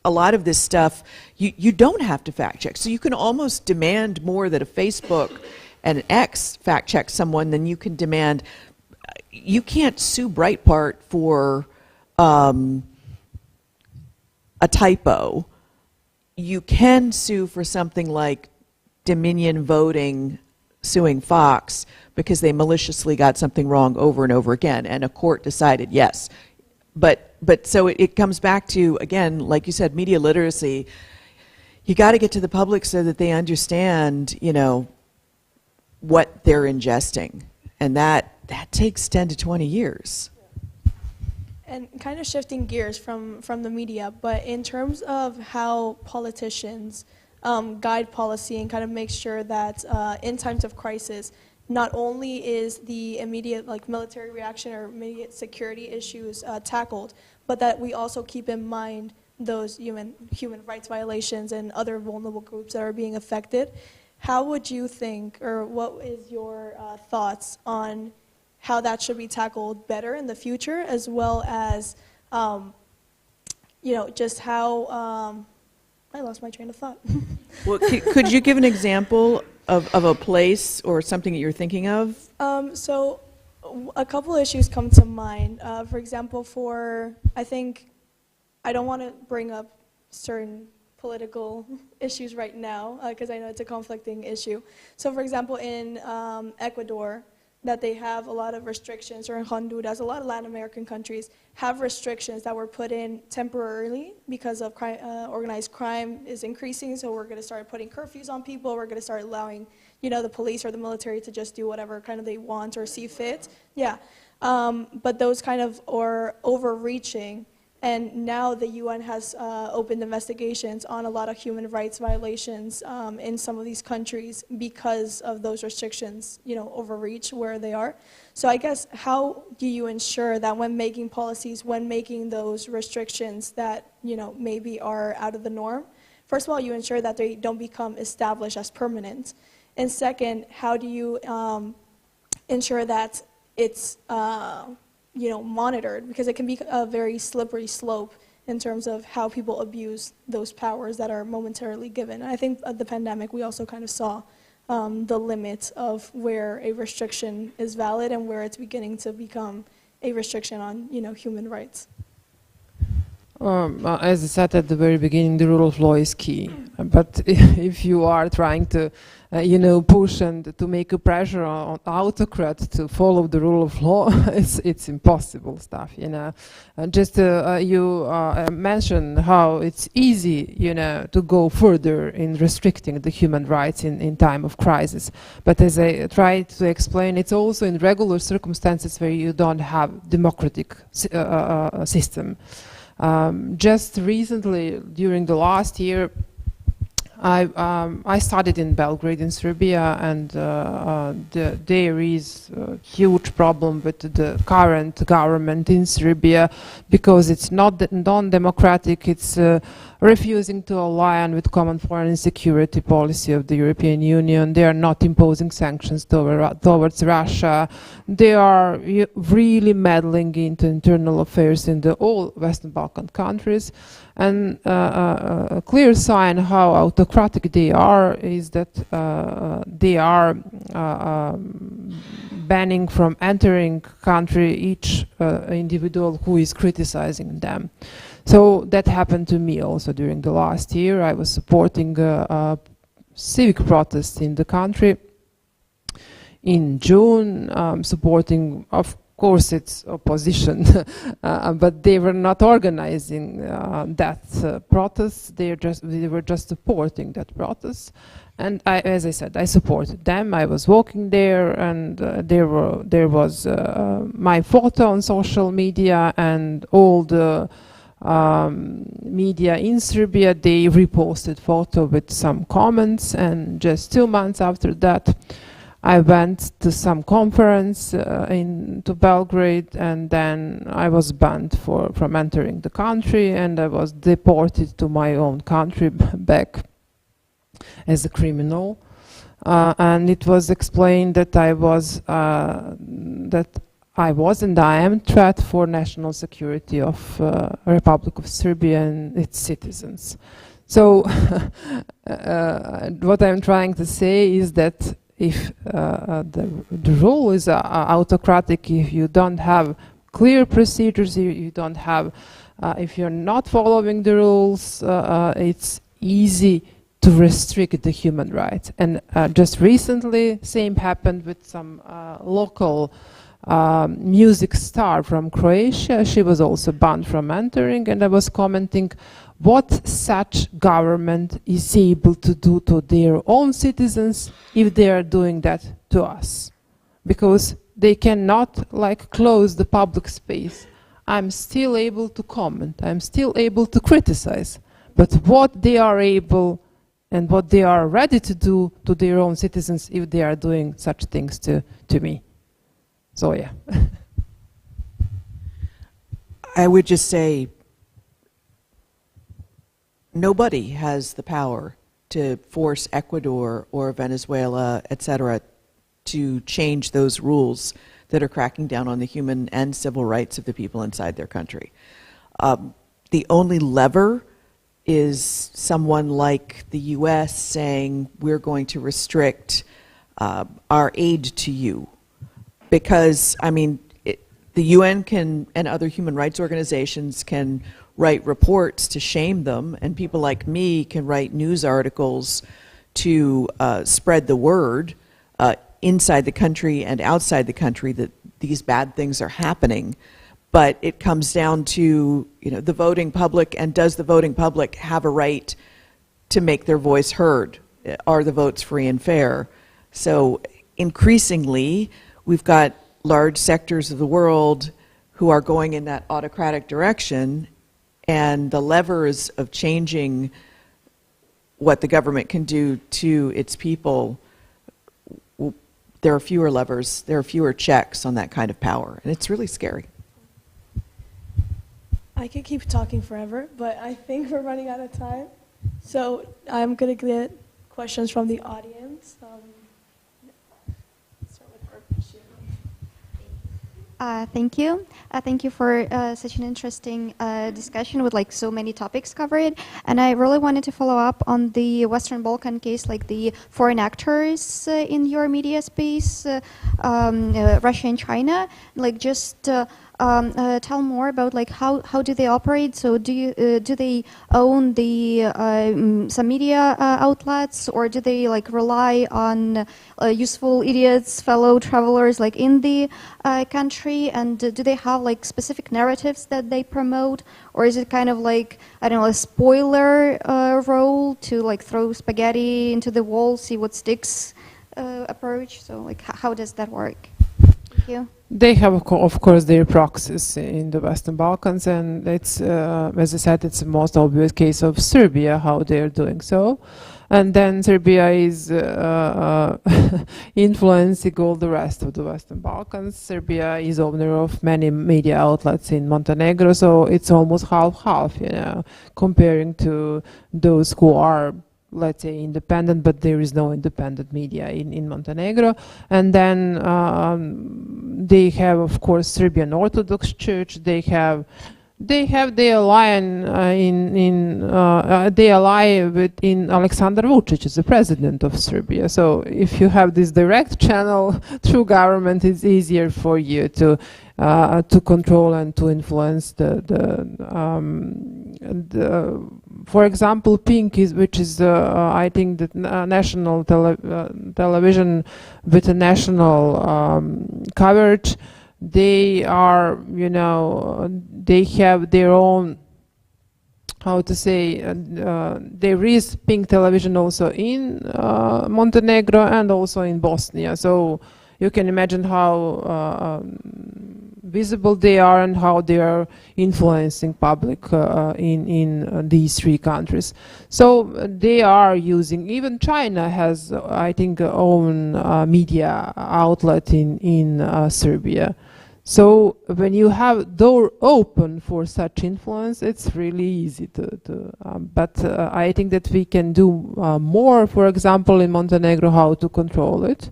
a lot of this stuff, you don't have to fact check. So you can almost demand more that a Facebook and an X fact check someone than you can demand. You can't sue Breitbart for a typo. You can sue for something like Dominion Voting suing Fox because they maliciously got something wrong over and over again, and a court decided yes. But so it comes back to, again, like you said, media literacy. You got to get to the public so that they understand, you know, what they're ingesting, and that takes 10 to 20 years. And kind of shifting gears from the media, but in terms of how politicians guide policy and kind of make sure that in times of crisis, not only is the immediate military reaction or immediate security issues tackled, but that we also keep in mind those human rights violations and other vulnerable groups that are being affected. How would you think, or what is your thoughts on how that should be tackled better in the future, as well as, just how, I lost my train of thought. Well, could you give an example of a place or something that you're thinking of? So a couple issues come to mind. For example, I don't want to bring up certain political issues right now, because I know it's a conflicting issue. So for example, in Ecuador, that they have a lot of restrictions, or in Honduras, a lot of Latin American countries have restrictions that were put in temporarily because of organized crime is increasing, so we're going to start putting curfews on people, we're going to start allowing, the police or the military to just do whatever kind of they want or see fit. Yeah, but those kind of are overreaching And now the UN has opened investigations on a lot of human rights violations in some of these countries because of those restrictions, overreach where they are. So I guess, how do you ensure that when making policies, when making those restrictions that, maybe are out of the norm, first of all, you ensure that they don't become established as permanent. And second, how do you ensure that it's monitored, because it can be a very slippery slope in terms of how people abuse those powers that are momentarily given. And I think the pandemic, we also kind of saw the limit of where a restriction is valid and where it's beginning to become a restriction on, human rights. As I said at the very beginning, the rule of law is key. But if you are trying to, push and to make a pressure on autocrat to follow the rule of law, it's impossible stuff. Just you mentioned how it's easy, to go further in restricting the human rights in time of crisis. But as I tried to explain, it's also in regular circumstances where you don't have democratic system. Just recently, during the last year, I studied in Belgrade in Serbia, and there is a huge problem with the current government in Serbia because it's not non-democratic. It's refusing to align with common foreign and security policy of the European Union. They are not imposing sanctions towards Russia. They are really meddling into internal affairs in the all Western Balkan countries. And a clear sign how autocratic they are is that they are banning from entering country each individual who is criticizing them. So that happened to me also during the last year. I was supporting civic protests in the country in June, supporting, of course, it's opposition, but they were not organizing that protest. They were just supporting that protest. And as I said, I supported them. I was walking there, and there was my photo on social media, and all the media in Serbia, they reposted photo with some comments. And just 2 months after that, I went to some conference to Belgrade, and then I was banned from entering the country, and I was deported to my own country back as a criminal. And it was explained that I was and I am threat for national security of Republic of Serbia and its citizens. So what I'm trying to say is that if the rule is autocratic, if you don't have clear procedures, you don't have, if you're not following the rules, it's easy to restrict the human rights. And just recently, same happened with some local music star from Croatia. She was also banned from entering, and I was commenting what such government is able to do to their own citizens if they are doing that to us. Because they cannot close the public space. I'm still able to comment, I'm still able to criticize, but what they are able and what they are ready to do to their own citizens if they are doing such things to me. So yeah. I would just say nobody has the power to force Ecuador or Venezuela, etc., to change those rules that are cracking down on the human and civil rights of the people inside their country. The only lever is someone like the US saying, we're going to restrict our aid to you. Because, I mean, the UN can, and other human rights organizations can write reports to shame them, and people like me can write news articles to spread the word inside the country and outside the country that these bad things are happening. But it comes down to, the voting public, and does the voting public have a right to make their voice heard? Are the votes free and fair? So increasingly, we've got large sectors of the world who are going in that autocratic direction, and the levers of changing what the government can do to its people, there are fewer levers, there are fewer checks on that kind of power, and it's really scary. I could keep talking forever, but I think we're running out of time. So I'm going to get questions from the audience. Start with our question. Thank you. Thank you for such an interesting discussion with like so many topics covered. And I really wanted to follow up on the Western Balkan case, like the foreign actors in your media space, Russia and China. Like just tell more about like how do they operate? So do they own the some media outlets, or do they like rely on useful idiots, fellow travelers like in the country? And do they have like specific narratives that they promote, or is it kind of like, I don't know, a spoiler role to like throw spaghetti into the wall, see what sticks approach? So like how does that work? Thank you. They have, of course, their proxies in the Western Balkans, and it's, as I said, it's the most obvious case of Serbia, how they're doing so. And then Serbia is influencing all the rest of the Western Balkans. Serbia is owner of many media outlets in Montenegro, so it's almost half-half, you know, comparing to those who are, let's say, independent, but there is no independent media in Montenegro. And then they have, of course, Serbian Orthodox Church. They ally in Aleksandar Vučić, is the president of Serbia. So if you have this direct channel through government, it's easier for you to control and to influence for example, Pink which is I think the national television with a national coverage. They are, you know, they have their own, how to say, there is Pink television also in Montenegro and also in Bosnia. So you can imagine how visible they are and how they are influencing public in these three countries. So they are using, even China has, I think, own media outlet in Serbia. So when you have door open for such influence, it's really easy but I think that we can do more, for example, in Montenegro, how to control it.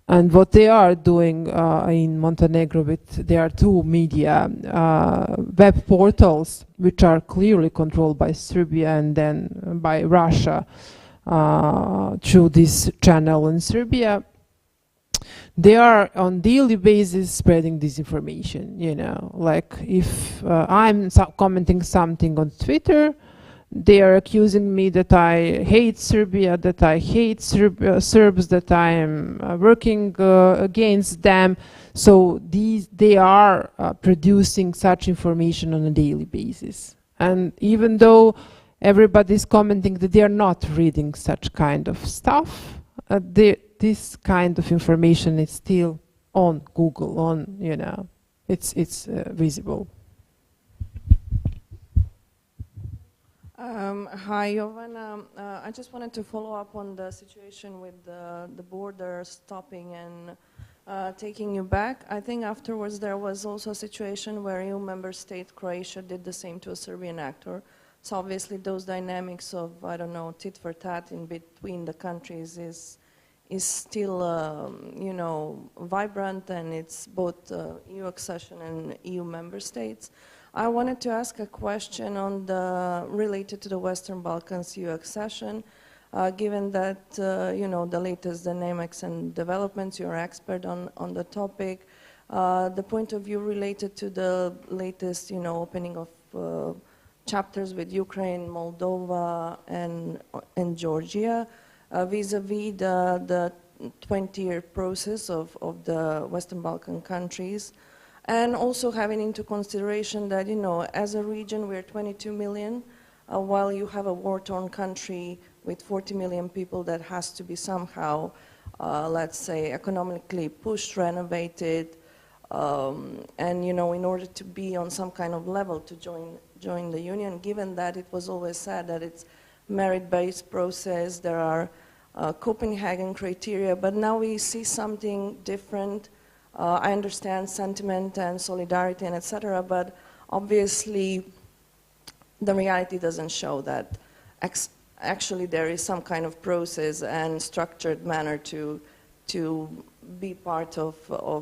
And what they are doing in Montenegro, there are two media web portals which are clearly controlled by Serbia and then by Russia through this channel in Serbia. They are on daily basis spreading disinformation, you know, like if I'm commenting something on Twitter, they are accusing me that I hate Serbia, that I hate Serbs, that I am working against them. So they are producing such information on a daily basis. And even though everybody is commenting that they are not reading such kind of stuff, this kind of information is still on Google, you know, it's visible. Hi, Jovana. I just wanted to follow up on the situation with the border stopping and taking you back. I think afterwards there was also a situation where EU member state Croatia did the same to a Serbian actor. So obviously those dynamics of, I don't know, tit for tat in between the countries is still, you know, vibrant, and it's both EU accession and EU member states. I wanted to ask a question on related to the Western Balkans EU accession, given that, you know, the latest dynamics and developments, you're expert on the topic, the point of view related to the latest, you know, opening of chapters with Ukraine, Moldova, and Georgia, vis-a-vis the 20-year process of the Western Balkan countries. And also having into consideration that, you know, as a region we're 22 million, while you have a war-torn country with 40 million people that has to be somehow, let's say, economically pushed, renovated, And you know, in order to be on some kind of level to join the union, given that it was always said that it's merit-based process, there are Copenhagen criteria, but now we see something different. I understand sentiment and solidarity and etc., but obviously the reality doesn't show that. Actually there is some kind of process and structured manner to be part of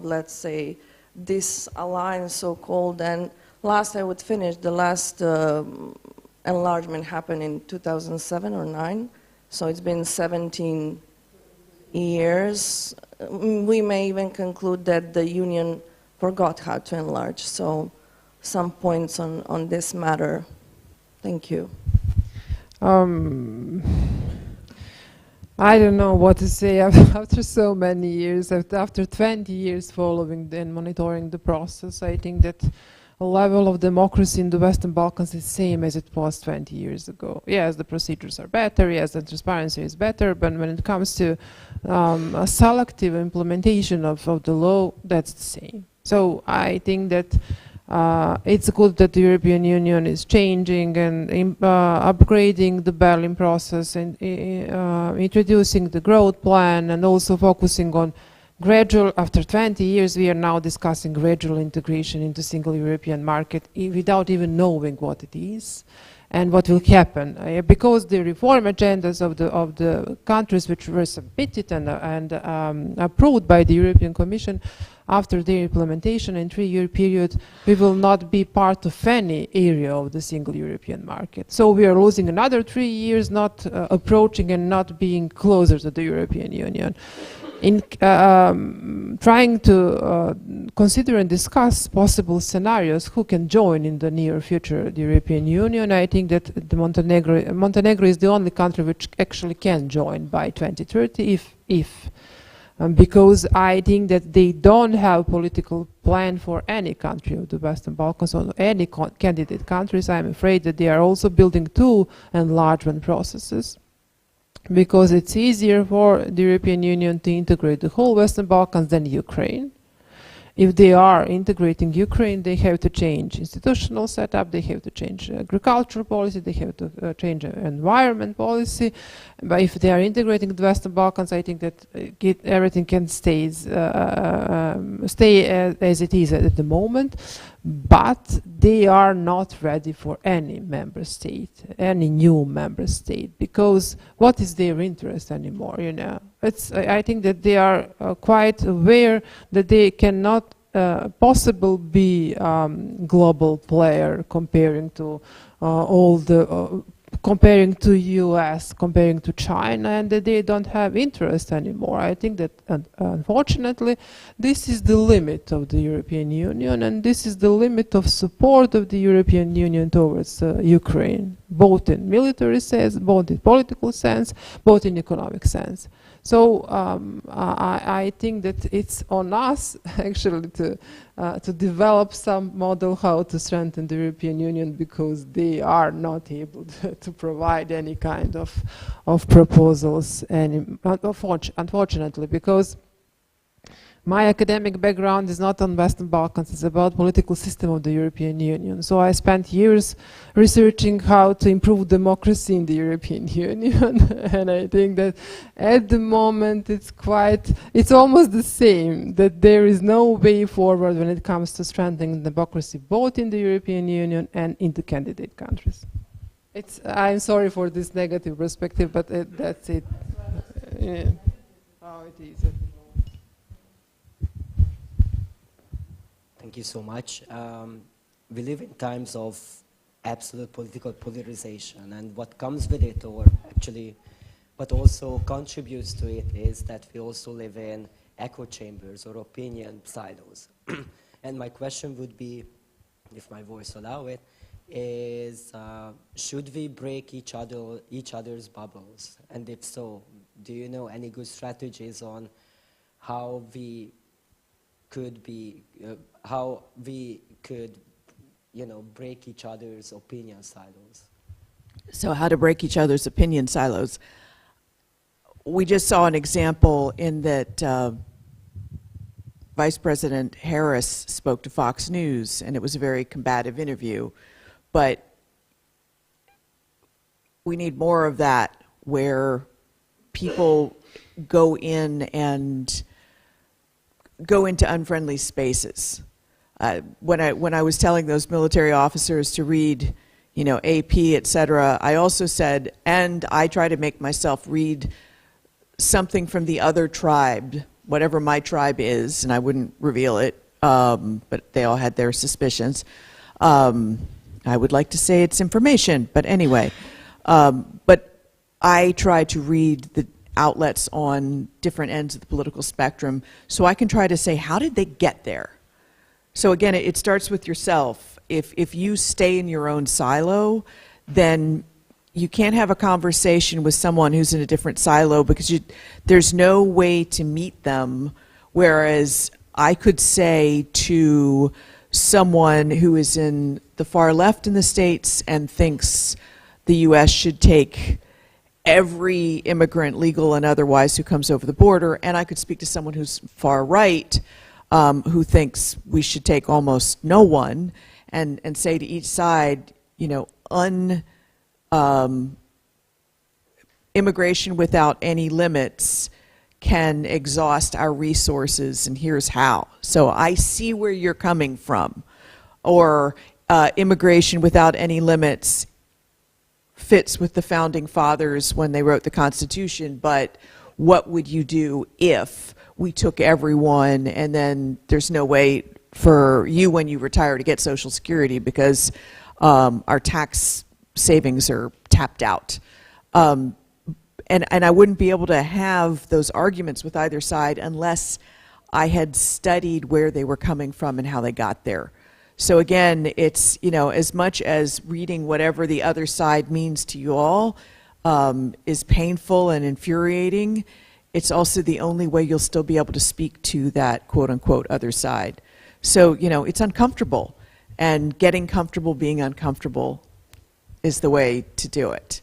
let's say, this alliance so-called. And last I would finish, the last enlargement happened in 2007 or 9, so it's been 17 years. We may even conclude that the union forgot how to enlarge. So some points on this matter. Thank you. I don't know what to say after so many years, after 20 years following and monitoring the process. I think that the level of democracy in the Western Balkans is the same as it was 20 years ago. Yes, the procedures are better, yes, the transparency is better, but when it comes to a selective implementation of the law, that's the same. So I think that it's good that the European Union is changing and upgrading the Berlin process and introducing the growth plan, and also focusing on gradual, after 20 years we are now discussing gradual integration into single European market without even knowing what it is and what will happen. Because the reform agendas of the countries which were submitted and approved by the European Commission, after their implementation in 3-year period, we will not be part of any area of the single European market. So we are losing another 3 years, not approaching and not being closer to the European Union. In trying to consider and discuss possible scenarios who can join in the near future the European Union, I think that the Montenegro is the only country which actually can join by 2030 because I think that they don't have political plan for any country of the Western Balkans or any candidate countries. I'm afraid that they are also building 2 enlargement processes, because it's easier for the European Union to integrate the whole Western Balkans than Ukraine. If they are integrating Ukraine, they have to change institutional setup, they have to change agricultural policy, they have to change environment policy. But if they are integrating the Western Balkans, I think that everything can stay as it is at the moment. But they are not ready for any member state, any new member state, because what is their interest anymore, you know? I think that they are quite aware that they cannot possibly be global player comparing to comparing to US, comparing to China, and that they don't have interest anymore. I think that unfortunately this is the limit of the European Union, and this is the limit of support of the European Union towards Ukraine, both in military sense, both in political sense, both in economic sense. So I think that it's on us actually to develop some model how to strengthen the European Union, because they are not able to provide any kind of proposals, and unfortunately, because my academic background is not on Western Balkans, it's about political system of the European Union. So I spent years researching how to improve democracy in the European Union. And I think that at the moment it's almost the same, that there is no way forward when it comes to strengthening democracy both in the European Union and in the candidate countries. I'm sorry for this negative perspective, but that's it. Yeah. How it is. Thank you so much. We live in times of absolute political polarization, and what comes with it, or actually what also contributes to it, is that we also live in echo chambers or opinion silos. And my question would be, if my voice allow it, is should we break each other's bubbles? And if so, do you know any good strategies on how we could break each other's opinion silos? So how to break each other's opinion silos. We just saw an example in that Vice President Harris spoke to Fox News, and it was a very combative interview. But we need more of that, where people go in and go into unfriendly spaces. When I was telling those military officers to read, you know, AP, etc., I also said, and I try to make myself read something from the other tribe, whatever my tribe is, and I wouldn't reveal it, but they all had their suspicions. I would like to say it's information, but anyway. But I try to read the outlets on different ends of the political spectrum, so I can try to say, how did they get there? So again, it starts with yourself. If you stay in your own silo, then you can't have a conversation with someone who's in a different silo, because there's no way to meet them. Whereas I could say to someone who is in the far left in the States and thinks the U.S. should take every immigrant, legal and otherwise, who comes over the border, and I could speak to someone who's far right, who thinks we should take almost no one, and say to each side, you know, immigration without any limits can exhaust our resources, and here's how. So I see where you're coming from. Or immigration without any limits fits with the founding fathers when they wrote the Constitution, but what would you do if we took everyone and then there's no way for you when you retire to get Social Security because our tax savings are tapped out? And I wouldn't be able to have those arguments with either side unless I had studied where they were coming from and how they got there. So again, it's, you know, as much as reading whatever the other side means to you all is painful and infuriating, it's also the only way you'll still be able to speak to that quote-unquote other side. So, you know, it's uncomfortable, and getting comfortable being uncomfortable is the way to do it.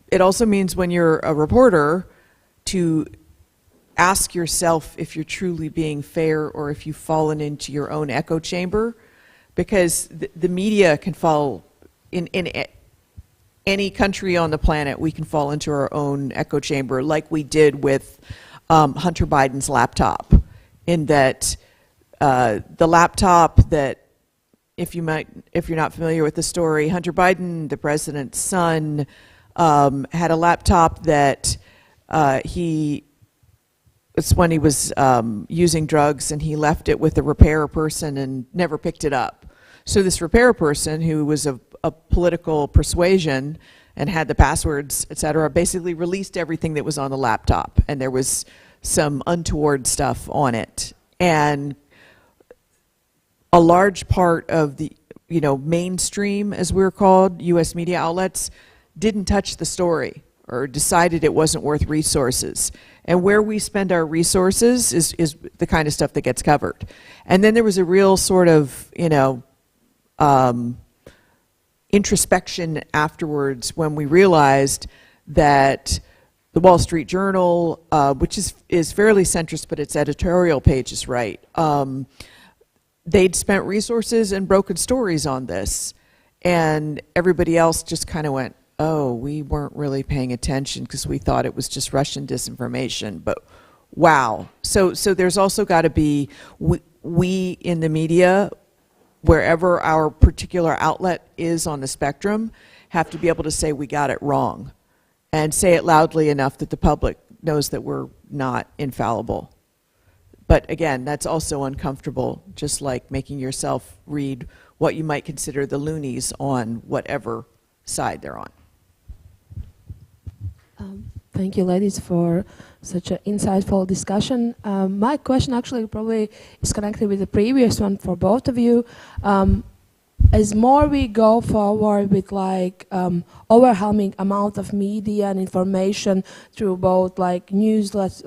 It also means when you're a reporter to ask yourself if you're truly being fair or if you've fallen into your own echo chamber, because the media can fall in any country on the planet. We can fall into our own echo chamber, like we did with Hunter Biden's laptop, in that the laptop that, if you're not familiar with the story, Hunter Biden, the president's son, had a laptop that it's when he was using drugs, and he left it with a repair person and never picked it up. So this repair person, who was of political persuasion and had the passwords, etc., basically released everything that was on the laptop, and there was some untoward stuff on it. And a large part of the, you know, mainstream, as we're called, U.S. media outlets, didn't touch the story or decided it wasn't worth resources. And where we spend our resources is the kind of stuff that gets covered. And then there was a real sort of, you know, introspection afterwards when we realized that the Wall Street Journal, which is fairly centrist, but its editorial page is right, they'd spent resources and broken stories on this, and everybody else just kind of went, oh, we weren't really paying attention because we thought it was just Russian disinformation, but wow. So there's also got to be, we in the media, wherever our particular outlet is on the spectrum, have to be able to say we got it wrong, and say it loudly enough that the public knows that we're not infallible. But again, that's also uncomfortable, just like making yourself read what you might consider the loonies on whatever side they're on. Thank you, ladies, for such an insightful discussion. My question actually probably is connected with the previous one for both of you. As more we go forward with like overwhelming amount of media and information through both like newslets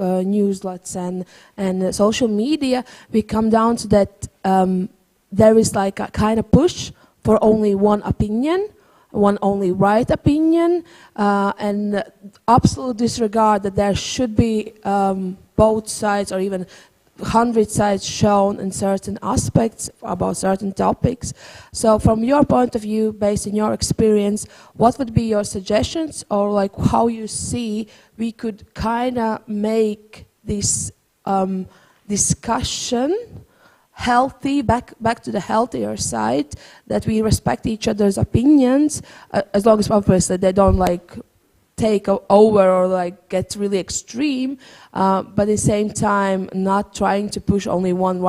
and social media, we come down to that there is like a kind of push for only one opinion, one only right opinion, and absolute disregard that there should be both sides, or even 100 sides shown in certain aspects about certain topics. So from your point of view, based on your experience, what would be your suggestions, or like how you see we could kind of make this discussion healthy, back to the healthier side, that we respect each other's opinions, as long as obviously they don't like take over or like get really extreme, but at the same time not trying to push only one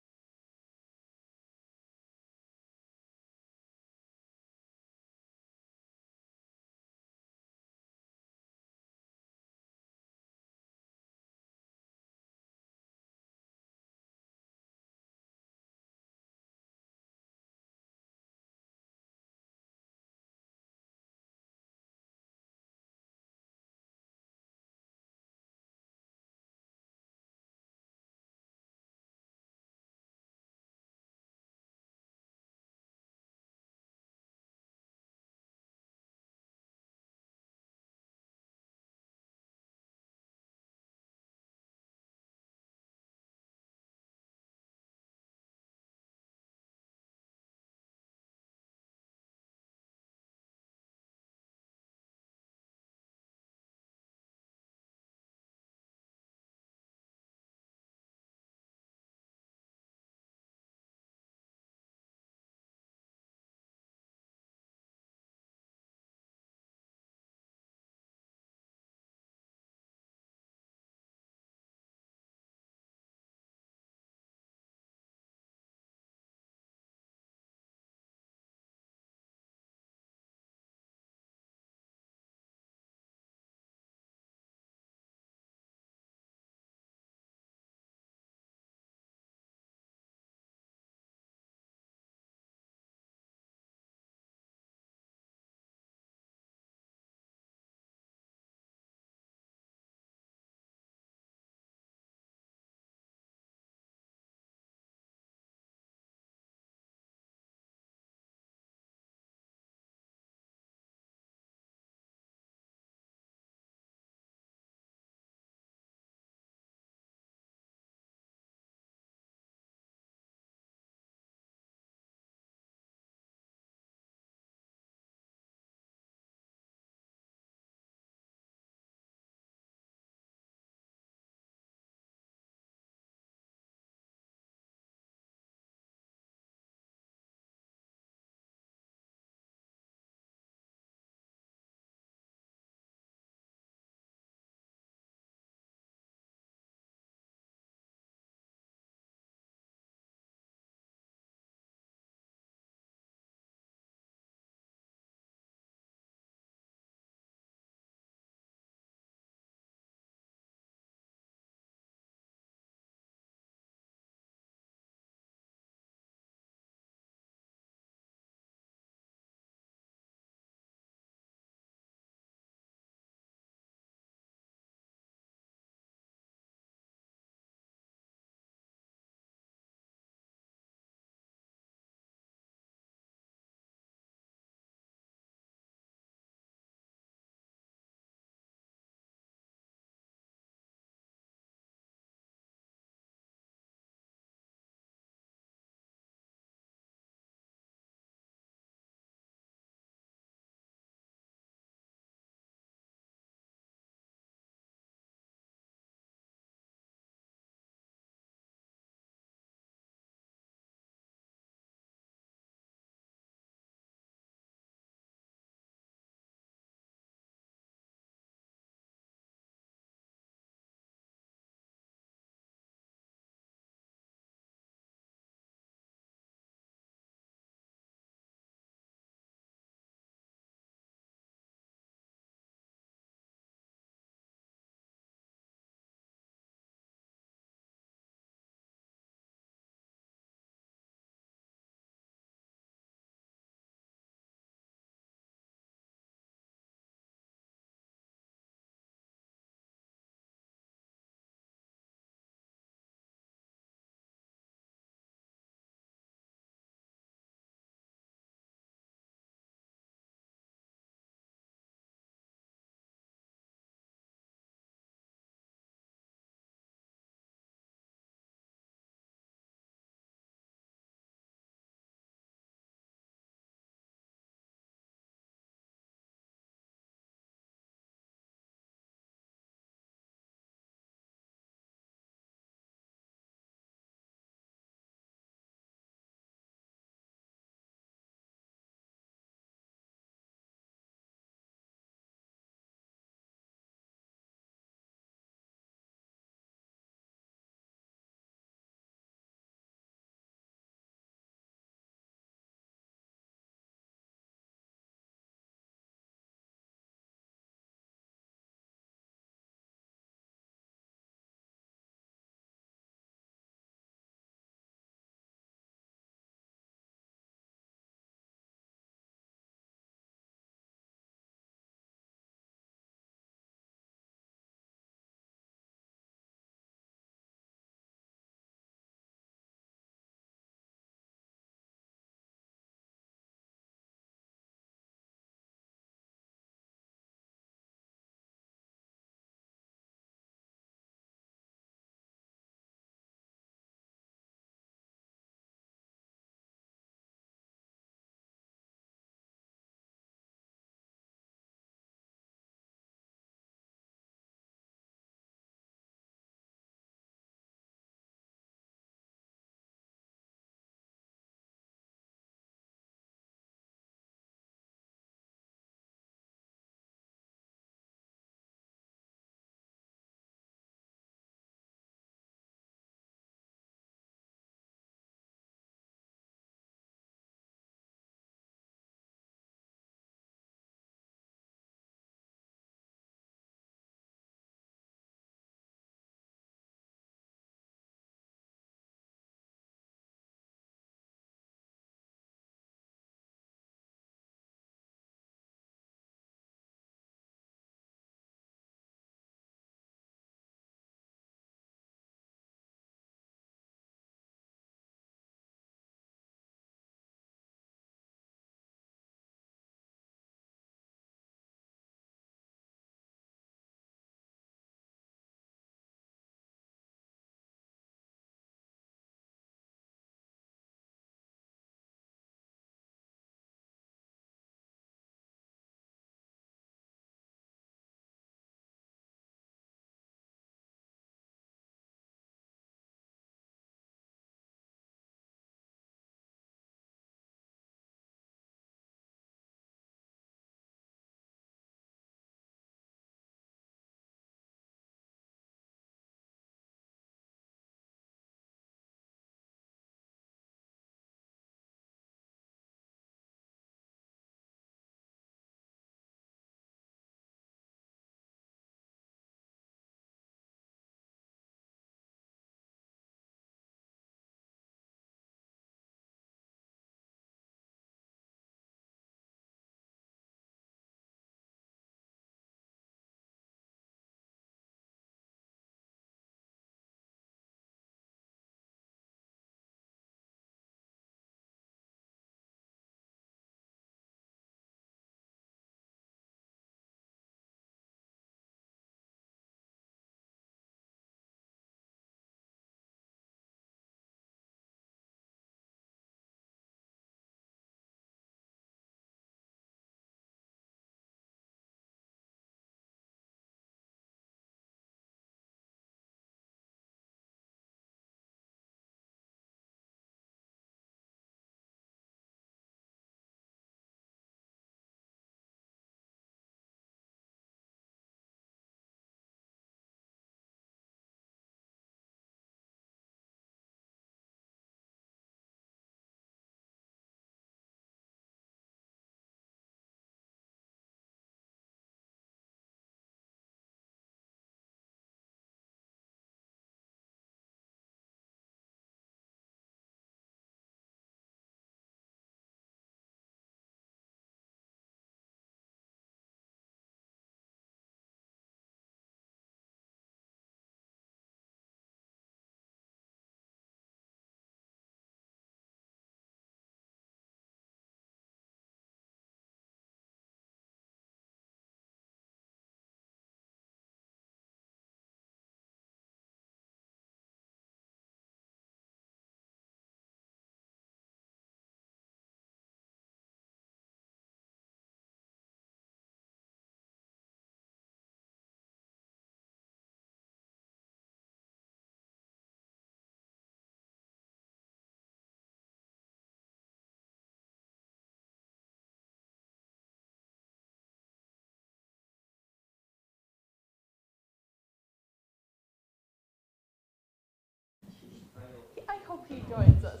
he joins us.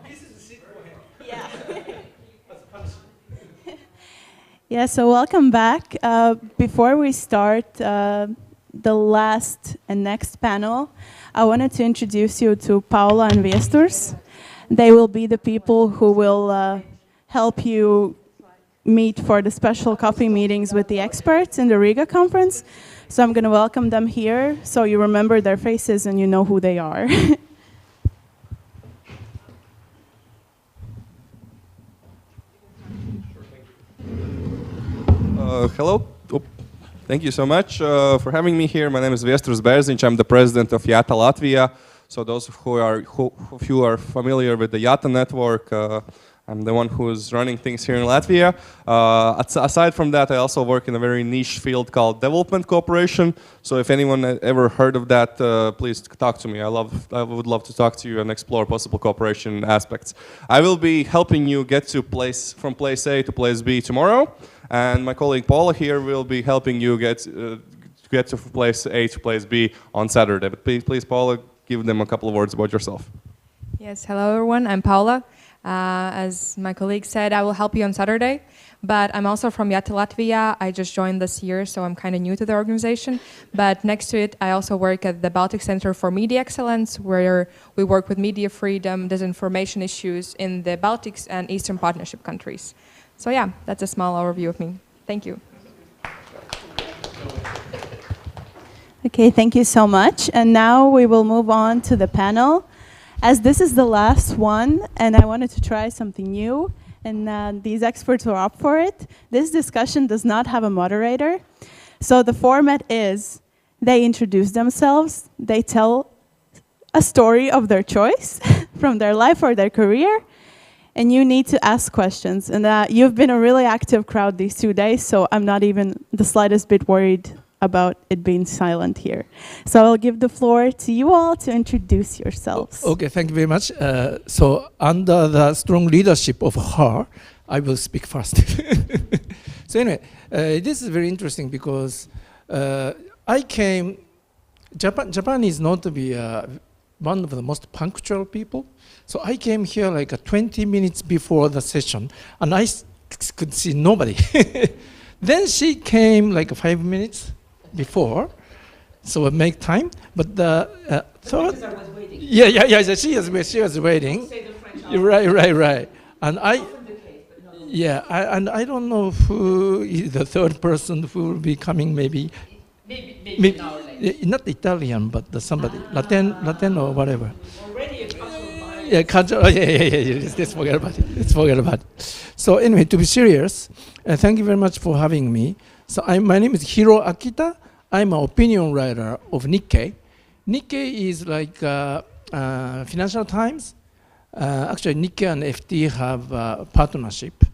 This is the seat for him. Yeah. Yeah, so welcome back. Before we start the last and next panel, I wanted to introduce you to Paula and Viesturs. They will be the people who will help you meet for the special coffee meetings with the experts in the Riga Conference. So I'm going to welcome them here so you remember their faces and you know who they are. Hello. Thank you so much for having me here. My name is Viesturs Bērziņš. I'm the president of IATA Latvia. So those of you are familiar with the IATA network, I'm the one who is running things here in Latvia. Aside from that, I also work in a very niche field called development cooperation. So if anyone ever heard of that, please talk to me. I would love to talk to you and explore possible cooperation aspects. I will be helping you get to from place A to place B tomorrow. And my colleague Paula here will be helping you get to place A to place B on Saturday. But please, Paula, give them a couple of words about yourself. Yes, hello everyone, I'm Paula. As my colleague said, I will help you on Saturday, but I'm also from IATA Latvia. I just joined this year, so I'm kind of new to the organization. But next to it, I also work at the Baltic Center for Media Excellence, where we work with media freedom, disinformation issues in the Baltics and Eastern Partnership countries. So yeah, that's a small overview of me. Thank you. Okay, thank you so much. And now we will move on to the panel. As this is the last one, and I wanted to try something new, and these experts were up for it, this discussion does not have a moderator. So the format is, they introduce themselves, they tell a story of their choice from their life or their career, and you need to ask questions. And you've been a really active crowd these 2 days, so I'm not even the slightest bit worried about it being silent here. So I'll give the floor to you all to introduce yourselves. Okay, thank you very much. So under the strong leadership of her, I will speak first. So anyway, this is very interesting because Japan is known to be one of the most punctual people. So I came here like 20 minutes before the session, and I could see nobody. Then she came like 5 minutes before, so I make time. But the third, yeah, she was waiting. Right. And I don't know who is the third person who will be coming. Maybe an hour later. Not Italian, but somebody Latin or whatever. Already a cultural bias. Yeah. Let's forget about it. So anyway, to be serious, thank you very much for having me. So my name is Hiro Akita. I'm an opinion writer of Nikkei. Nikkei is like Financial Times. Actually, Nikkei and FT have a partnership.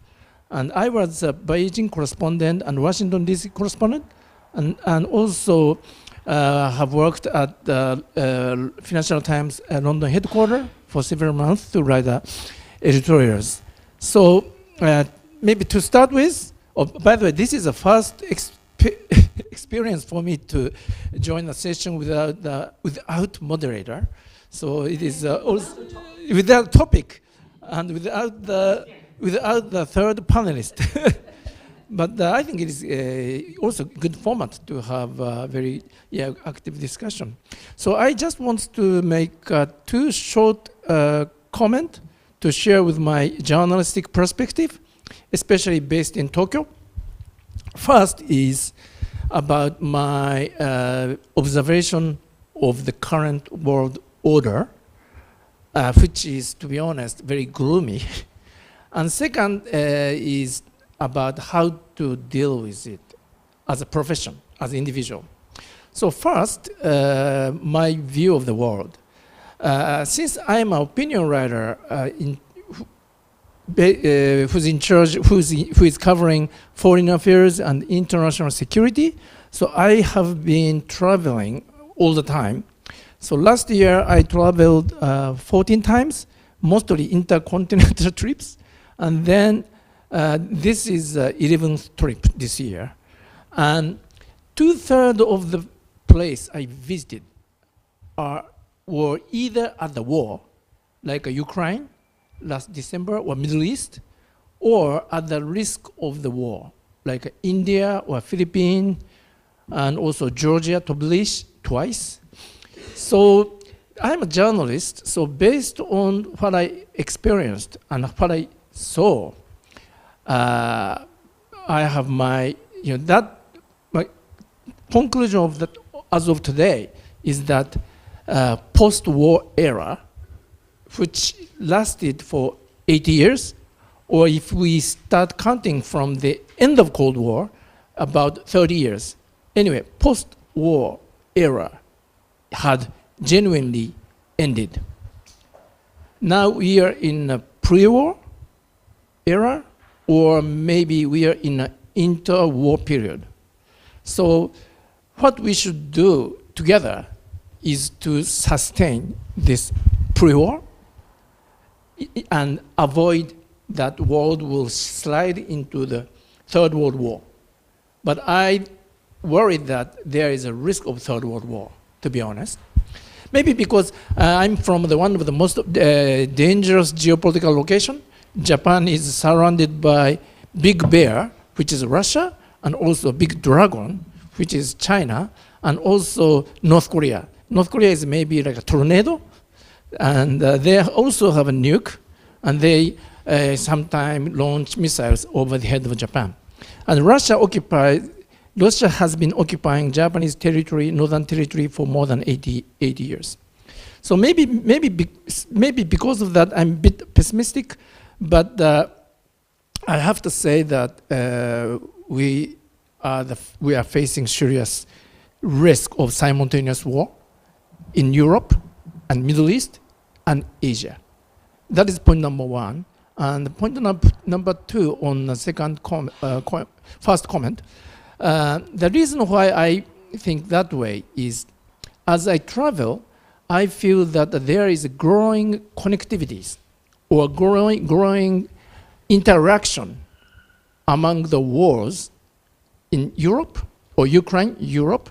And I was a Beijing correspondent and Washington, D.C. correspondent, and also have worked at the Financial Times London headquarters for several months to write editorials. So maybe to start with, by the way, this is the first experience for me to join a session without moderator. So it is also without topic and without the third panelist. But I think it is also a good format to have a very active discussion. So I just want to make two short comments to share with my journalistic perspective, especially based in Tokyo. First is about my observation of the current world order, which is, to be honest, very gloomy. And second is about how to deal with it as a profession, as an individual. So first, my view of the world. Since I'm an opinion writer who's in charge, who is covering foreign affairs and international security, so I have been traveling all the time. So last year I traveled 14 times, mostly intercontinental trips, and then this is the 11th trip this year. And 2/3 of the place I visited were either at the war like Ukraine last December, or Middle East, or at the risk of the war, like India or Philippines, and also Georgia, Tbilisi, twice. So I'm a journalist, so based on what I experienced and what I saw, I have my conclusion of that as of today is that post-war era, which lasted for 80 years, or if we start counting from the end of Cold War, about 30 years. Anyway, post-war era had genuinely ended. Now we are in a pre-war era, or maybe we are in an inter-war period. So what we should do together is to sustain this pre-war and avoid that world will slide into the Third World War. But I worry that there is a risk of Third World War, to be honest. Maybe because I'm from one of the most dangerous geopolitical location. Japan is surrounded by big bear, which is Russia, and also big dragon, which is China, and also North Korea. North Korea is maybe like a tornado, and they also have a nuke, and they sometimes launch missiles over the head of Japan. And Russia has been occupying Japanese territory, northern territory, for more than 80 years. So maybe because of that, I'm a bit pessimistic, but I have to say that we are facing serious risk of simultaneous war in Europe and Middle East and Asia. That is point number one. And point number two on the first comment, the reason why I think that way is, as I travel, I feel that there is a growing connectivities or growing interaction among the wars in Europe or Ukraine, Europe,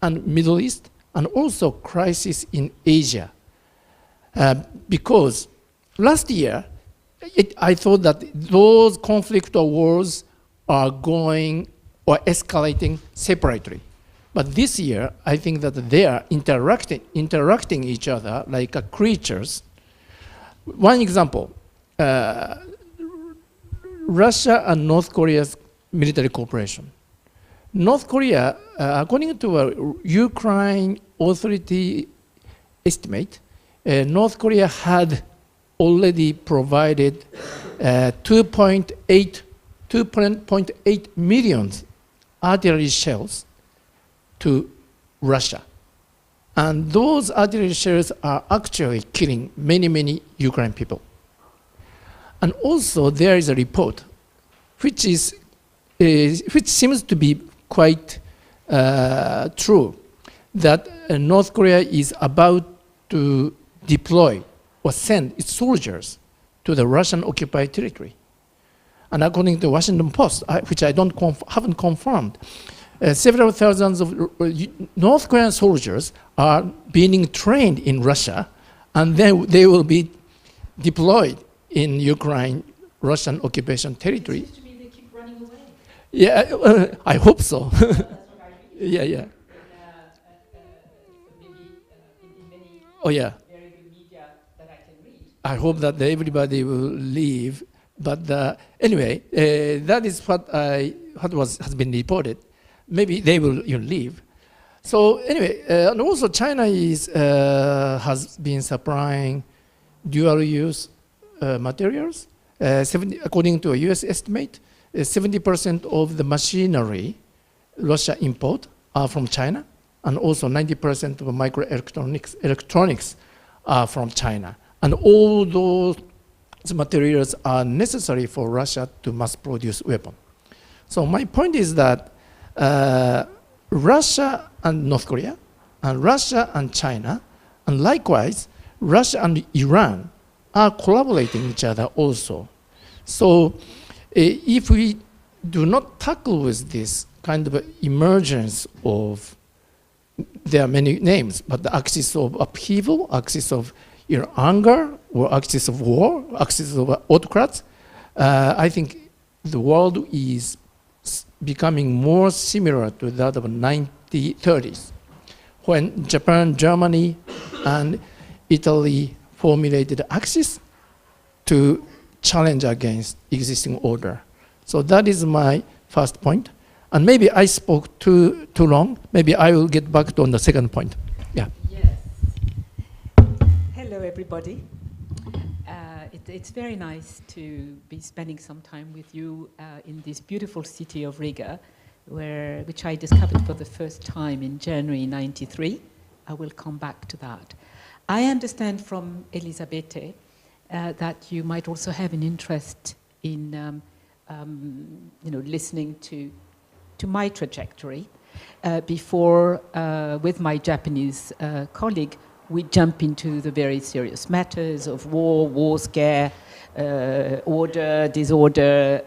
and Middle East, and also crisis in Asia. Because last year, I thought that those conflict or wars are going or escalating separately. But this year, I think that they are interacting each other like creatures. One example, Russia and North Korea's military cooperation. North Korea, according to a Ukraine authority estimate, North Korea had already provided 2.8 million artillery shells to Russia. And those artillery shells are actually killing many Ukrainian people. And also there is a report which seems to be quite true, that North Korea is about to deploy or send its soldiers to the Russian occupied territory. And according to the Washington Post, which I haven't confirmed, several thousands of North Korean soldiers are being trained in Russia, and then they will be deployed in Ukraine, Russian occupation territory. It seems to me they keep running away. Yeah, I hope so. Yeah. Oh yeah. I hope that everybody will leave, but anyway, that is what has been reported. Maybe they will leave. So anyway, and also China has been supplying dual-use materials. According to a U.S. estimate, 70% of the machinery Russia import are from China, and also 90% of electronics are from China. And all those materials are necessary for Russia to mass produce weapons. So my point is that Russia and North Korea, and Russia and China, and likewise, Russia and Iran are collaborating each other also. So if we do not tackle with this kind of emergence of, there are many names, but the axis of upheaval, axis of either anger or axis of war, axis of autocrats. I think the world is becoming more similar to that of 1930s, when Japan, Germany, and Italy formulated axis to challenge against existing order. So that is my first point. And maybe I spoke too long. Maybe I will get back to on the second point. Yeah. Yes. Hello, everybody. It's very nice to be spending some time with you in this beautiful city of Riga, which I discovered for the first time in January '93. I will come back to that. I understand from Elizabete that you might also have an interest in listening to my trajectory before, with my Japanese colleague, we jump into the very serious matters of war scare, order, disorder.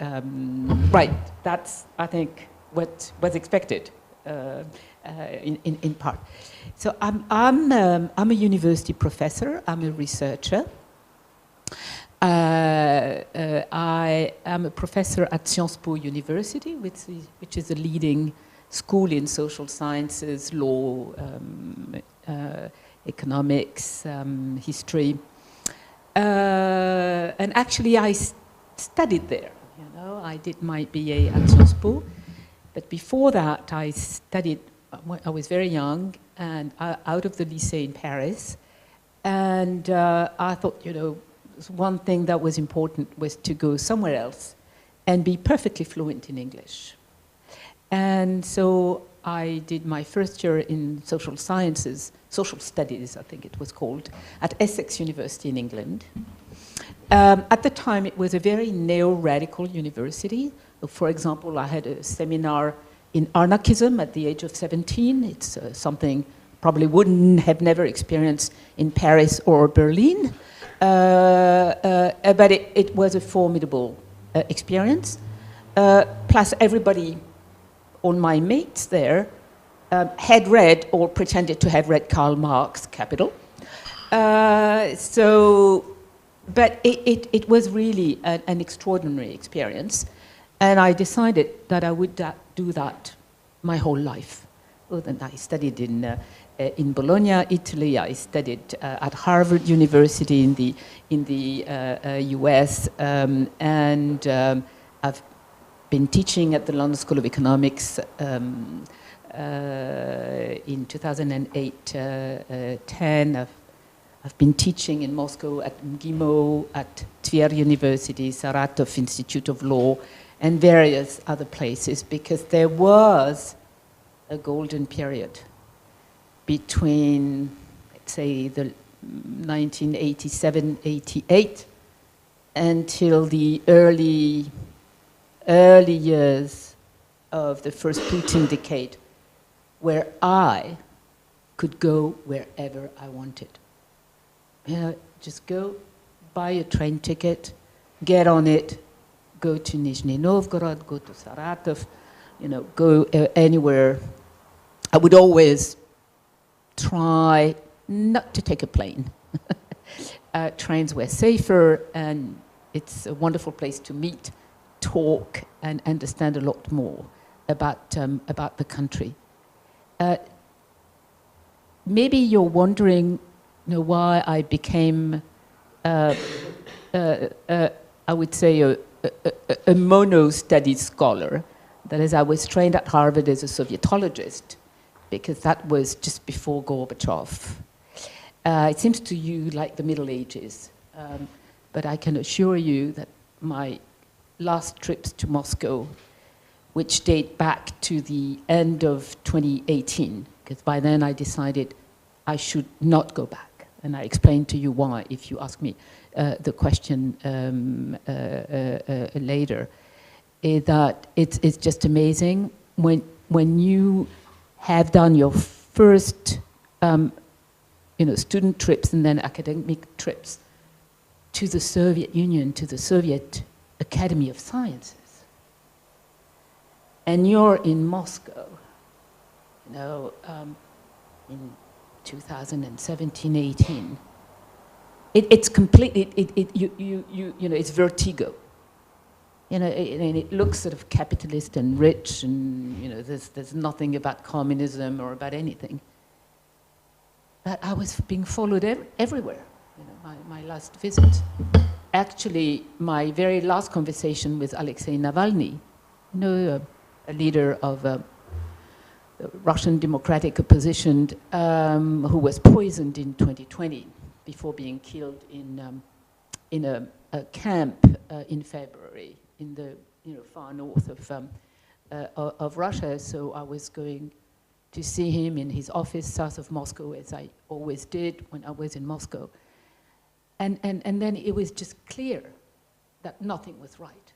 Right, that's, I think, what was expected in part. So I'm a university professor, I'm a researcher. I am a professor at Sciences Po University, which is a leading school in social sciences, law, economics, history. And actually I studied there. I did my BA at Sciences Po, but before that I studied, I was very young and out of the lycée in Paris, and I thought, one thing that was important was to go somewhere else and be perfectly fluent in English. And so I did my first year in social sciences, social studies, I think it was called, at Essex University in England. At the time, it was a very neo-radical university. For example, I had a seminar in anarchism at the age of 17. It's something probably wouldn't have never experienced in Paris or Berlin. But it was a formidable experience. Plus, everybody, all my mates there, had read or pretended to have read Karl Marx, Capital. But it was really an extraordinary experience. And I decided that I would do that my whole life. Then I studied in Bologna, Italy. I studied at Harvard University in the US, and I've been teaching at the London School of Economics in 2008-10. I've been teaching in Moscow at MGIMO, at Tver University, Saratov Institute of Law, and various other places, because there was a golden period between, let's say, the 1987-88 until the early years of the first Putin decade, where I could go wherever I wanted. Just go, buy a train ticket, get on it, go to Nizhny Novgorod, go to Saratov, go anywhere. I would always try not to take a plane. Trains were safer, and it's a wonderful place to meet, talk, and understand a lot more about the country. Maybe you're wondering, why I became, I would say, a mono-studied scholar. That is, I was trained at Harvard as a Sovietologist, because that was just before Gorbachev. It seems to you like the Middle Ages, but I can assure you that my last trips to Moscow, which date back to the end of 2018, because by then I decided I should not go back. And I explain to you why, if you ask me the question later. Is that it's just amazing when you have done your first student trips and then academic trips to the Soviet Union, to the Soviet Academy of Sciences, and you're in Moscow, in 2017-18, it's completely, you know, it's vertigo. You know, and it looks sort of capitalist and rich, and you know, there's nothing about communism or about anything. But I was being followed everywhere. You know, my last visit. Actually, my very last conversation with Alexei Navalny, you know, a leader of the Russian democratic opposition, who was poisoned in 2020 before being killed in a camp in February in the far north of Russia. So I was going to see him in his office south of Moscow, as I always did when I was in Moscow. And then it was just clear that nothing was right.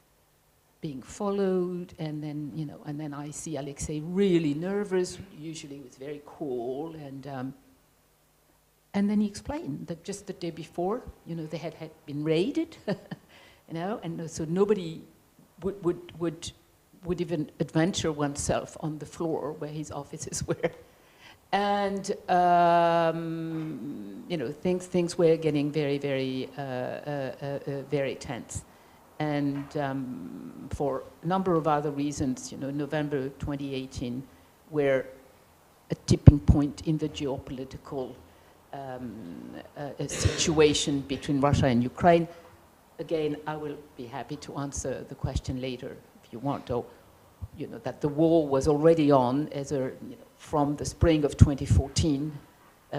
Being followed, and then I see Alexei really nervous. Usually he was very cool, and then he explained that just the day before, you know, they had been raided, you know, and so nobody would even adventure oneself on the floor where his offices were. And you know, things were getting very, very, very tense, and for a number of other reasons, you know, November 2018 were a tipping point in the geopolitical situation between Russia and Ukraine. Again, I will be happy to answer the question later if you want, or you know, that the war was already on as a, you know, from the spring of 2014,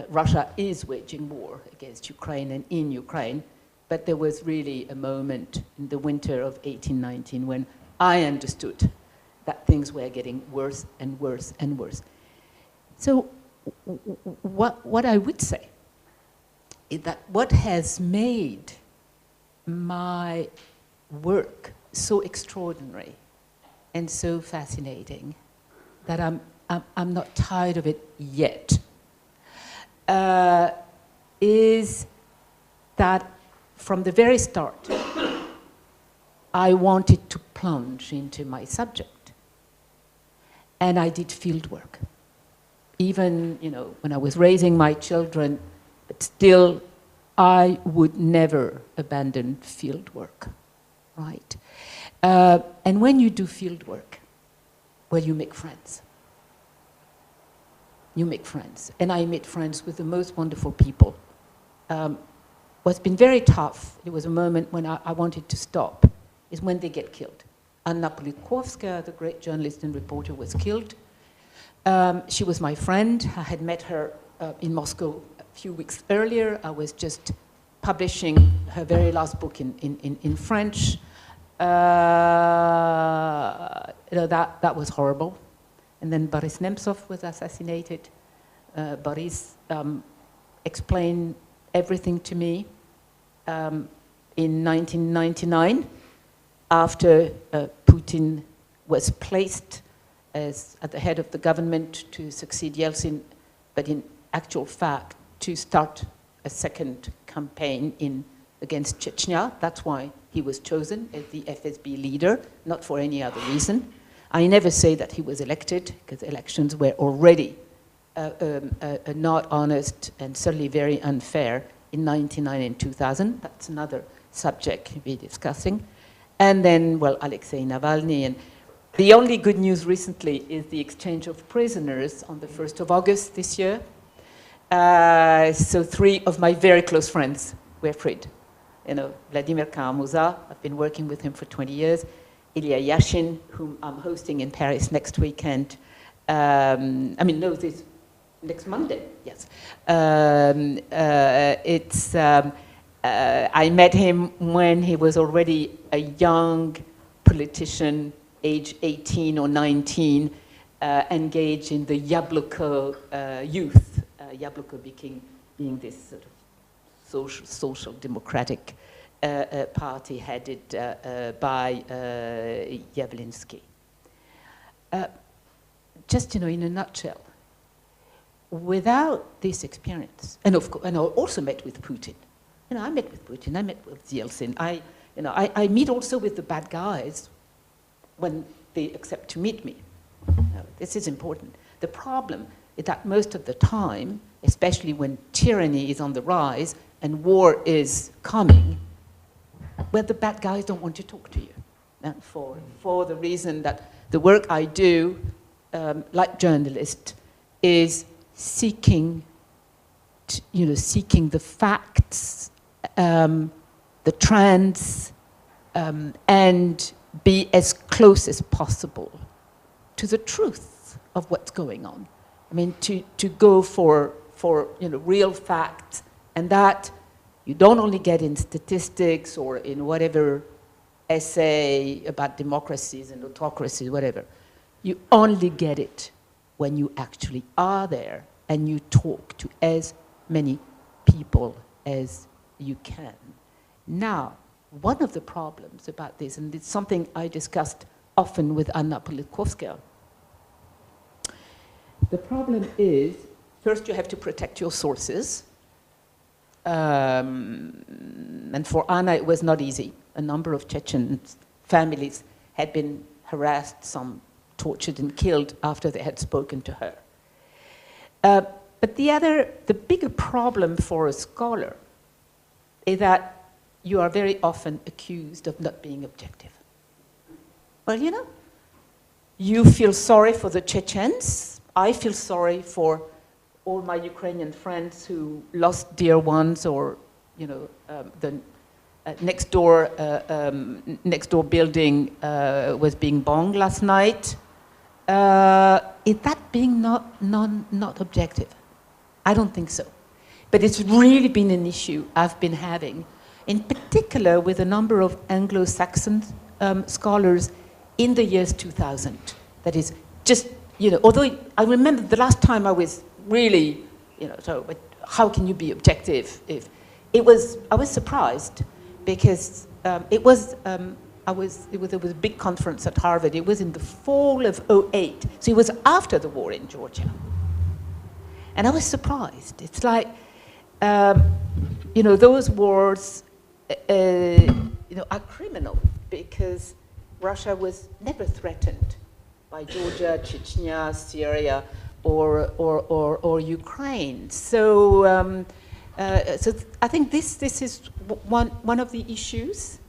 Russia is waging war against Ukraine and in Ukraine, but there was really a moment in the winter of 18-19 when I understood that things were getting worse and worse and worse. So what I would say is that what has made my work so extraordinary and so fascinating that I'm not tired of it yet, is that from the very start, I wanted to plunge into my subject. And I did field work. Even, you know, when I was raising my children, but still, I would never abandon field work, right? And when you do field work, well, you make friends. You make friends. And I made friends with the most wonderful people. What's been very tough, it was a moment when I wanted to stop, is when they get killed. Anna Politkovskaya, the great journalist and reporter, was killed. She was my friend. I had met her in Moscow a few weeks earlier. I was just publishing her very last book in French. You know, that was horrible. And then Boris Nemtsov was assassinated. Boris explained everything to me in 1999, after Putin was placed as at the head of the government to succeed Yeltsin, but in actual fact to start a second campaign against Chechnya. That's why he was chosen as the FSB leader, not for any other reason. I never say that he was elected, because elections were already not honest and certainly very unfair in 1999 and 2000. That's another subject we'll be discussing. And then, well, Alexei Navalny. And the only good news recently is the exchange of prisoners on the 1st of August this year. So 3 of my very close friends were freed. You know, Vladimir Kara-Murza, I've been working with him for 20 years. Ilya Yashin, whom I'm hosting in Paris next weekend. This next Monday, yes. I met him when he was already a young politician, age 18 or 19, engaged in the Yabloko youth. Yabloko being this sort of social democratic party headed by Yavlinsky. Just, you know, in a nutshell, without this experience, and I also met with Putin. You know, I met with Putin, I met with Yeltsin. I meet also with the bad guys when they accept to meet me. This is important. The problem is that most of the time, especially when tyranny is on the rise, and war is coming, well, the bad guys don't want to talk to you. And for the reason that the work I do, like journalist, is seeking the facts, the trends, and be as close as possible to the truth of what's going on. I mean, to go for real facts, and that you don't only get in statistics or in whatever essay about democracies and autocracies, whatever. You only get it when you actually are there and you talk to as many people as you can. Now, one of the problems about this, and it's something I discussed often with Anna Politkovskaya, the problem is, first you have to protect your sources. And for Anna, it was not easy. A number of Chechen families had been harassed, some tortured and killed after they had spoken to her. But the bigger problem for a scholar is that you are very often accused of not being objective. Well, you feel sorry for the Chechens. I feel sorry for all my Ukrainian friends who lost dear ones, or the next door building was being bombed last night. Is that being not objective? I don't think so. But it's really been an issue I've been having, in particular with a number of Anglo-Saxon scholars in the years 2000. That is just, although I remember the last time I was really, but how can you be objective if I was surprised because there was a big conference at Harvard. It was in the fall of 2008, so it was after the war in Georgia. And I was surprised. It's like, those wars, are criminal because Russia was never threatened by Georgia, Chechnya, Syria, or Ukraine. So, so I think this is one of the issues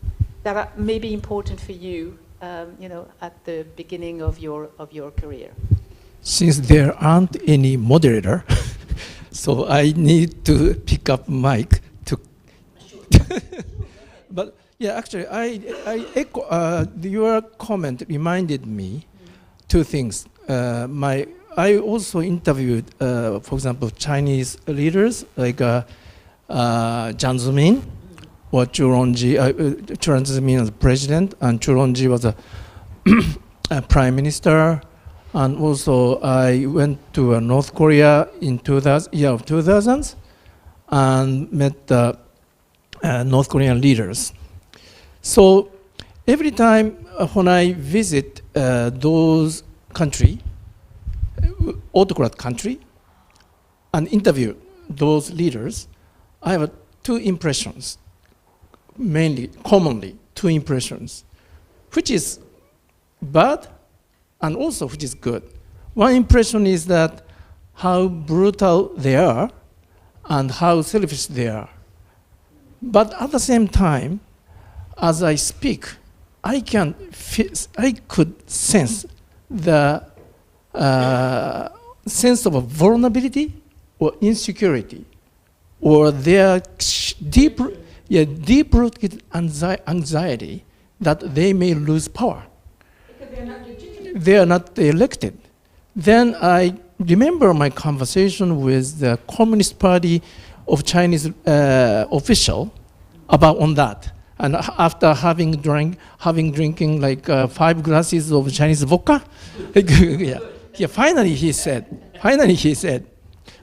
that are maybe important for you, at the beginning of your career. Since there aren't any moderator, so I need to pick up mic to. But yeah, actually, I echo your comment reminded me two things. I also interviewed, for example, Chinese leaders like Jiang Zemin or Zhu Rongji. Jiang Zemin was president, and Zhu Rongji was a prime minister. And also, I went to North Korea in 2000s and met the North Korean leaders. So every time when I visit those countries, autocrat country, and interview those leaders, I have two impressions, commonly two impressions, which is bad and also which is good. One impression is that how brutal they are and how selfish they are. But at the same time, as I speak, I could sense the sense of a vulnerability or insecurity, or their deep-rooted anxiety that they may lose power. They are not elected. Then I remember my conversation with the Communist Party of Chinese official on that. And after having drinking like 5 glasses of Chinese vodka, finally he said,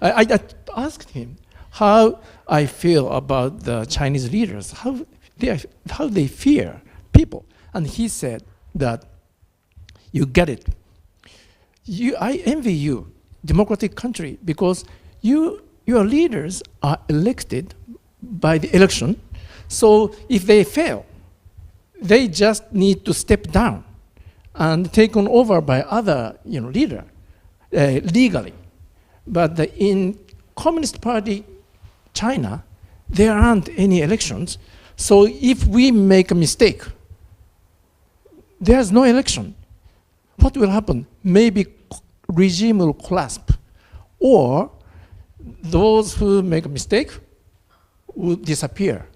I asked him how I feel about the Chinese leaders, how they fear people. And he said that, you get it. I envy you, democratic country, because your leaders are elected by the election. So if they fail, they just need to step down and taken over by other leader legally. But in Communist Party China, there aren't any elections. So if we make a mistake, there's no election. What will happen? Maybe regime will collapse, or those who make a mistake will disappear.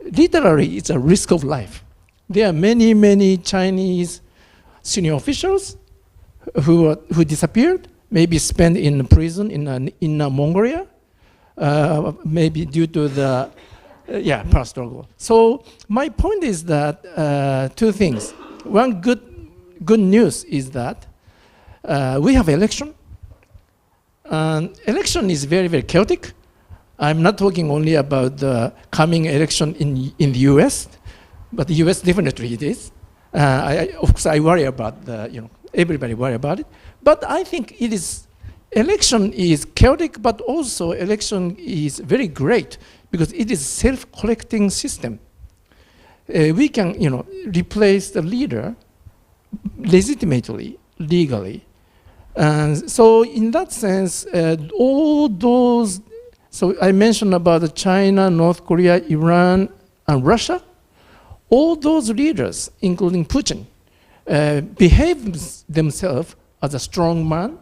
Literally, it's a risk of life. There are many, many Chinese senior officials who disappeared, maybe spent in prison in Mongolia, maybe due to the power struggle. So my point is that two things. One good news is that we have election. Election is very, very chaotic. I'm not talking only about the coming election in the U.S., but the U.S. definitely it is. Of course, I worry about everybody worry about it. But I think election is chaotic, but also election is very great because it is self-collecting system. We can, replace the leader legitimately, legally. And so in that sense, all those, so I mentioned about China, North Korea, Iran, and Russia, all those leaders, including Putin, behave themselves as a strong man,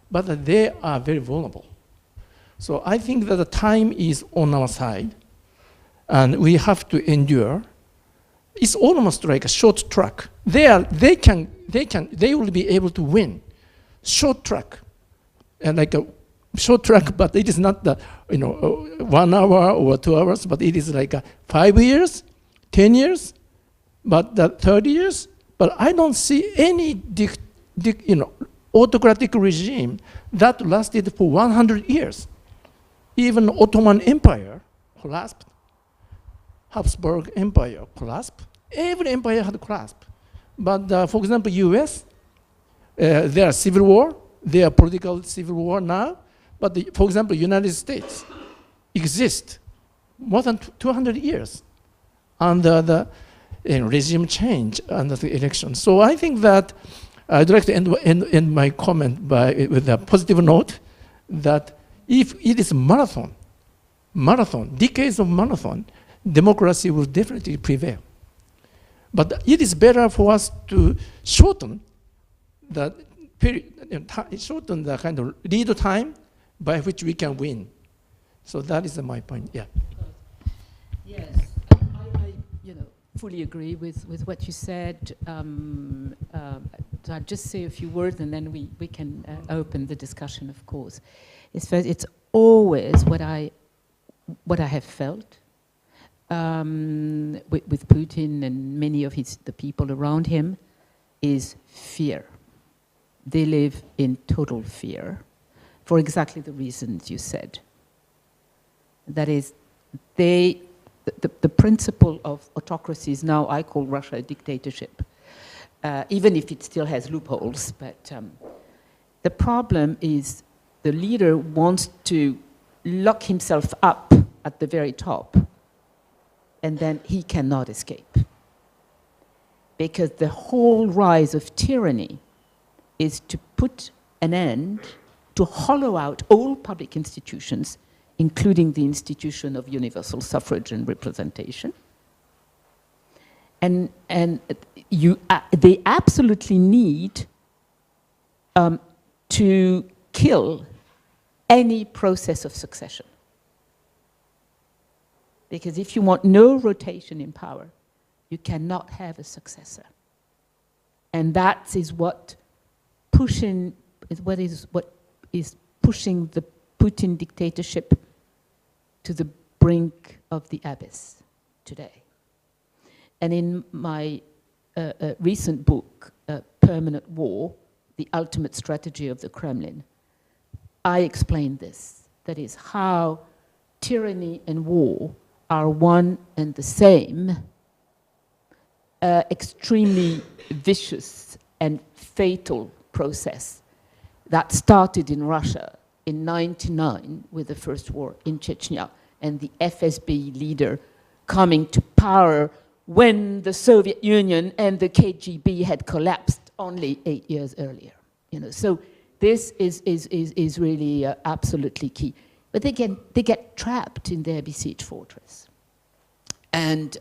but they are very vulnerable. So I think that the time is on our side, and we have to endure. It's almost like a short track. They will be able to win. Short track, like a short track, but it is not the 1 hour or 2 hours, but it is like 5 years, 10 years, but 30 years. But I don't see any autocratic regime that lasted for 100 years. Even Ottoman Empire collapsed. Habsburg Empire collapsed. Every empire had collapsed. But for example, US, there are civil war. There are political civil war now. But for example, United States exists more than 200 years under the regime change under the election. So I think that I'd like to end my comment with a positive note that if it is marathon, decades of marathon, democracy will definitely prevail. But it is better for us to shorten the period, shorten the kind of lead time by which we can win. So that is my point. Yeah. Yes, I fully agree with what you said. So I'll just say a few words and then we can open the discussion, of course. It's always what I have felt with Putin and many of the people around him is fear. They live in total fear for exactly the reasons you said. That is, the principle of autocracies now, I call Russia a dictatorship, even if it still has loopholes. But the problem is the leader wants to lock himself up at the very top, and then he cannot escape. Because the whole rise of tyranny is to put an end, to hollow out all public institutions, including the institution of universal suffrage and representation. And they absolutely need to kill any process of succession. Because if you want no rotation in power, you cannot have a successor. And that is what is pushing the Putin dictatorship to the brink of the abyss today. And in my recent book, Permanent War, The Ultimate Strategy of the Kremlin, I explained this. That is how tyranny and war are one and the same, extremely vicious and fatal process that started in Russia in 1999 with the first war in Chechnya and the FSB leader coming to power when the Soviet Union and the KGB had collapsed only 8 years earlier. So this is really absolutely key. but they get trapped in their besieged fortress. And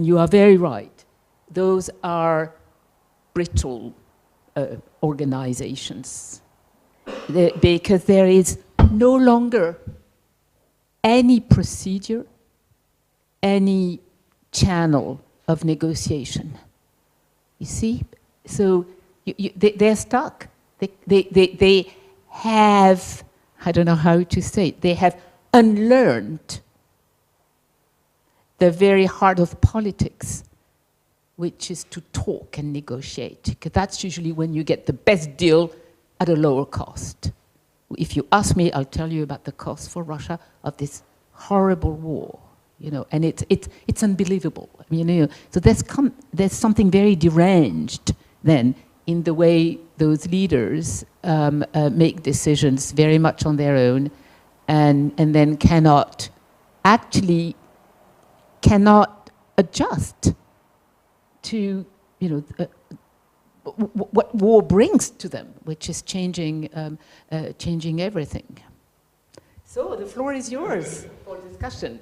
you are very right. Those are brittle organizations, because there is no longer any procedure, any channel of negotiation. You see? So they're stuck. They have, I don't know how to say it, they have unlearned the very heart of politics, which is to talk and negotiate, because that's usually when you get the best deal at a lower cost. If you ask me, I'll tell you about the cost for Russia of this horrible war, you know, and it's unbelievable. I mean, you know, so there's something very deranged then in the way those leaders make decisions very much on their own, and then cannot adjust to, you know, what war brings to them, which is changing everything. So the floor is yours for discussion.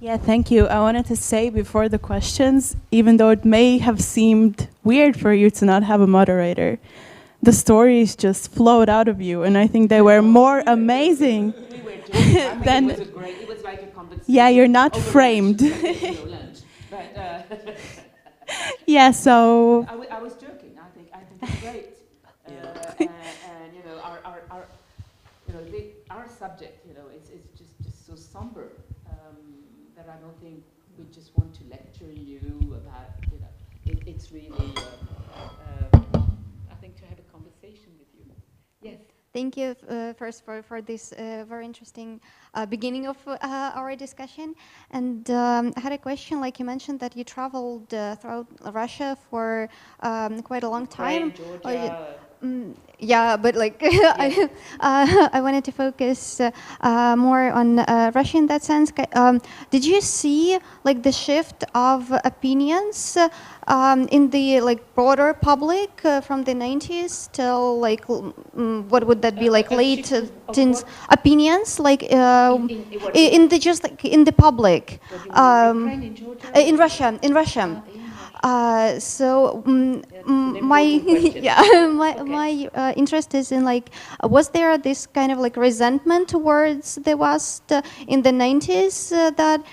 Yeah, thank you. I wanted to say before the questions, even though it may have seemed weird for you to not have a moderator, the stories just flowed out of you, and I think they were more amazing than. It was like a conversation. Yeah, you're not framed. Yeah, so. I was joking. I think it's great. And you know, our subject, you know, it's just so somber that I don't think we just want to lecture you about, you know, it's really I think to have a conversation with you. Yes. Thank you first for this very interesting beginning of our discussion. And I had a question, like you mentioned that you traveled throughout Russia for quite a long time. Georgia. Yeah, but like I wanted to focus more on Russia in that sense. Did you see like the shift of opinions in the like broader public from the 90s till like what would that be, like late teens opinions, like in the just like in the public in Russia. So my interest is in like, was there this kind of like resentment towards the West in the 90s that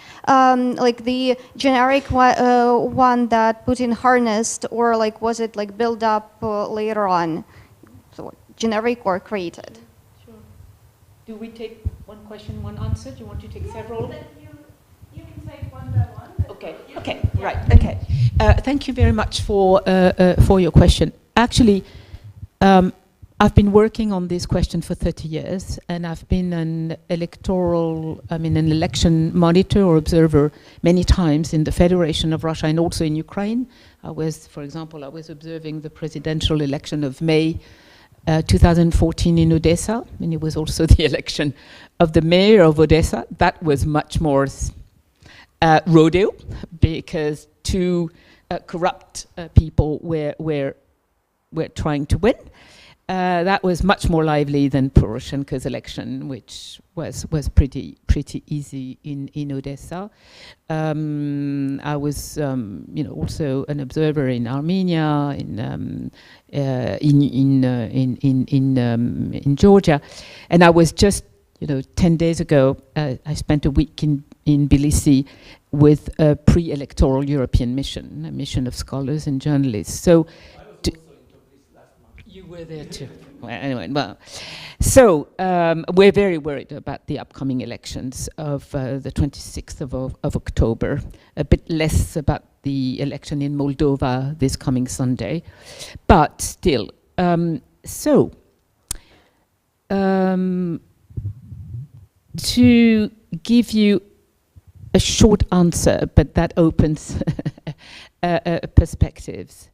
like the generic one that Putin harnessed, or like was it like built up later on, so generic or created? Sure. Do we take one question, one answer? Do you want to take several? You can take one by one. Okay. Okay. Right. Okay. Thank you very much for your question. Actually, I've been working on this question for 30 years, and I've been an election monitor or observer many times in the Federation of Russia and also in Ukraine. For example, I was observing the presidential election of May 2014 in Odessa, and it was also the election of the mayor of Odessa. That was much more rodeo, because two corrupt people were trying to win. That was much more lively than Poroshenko's election, which was pretty easy in Odessa. I was also an observer in Armenia, in Georgia, and I was just 10 days ago. I spent a week in Tbilisi with a pre-electoral European mission, a mission of scholars and journalists. So. You were there too. Well, anyway, so we're very worried about the upcoming elections of the 26th of October, a bit less about the election in Moldova this coming Sunday, but still. To give you a short answer, but that opens perspectives.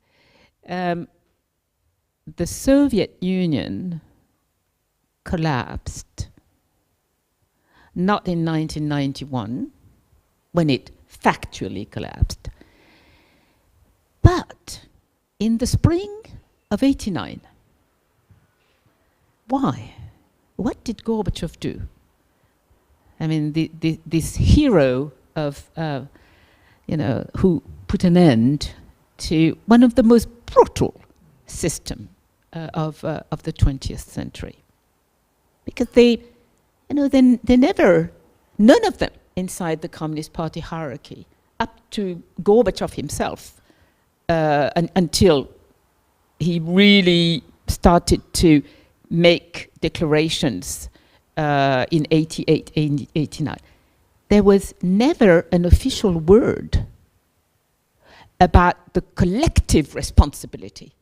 The Soviet Union collapsed not in 1991, when it factually collapsed, but in the spring of 89. Why? What did Gorbachev do? I mean, this hero of, who put an end to one of the most brutal systems of the 20th century. Because they never, none of them inside the Communist Party hierarchy, up to Gorbachev himself, until he really started to make declarations in 88, 89. There was never an official word about the collective responsibility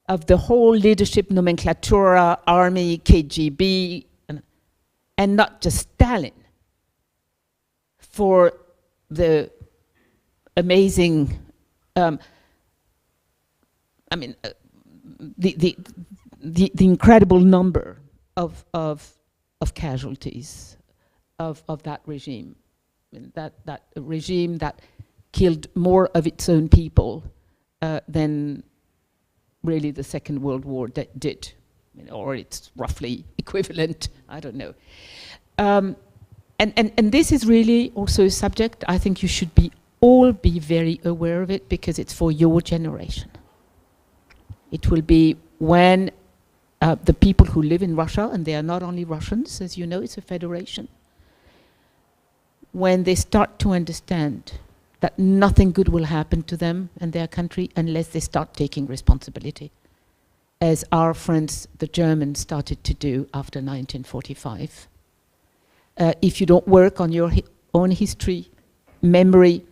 of the whole leadership nomenclatura, army, KGB, and not just Stalin, for the amazing, the incredible number of casualties of that regime. I mean, that regime that killed more of its own people than really the Second World War did, or it's roughly equivalent, I don't know. And this is really also a subject I think you should all be very aware of it, because it's for your generation. It will be when the people who live in Russia, and they are not only Russians, as you know, it's a federation, when they start to understand that nothing good will happen to them and their country unless they start taking responsibility, as our friends, the Germans, started to do after 1945. If you don't work on your own history, memory,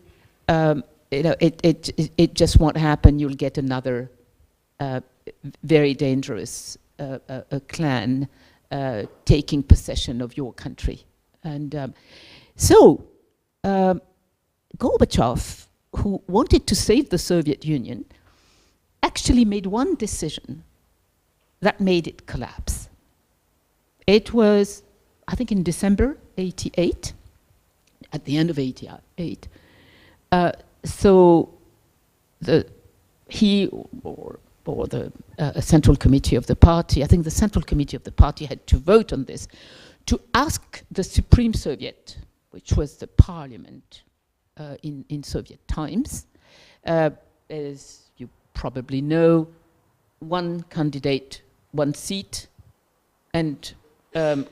it just won't happen. You'll get another very dangerous clan taking possession of your country. And so Gorbachev, who wanted to save the Soviet Union, actually made one decision that made it collapse. It was, I think, in December 88, at the end of 88. So he or the Central Committee of the party, I think the Central Committee of the party had to vote on this, to ask the Supreme Soviet, which was the parliament in Soviet times, as you probably know, one candidate, one seat, and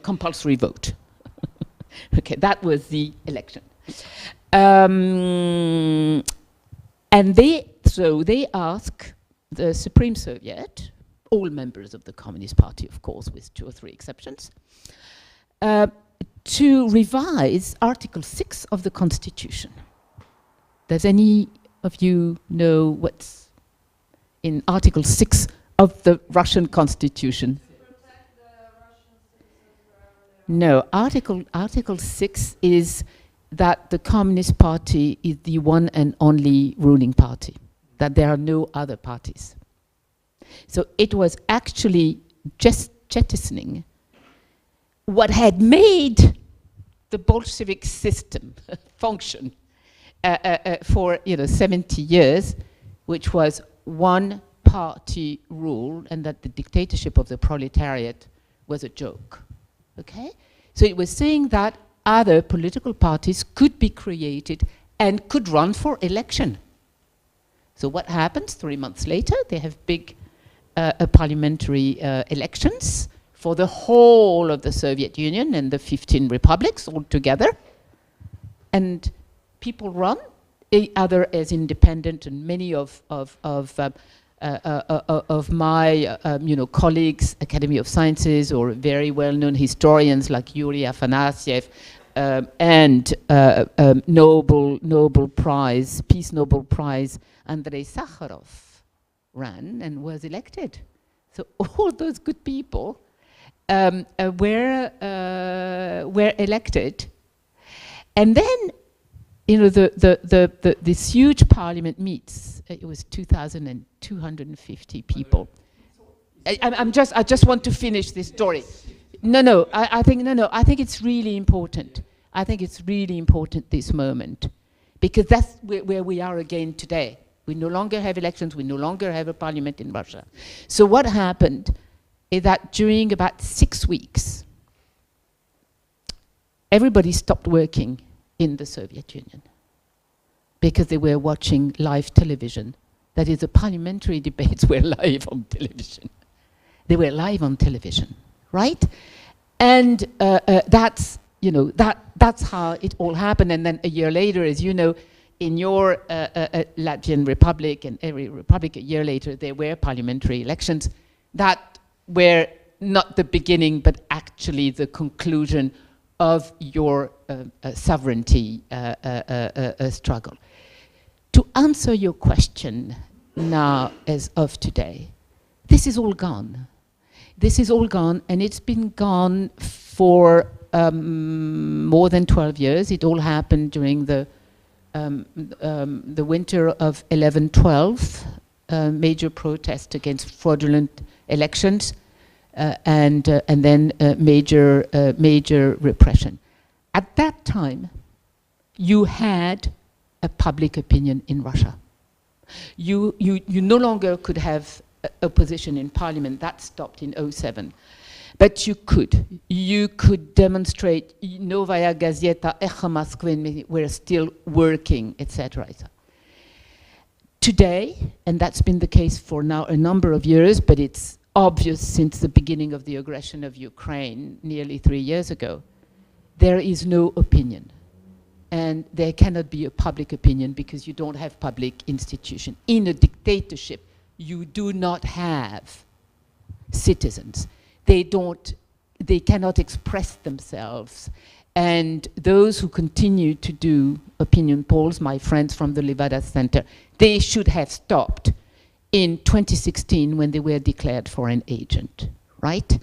compulsory vote. Okay, that was the election. And they asked the Supreme Soviet, all members of the Communist Party, of course, with 2 or 3 exceptions, to revise Article 6 of the Constitution. Does any of you know what's in Article 6 of the Russian Constitution? No, Article 6 is that the Communist Party is the one and only ruling party, that there are no other parties. So it was actually just jettisoning what had made the Bolshevik system function for 70 years, which was one party rule, and that the dictatorship of the proletariat was a joke. Okay? So it was saying that other political parties could be created and could run for election. So what happens 3 months later? They have big parliamentary elections for the whole of the Soviet Union and the 15 republics all together. And people run, either as independent, and many of my colleagues, Academy of Sciences, or very well-known historians like Yuri Afanasyev, and Nobel Prize, Peace Nobel Prize, Andrei Sakharov ran and was elected. So all those good people were elected, and then this huge parliament meets. It was 2,250 people. I just want to finish this story. I think it's really important. I think it's really important, this moment, because that's where we are again today. We no longer have elections. We no longer have a parliament in Russia. So what happened is that during about 6 weeks, everybody stopped working in the Soviet Union because they were watching live television. That is, the parliamentary debates were live on television. They were live on television, right? And that's, you know, that's how it all happened. And then a year later, as you know, in your Latvian Republic and every republic a year later, there were parliamentary elections that were not the beginning, but actually the conclusion of your sovereignty struggle. To answer your question now, as of today, this is all gone. This is all gone, and it's been gone for more than 12 years. It all happened during the winter of 11-12, major protest against fraudulent elections, and then major repression. At that time, you had a public opinion in Russia. You no longer could have opposition in parliament. That stopped in 2007. But you could demonstrate. Novaya Gazeta, Echo Moskvy were still working, etc. Today, and that's been the case for now a number of years, but it's obvious since the beginning of the aggression of Ukraine nearly 3 years ago, there is no opinion. And there cannot be a public opinion because you don't have public institution. In a dictatorship, you do not have citizens. They cannot express themselves. And those who continue to do opinion polls, my friends from the Levada Center, they should have stopped in 2016 when they were declared foreign agent, right?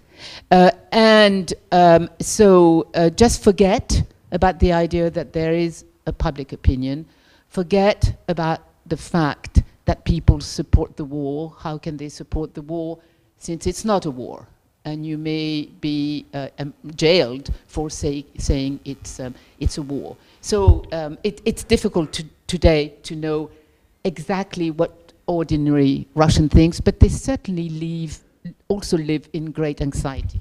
So just forget about the idea that there is a public opinion. Forget about the fact that people support the war. How can they support the war since it's not a war? And you may be jailed for saying it's a war. So it's difficult today to know exactly what ordinary Russian thinks, but they certainly also live in great anxiety.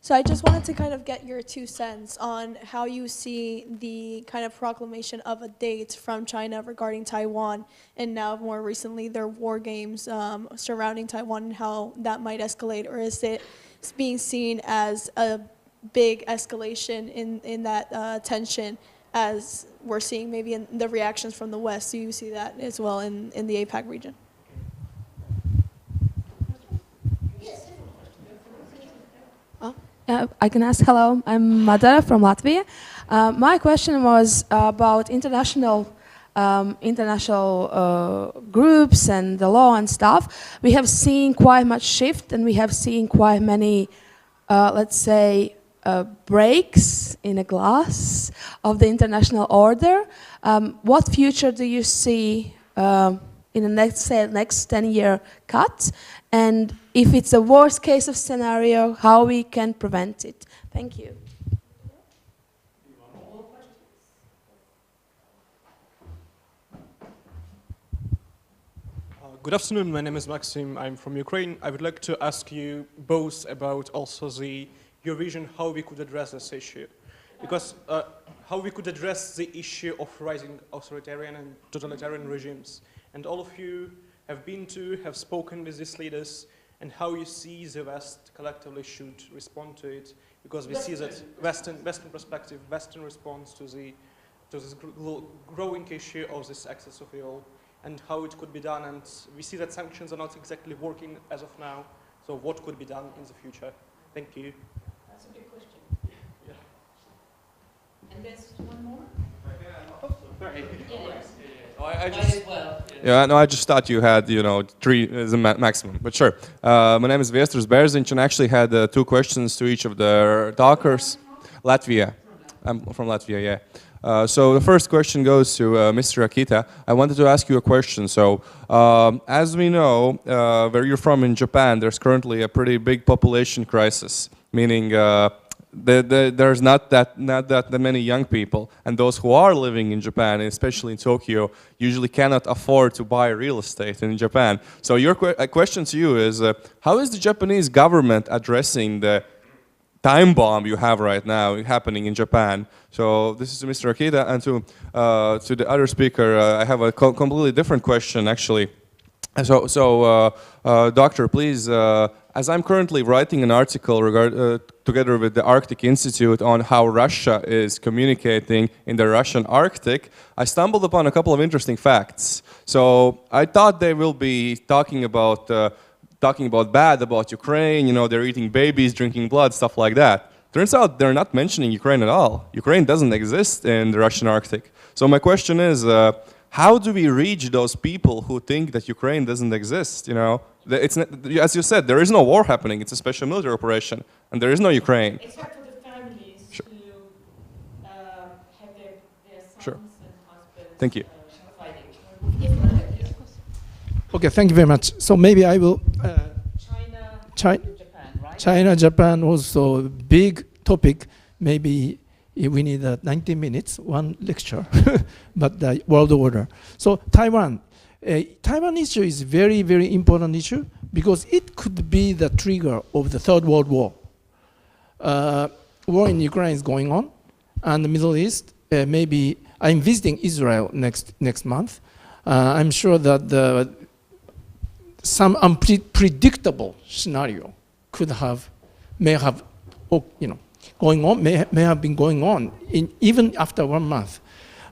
So I just wanted to kind of get your 2 cents on how you see the kind of proclamation of a date from China regarding Taiwan, and now more recently their war games surrounding Taiwan and how that might escalate, or is it being seen as a big escalation in that tension as we're seeing maybe in the reactions from the West? Do you see that as well in the APAC region? I can ask. Hello, I'm Madara from Latvia. My question was about international groups and the law and stuff. We have seen quite much shift, and we have seen quite many, let's say, breaks in a glass of the international order. What future do you see in the next 10-year cut? And if it's a worst case of scenario, how we can prevent it? Thank you. Good afternoon, my name is Maxim, I'm from Ukraine. I would like to ask you both about also your vision how we could address this issue. Because how we could address the issue of rising authoritarian and totalitarian regimes. And all of you have spoken with these leaders, and how you see the West collectively should respond to it, because we see that Western perspective, Western response to this growing issue of this access of oil, and how it could be done, and we see that sanctions are not exactly working as of now, so what could be done in the future? Thank you. That's a big question. Yeah. And there's one more? Sorry. I just thought you had, 3 as a maximum, but sure. My name is Viesturs Bērziņš, and I actually had 2 questions to each of the talkers. Latvia. I'm from Latvia, yeah. So the first question goes to Mr. Akita. I wanted to ask you a question. So as we know, where you're from in Japan, there's currently a pretty big population crisis, meaning there's not that many young people, and those who are living in Japan, especially in Tokyo, usually cannot afford to buy real estate in Japan. So your question to you is, how is the Japanese government addressing the time bomb you have right now happening in Japan? So this is to Mr. Akita, and to the other speaker, I have a completely different question actually. So Doctor, please, as I'm currently writing an article together with the Arctic Institute on how Russia is communicating in the Russian Arctic, I stumbled upon a couple of interesting facts. So I thought they will be talking about bad about Ukraine, you know, they're eating babies, drinking blood, stuff like that. Turns out they're not mentioning Ukraine at all. Ukraine doesn't exist in the Russian Arctic. So my question is, how do we reach those people who think that Ukraine doesn't exist? You know, it's not, as you said, there is no war happening. It's a special military operation, and there is no Ukraine. Except for the families sure. who have their sons sure. and husbands. Thank you. Fighting. Okay, thank you very much. So maybe I will. Japan, right? China, Japan, also big topic. Maybe we need 90 minutes, one lecture, but the world order. So Taiwan. Taiwan issue is very, very important issue because it could be the trigger of the Third World War. War in Ukraine is going on, and the Middle East. Maybe I'm visiting Israel next month. I'm sure that some unpredictable scenario may have been going on even after 1 month.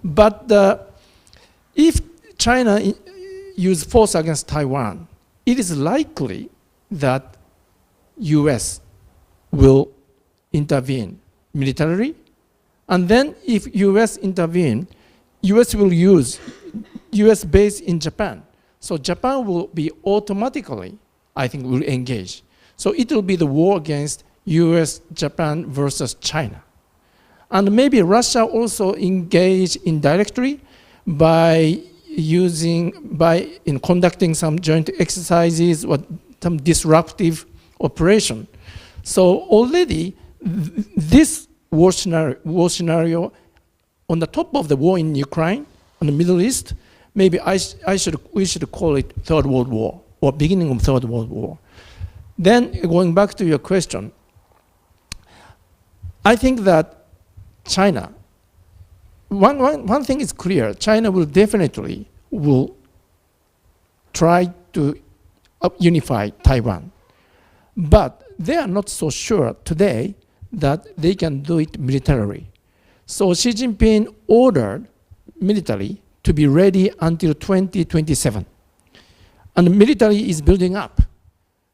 But if China use force against Taiwan, it is likely that U.S. will intervene militarily, and then if U.S. intervene, U.S. will use U.S. base in Japan. So Japan will be automatically, I think, will engage. So it will be the war against U.S., Japan versus China. And maybe Russia also engage indirectly by conducting some joint exercises or some disruptive operation. So already this war scenario on the top of the war in Ukraine, in the Middle East, maybe we should call it Third World War or beginning of Third World War. Then going back to your question, I think that China, one thing is clear, China will definitely try to unify Taiwan. But they are not so sure today that they can do it militarily. So Xi Jinping ordered military to be ready until 2027. And the military is building up.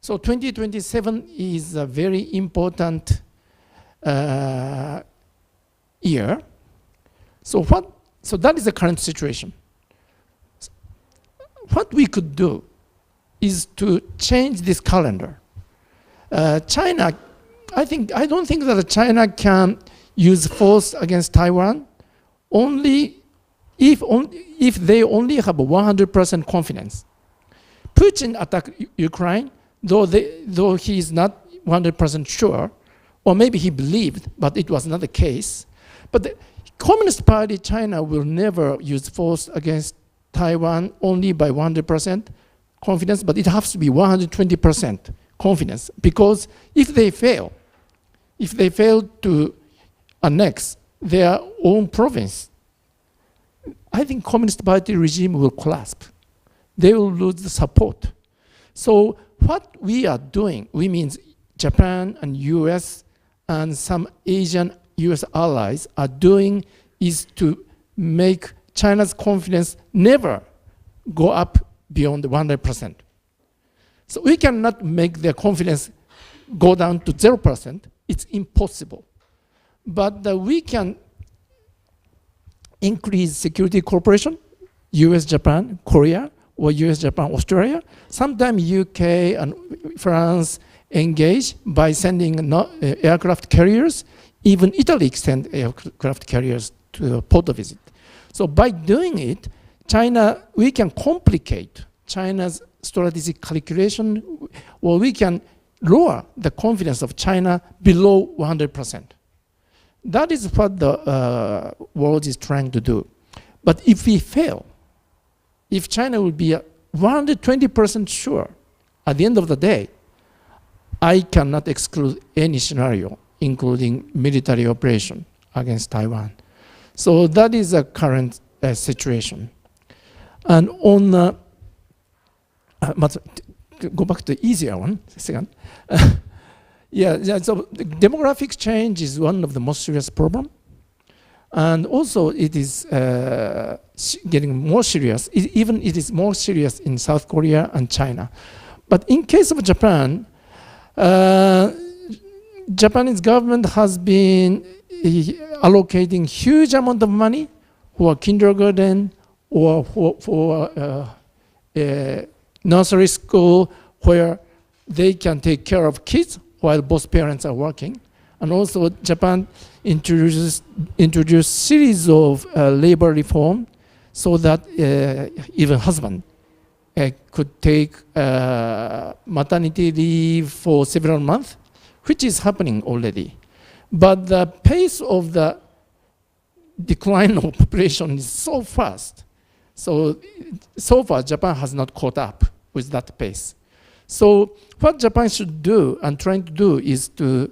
So 2027 is a very important year. So that is the current situation. What we could do is to change this calendar. China, I don't think that China can use force against Taiwan only if they only have 100% confidence. Putin attacked Ukraine, though he is not 100% sure, or maybe he believed, but it was not the case. But the Communist Party China will never use force against Taiwan only by 100% confidence, but it has to be 120% confidence, because if they fail to annex their own province, I think Communist Party regime will collapse. They will lose the support. So what we are doing, we means Japan and US and some Asian US allies are doing is to make China's confidence never go up beyond 100%. So we cannot make their confidence go down to 0%. It's impossible. But we can increase security cooperation, US, Japan, Korea, or US, Japan, Australia. Sometimes UK and France engage by sending aircraft carriers. Even Italy send aircraft carriers to a port visit. So by doing it, we can complicate China's strategic calculation, or we can lower the confidence of China below 100%. That is what the world is trying to do. But if we fail, if China will be 120% sure at the end of the day, I cannot exclude any scenario, including military operation against Taiwan. So that is a current situation. And on, go back to the easier one, second. So the demographic change is one of the most serious problems. And also it is getting more serious. Even it is more serious in South Korea and China. But in case of Japan, Japanese government has been allocating huge amount of money for kindergarten or for nursery school where they can take care of kids while both parents are working. And also Japan introduced series of labor reform so that even husband could take maternity leave for several months, which is happening already. But the pace of the decline of population is so fast. So far, Japan has not caught up with that pace. So what Japan should do and trying to do is to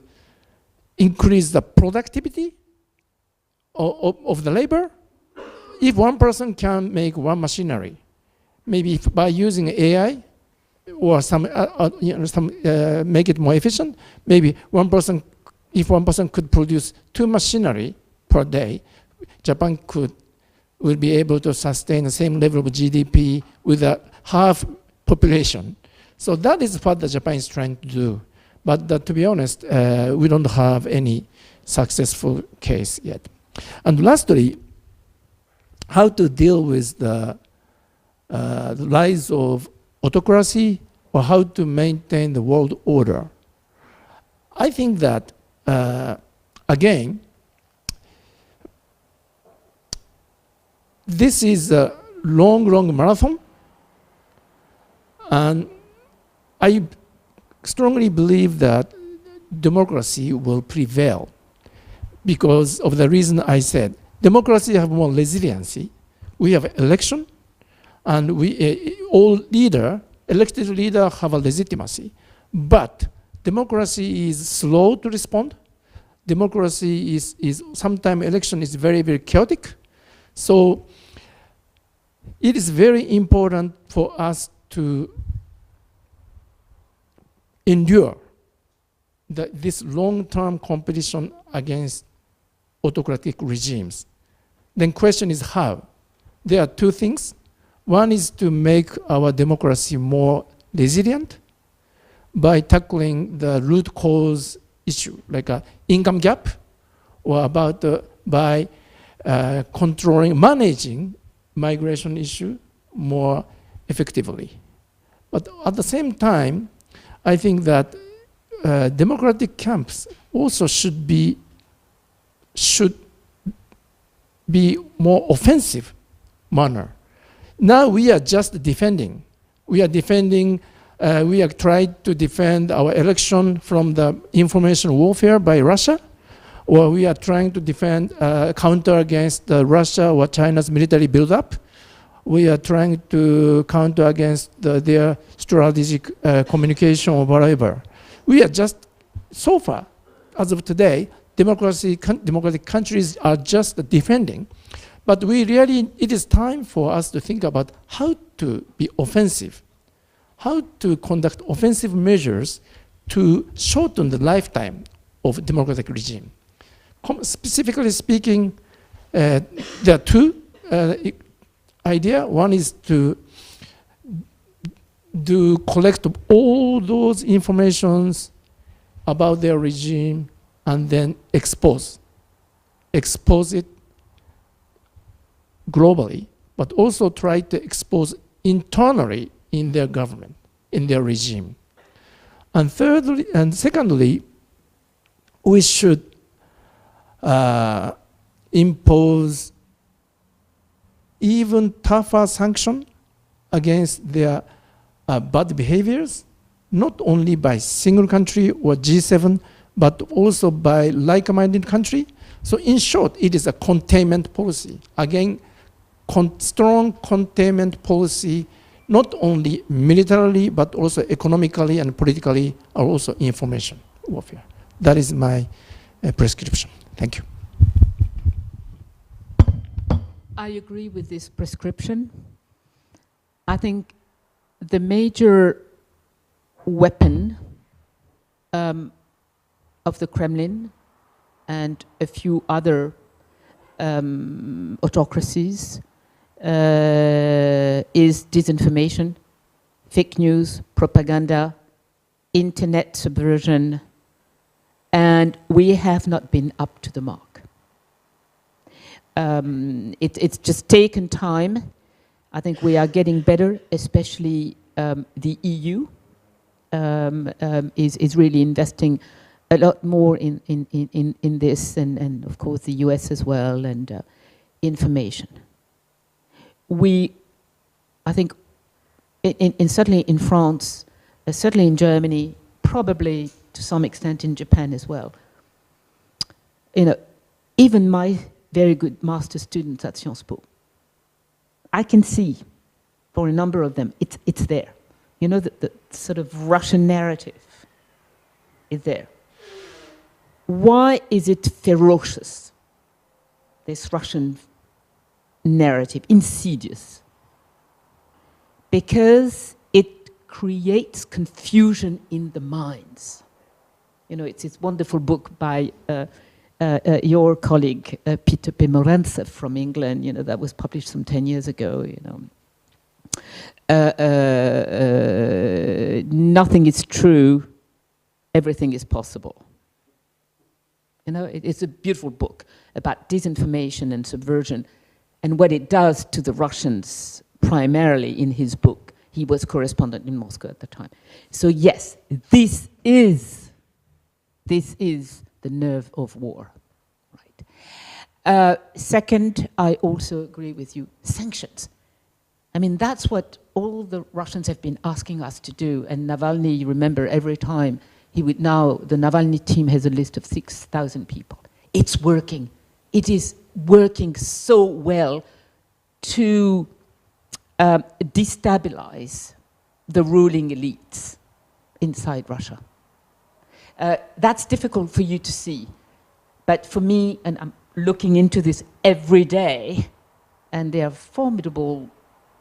increase the productivity of the labor. If one person can make one machinery, maybe by using AI or make it more efficient, maybe if one person could produce 2 machinery per day, Japan will be able to sustain the same level of GDP with a half population. So that is what the Japan is trying to do. But to be honest, we don't have any successful case yet. And lastly, how to deal with the rise of autocracy or how to maintain the world order. I think that, again, this is a long marathon, and I strongly believe that democracy will prevail because of the reason I said. Democracy have more resiliency. We have election, and all elected leader have a legitimacy. But democracy is slow to respond. Democracy is sometimes election is very chaotic. So it is very important for us to endure this long-term competition against autocratic regimes. Then question is how? There are 2 things. One is to make our democracy more resilient by tackling the root cause issue, like an income gap, or by managing migration issue more effectively. But at the same time, I think that democratic camps also should be more offensive manner. Now we are just defending. We are trying to defend our election from the information warfare by Russia, or we are trying to defend, counter against Russia or China's military buildup. We are trying to counter against their strategic communication or whatever. We are just, so far, as of today, democratic countries are just defending. But it is time for us to think about how to be offensive, how to conduct offensive measures to shorten the lifetime of democratic regime. Specifically speaking, there are 2 ideas. One is to collect all those informations about their regime and then expose it globally, but also try to expose internally in their government, in their regime. And secondly, we should impose even tougher sanction against their bad behaviors, not only by single country or G7, but also by like-minded country. So in short, it is a containment policy. Again, strong containment policy, not only militarily, but also economically and politically, are also information warfare. That is my prescription. Thank you. I agree with this prescription. I think the major weapon of the Kremlin and a few other autocracies is disinformation, fake news, propaganda, internet subversion, and we have not been up to the mark. It's just taken time. I think we are getting better, especially the EU is really investing a lot more in this, and of course the US as well, and information. I think, certainly in France, certainly in Germany, probably to some extent in Japan as well. You know, even my very good master students at Sciences Po, I can see, for a number of them, it's there. You know, the sort of Russian narrative is there. Why is it ferocious, this Russian narrative, insidious? Because it creates confusion in the minds. You know, it's this wonderful book by your colleague, Peter P. Morwinsky from England, you know, that was published some 10 years ago, you know. Nothing is true, everything is possible. You know, it's a beautiful book about disinformation and subversion and what it does to the Russians, primarily in his book. He was correspondent in Moscow at the time. So yes, this is the nerve of war. Right. Second, I also agree with you, sanctions. I mean, that's what all the Russians have been asking us to do. And Navalny, you remember, every time he would now, the Navalny team has a list of 6,000 people. It's working. It is working so well to destabilize the ruling elites inside Russia. That's difficult for you to see. But for me, and I'm looking into this every day, and they are formidable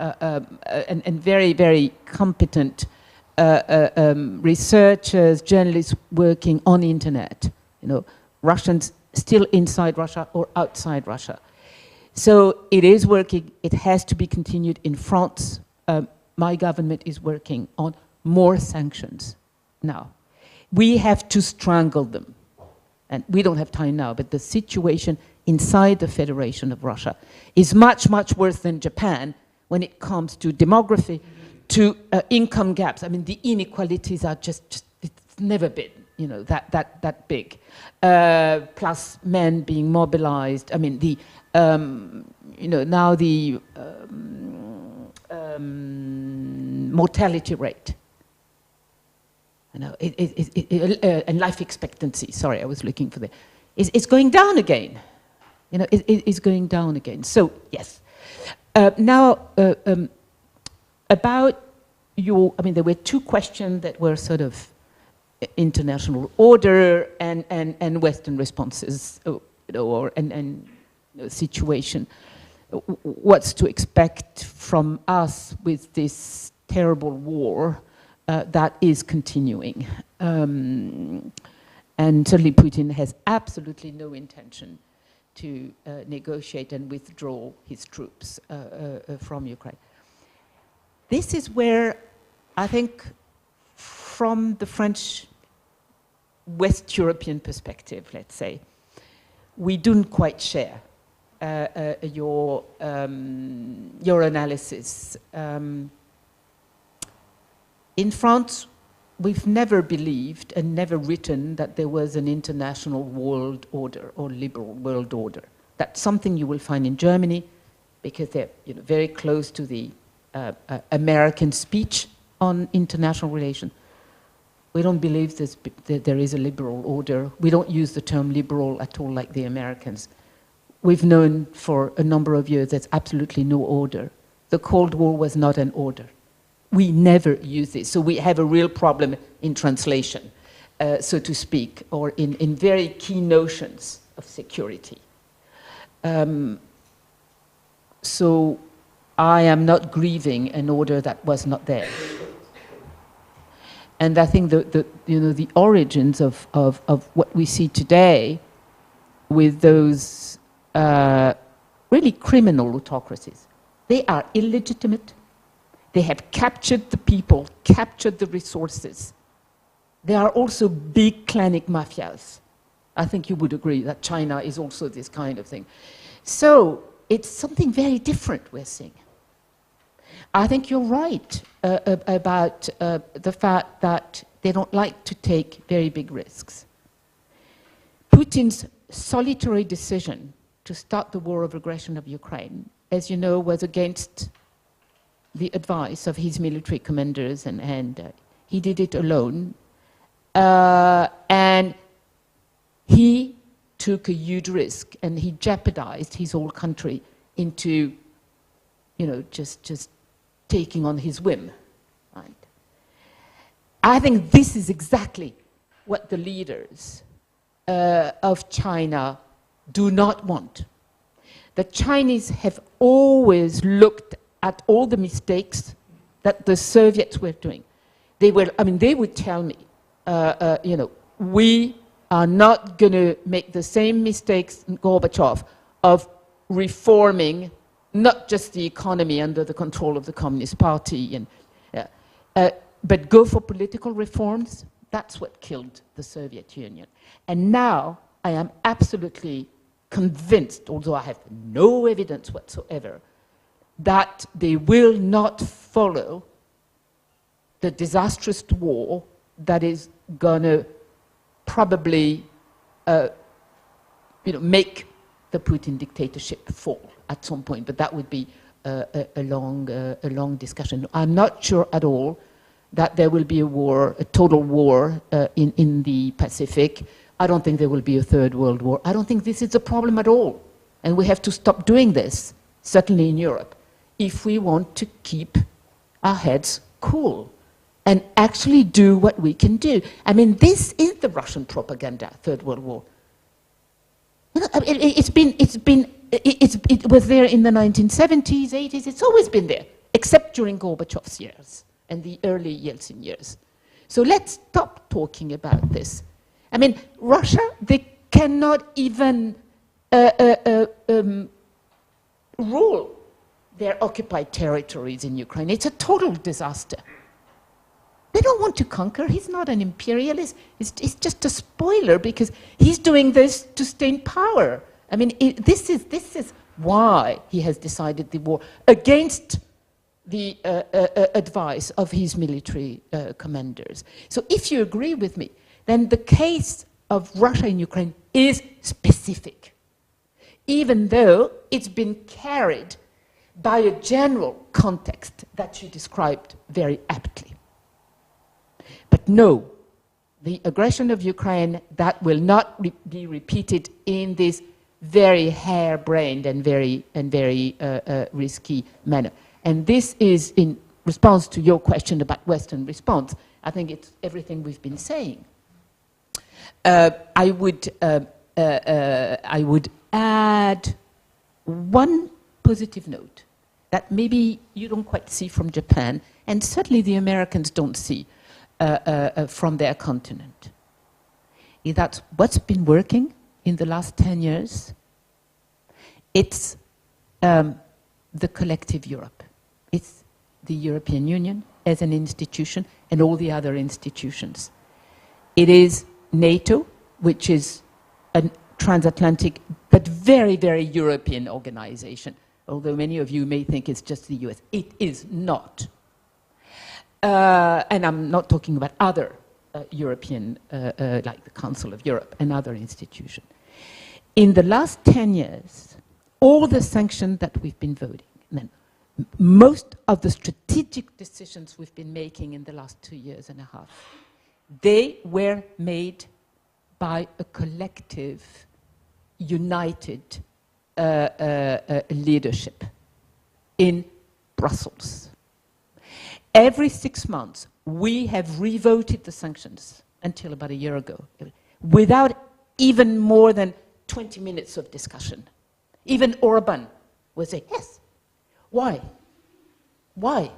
and very, very competent researchers, journalists working on the internet, you know, Russians still inside Russia or outside Russia. So it is working, it has to be continued. In France, my government is working on more sanctions now. We have to strangle them. And we don't have time now, but the situation inside the Federation of Russia is much, much worse than Japan when it comes to demography, to income gaps. I mean, the inequalities are just it's never been, you know, that big. Plus men being mobilized. I mean, the, you know, now the mortality rate. You know, and life expectancy, sorry, I was looking for the, it's going down again. You know, it's going down again. So, yes. Now, about your, I mean, there were two questions that were sort of international order and Western responses, you know, or and situation. What's to expect from us with this terrible war that is continuing? And certainly Putin has absolutely no intention to negotiate and withdraw his troops from Ukraine. This is where I think from the French West European perspective, let's say, we don't quite share your analysis. In France, we've never believed and never written that there was an international world order or liberal world order. That's something you will find in Germany, because they're very close to the American speech on international relations. We don't believe there is a liberal order. We don't use the term liberal at all like the Americans. We've known for a number of years there's absolutely no order. The Cold War was not an order. We never use this. So we have a real problem in translation, so to speak, or in very key notions of security. So I am not grieving an order that was not there. And I think the origins of what we see today with those really criminal autocracies, they are illegitimate. They have captured the people, captured the resources. They are also big clanic mafias. I think you would agree that China is also this kind of thing. So it's something very different we're seeing. I think you're right about the fact that they don't like to take very big risks. Putin's solitary decision to start the war of aggression of Ukraine, as you know, was against the advice of his military commanders, and he did it alone. And he took a huge risk, and he jeopardized his whole country into, just taking on his whim. Right? I think this is exactly what the leaders of China do not want. The Chinese have always looked at all the mistakes that the Soviets were doing. They would tell me, we are not going to make the same mistakes in Gorbachev of reforming not just the economy under the control of the Communist Party, but go for political reforms. That's what killed the Soviet Union. And now I am absolutely convinced, although I have no evidence whatsoever, that they will not follow the disastrous war that is going to probably make the Putin dictatorship fall at some point, but that would be a long discussion. I'm not sure at all that there will be a total war in the Pacific. I don't think there will be a third world war. I don't think this is a problem at all. And we have to stop doing this, certainly in Europe, if we want to keep our heads cool and actually do what we can do. I mean, this is the Russian propaganda, Third World War. It was there in the 1970s, 80s, it's always been there, except during Gorbachev's years and the early Yeltsin years. So let's stop talking about this. I mean, Russia, they cannot even rule their occupied territories in Ukraine. It's a total disaster. They don't want to conquer. He's not an imperialist. He's just a spoiler because he's doing this to stay in power. I mean, this is why he has decided the war against the advice of his military commanders. So if you agree with me, then the case of Russia in Ukraine is specific, even though it's been carried by a general context that you described very aptly. But no, the aggression of Ukraine, that will not be repeated in this very harebrained and very risky manner. And this is in response to your question about Western response. I think it's everything we've been saying. I would add one positive note that maybe you don't quite see from Japan, and certainly the Americans don't see from their continent. That's what's been working in the last 10 years. It's the collective Europe. It's the European Union as an institution and all the other institutions. It is NATO, which is a transatlantic but very, very European organization, although many of you may think it's just the US. It is not. And I'm not talking about other European, like the Council of Europe and other institutions. in the last 10 years, all the sanctions that we've been voting, and then most of the strategic decisions we've been making in the last 2 years and a half, they were made by a collective, united leadership in Brussels. Every 6 months, we have revoted the sanctions until about a year ago, without even more than 20 minutes of discussion. Even Orban was saying, yes. Why? Why?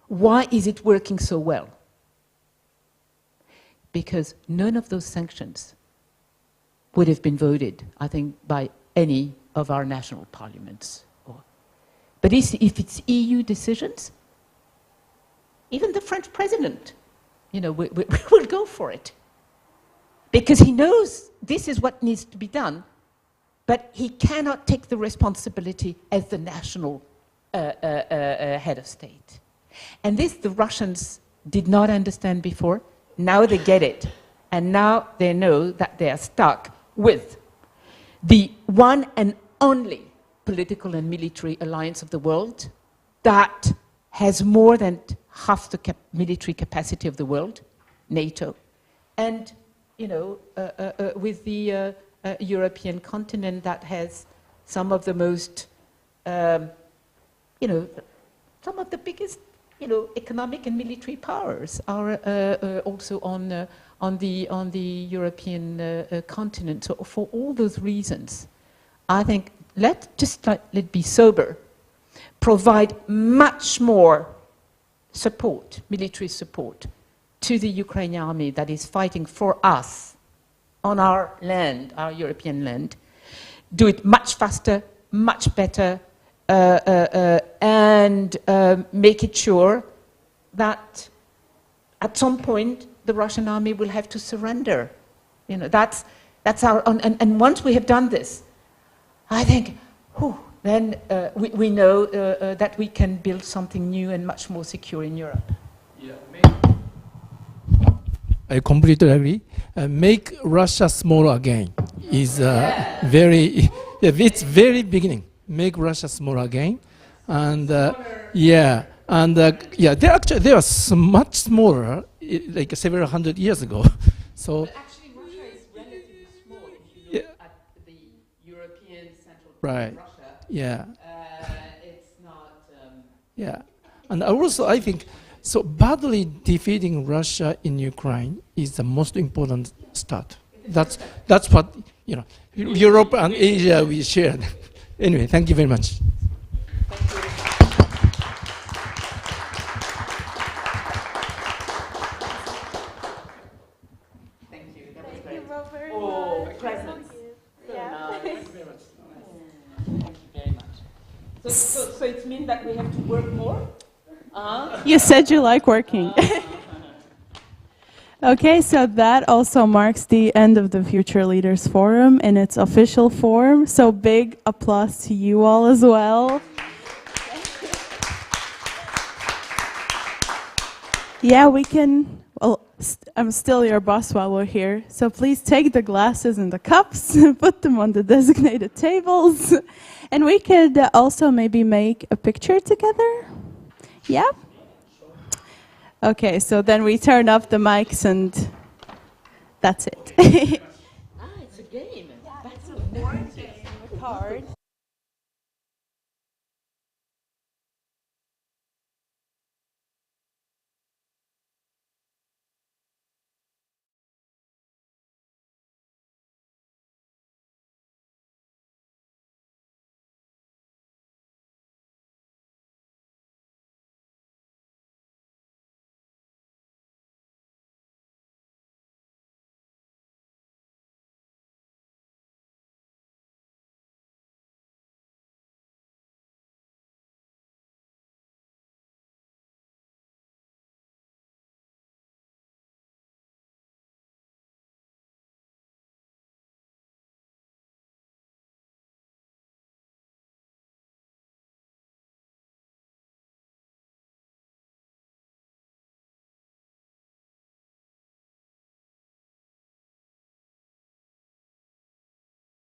Why is it working so well? Because none of those sanctions would have been voted, I think, by any of our national parliaments. But if it's EU decisions, even the French president, will go for it. Because he knows this is what needs to be done, but he cannot take the responsibility as the national head of state. And this the Russians did not understand before. Now they get it. And now they know that they are stuck with the one and only political and military alliance of the world that has more than half the military capacity of the world, NATO, and with the European continent that has some of the most, some of the biggest, economic and military powers are also on the European continent. So for all those reasons, I think let's be sober, provide much more support, military support, to the Ukrainian army that is fighting for us on our land, our European land. Do it much faster, much better, and make it sure that at some point the Russian army will have to surrender. That's our, and once we have done this, I think, then we know that we can build something new and much more secure in Europe. Yeah, I completely agree. Make Russia small again is very, it's very beginning. Make Russia small again, and they are much smaller, like several hundred years ago. So. But actually, Russia is relatively small if you look at the European Central Right. Russia. Yeah. It's not. Yeah, and also I think so. Badly defeating Russia in Ukraine is the most important start. That's what Europe and Asia we shared. Anyway, thank you very much. Thank you. That was great. Oh, presents. So nice. Thank you very much. So it means that we have to work more? You said you like working. Okay, so that also marks the end of the Future Leaders Forum in its official form. So big applause to you all as well. Yeah, we can, well, I'm still your boss while we're here. So please take the glasses and the cups, put them on the designated tables. And we could also maybe make a picture together. Yeah? Okay, so then we turn off the mics and that's it. It's a game. That's a board game with cards.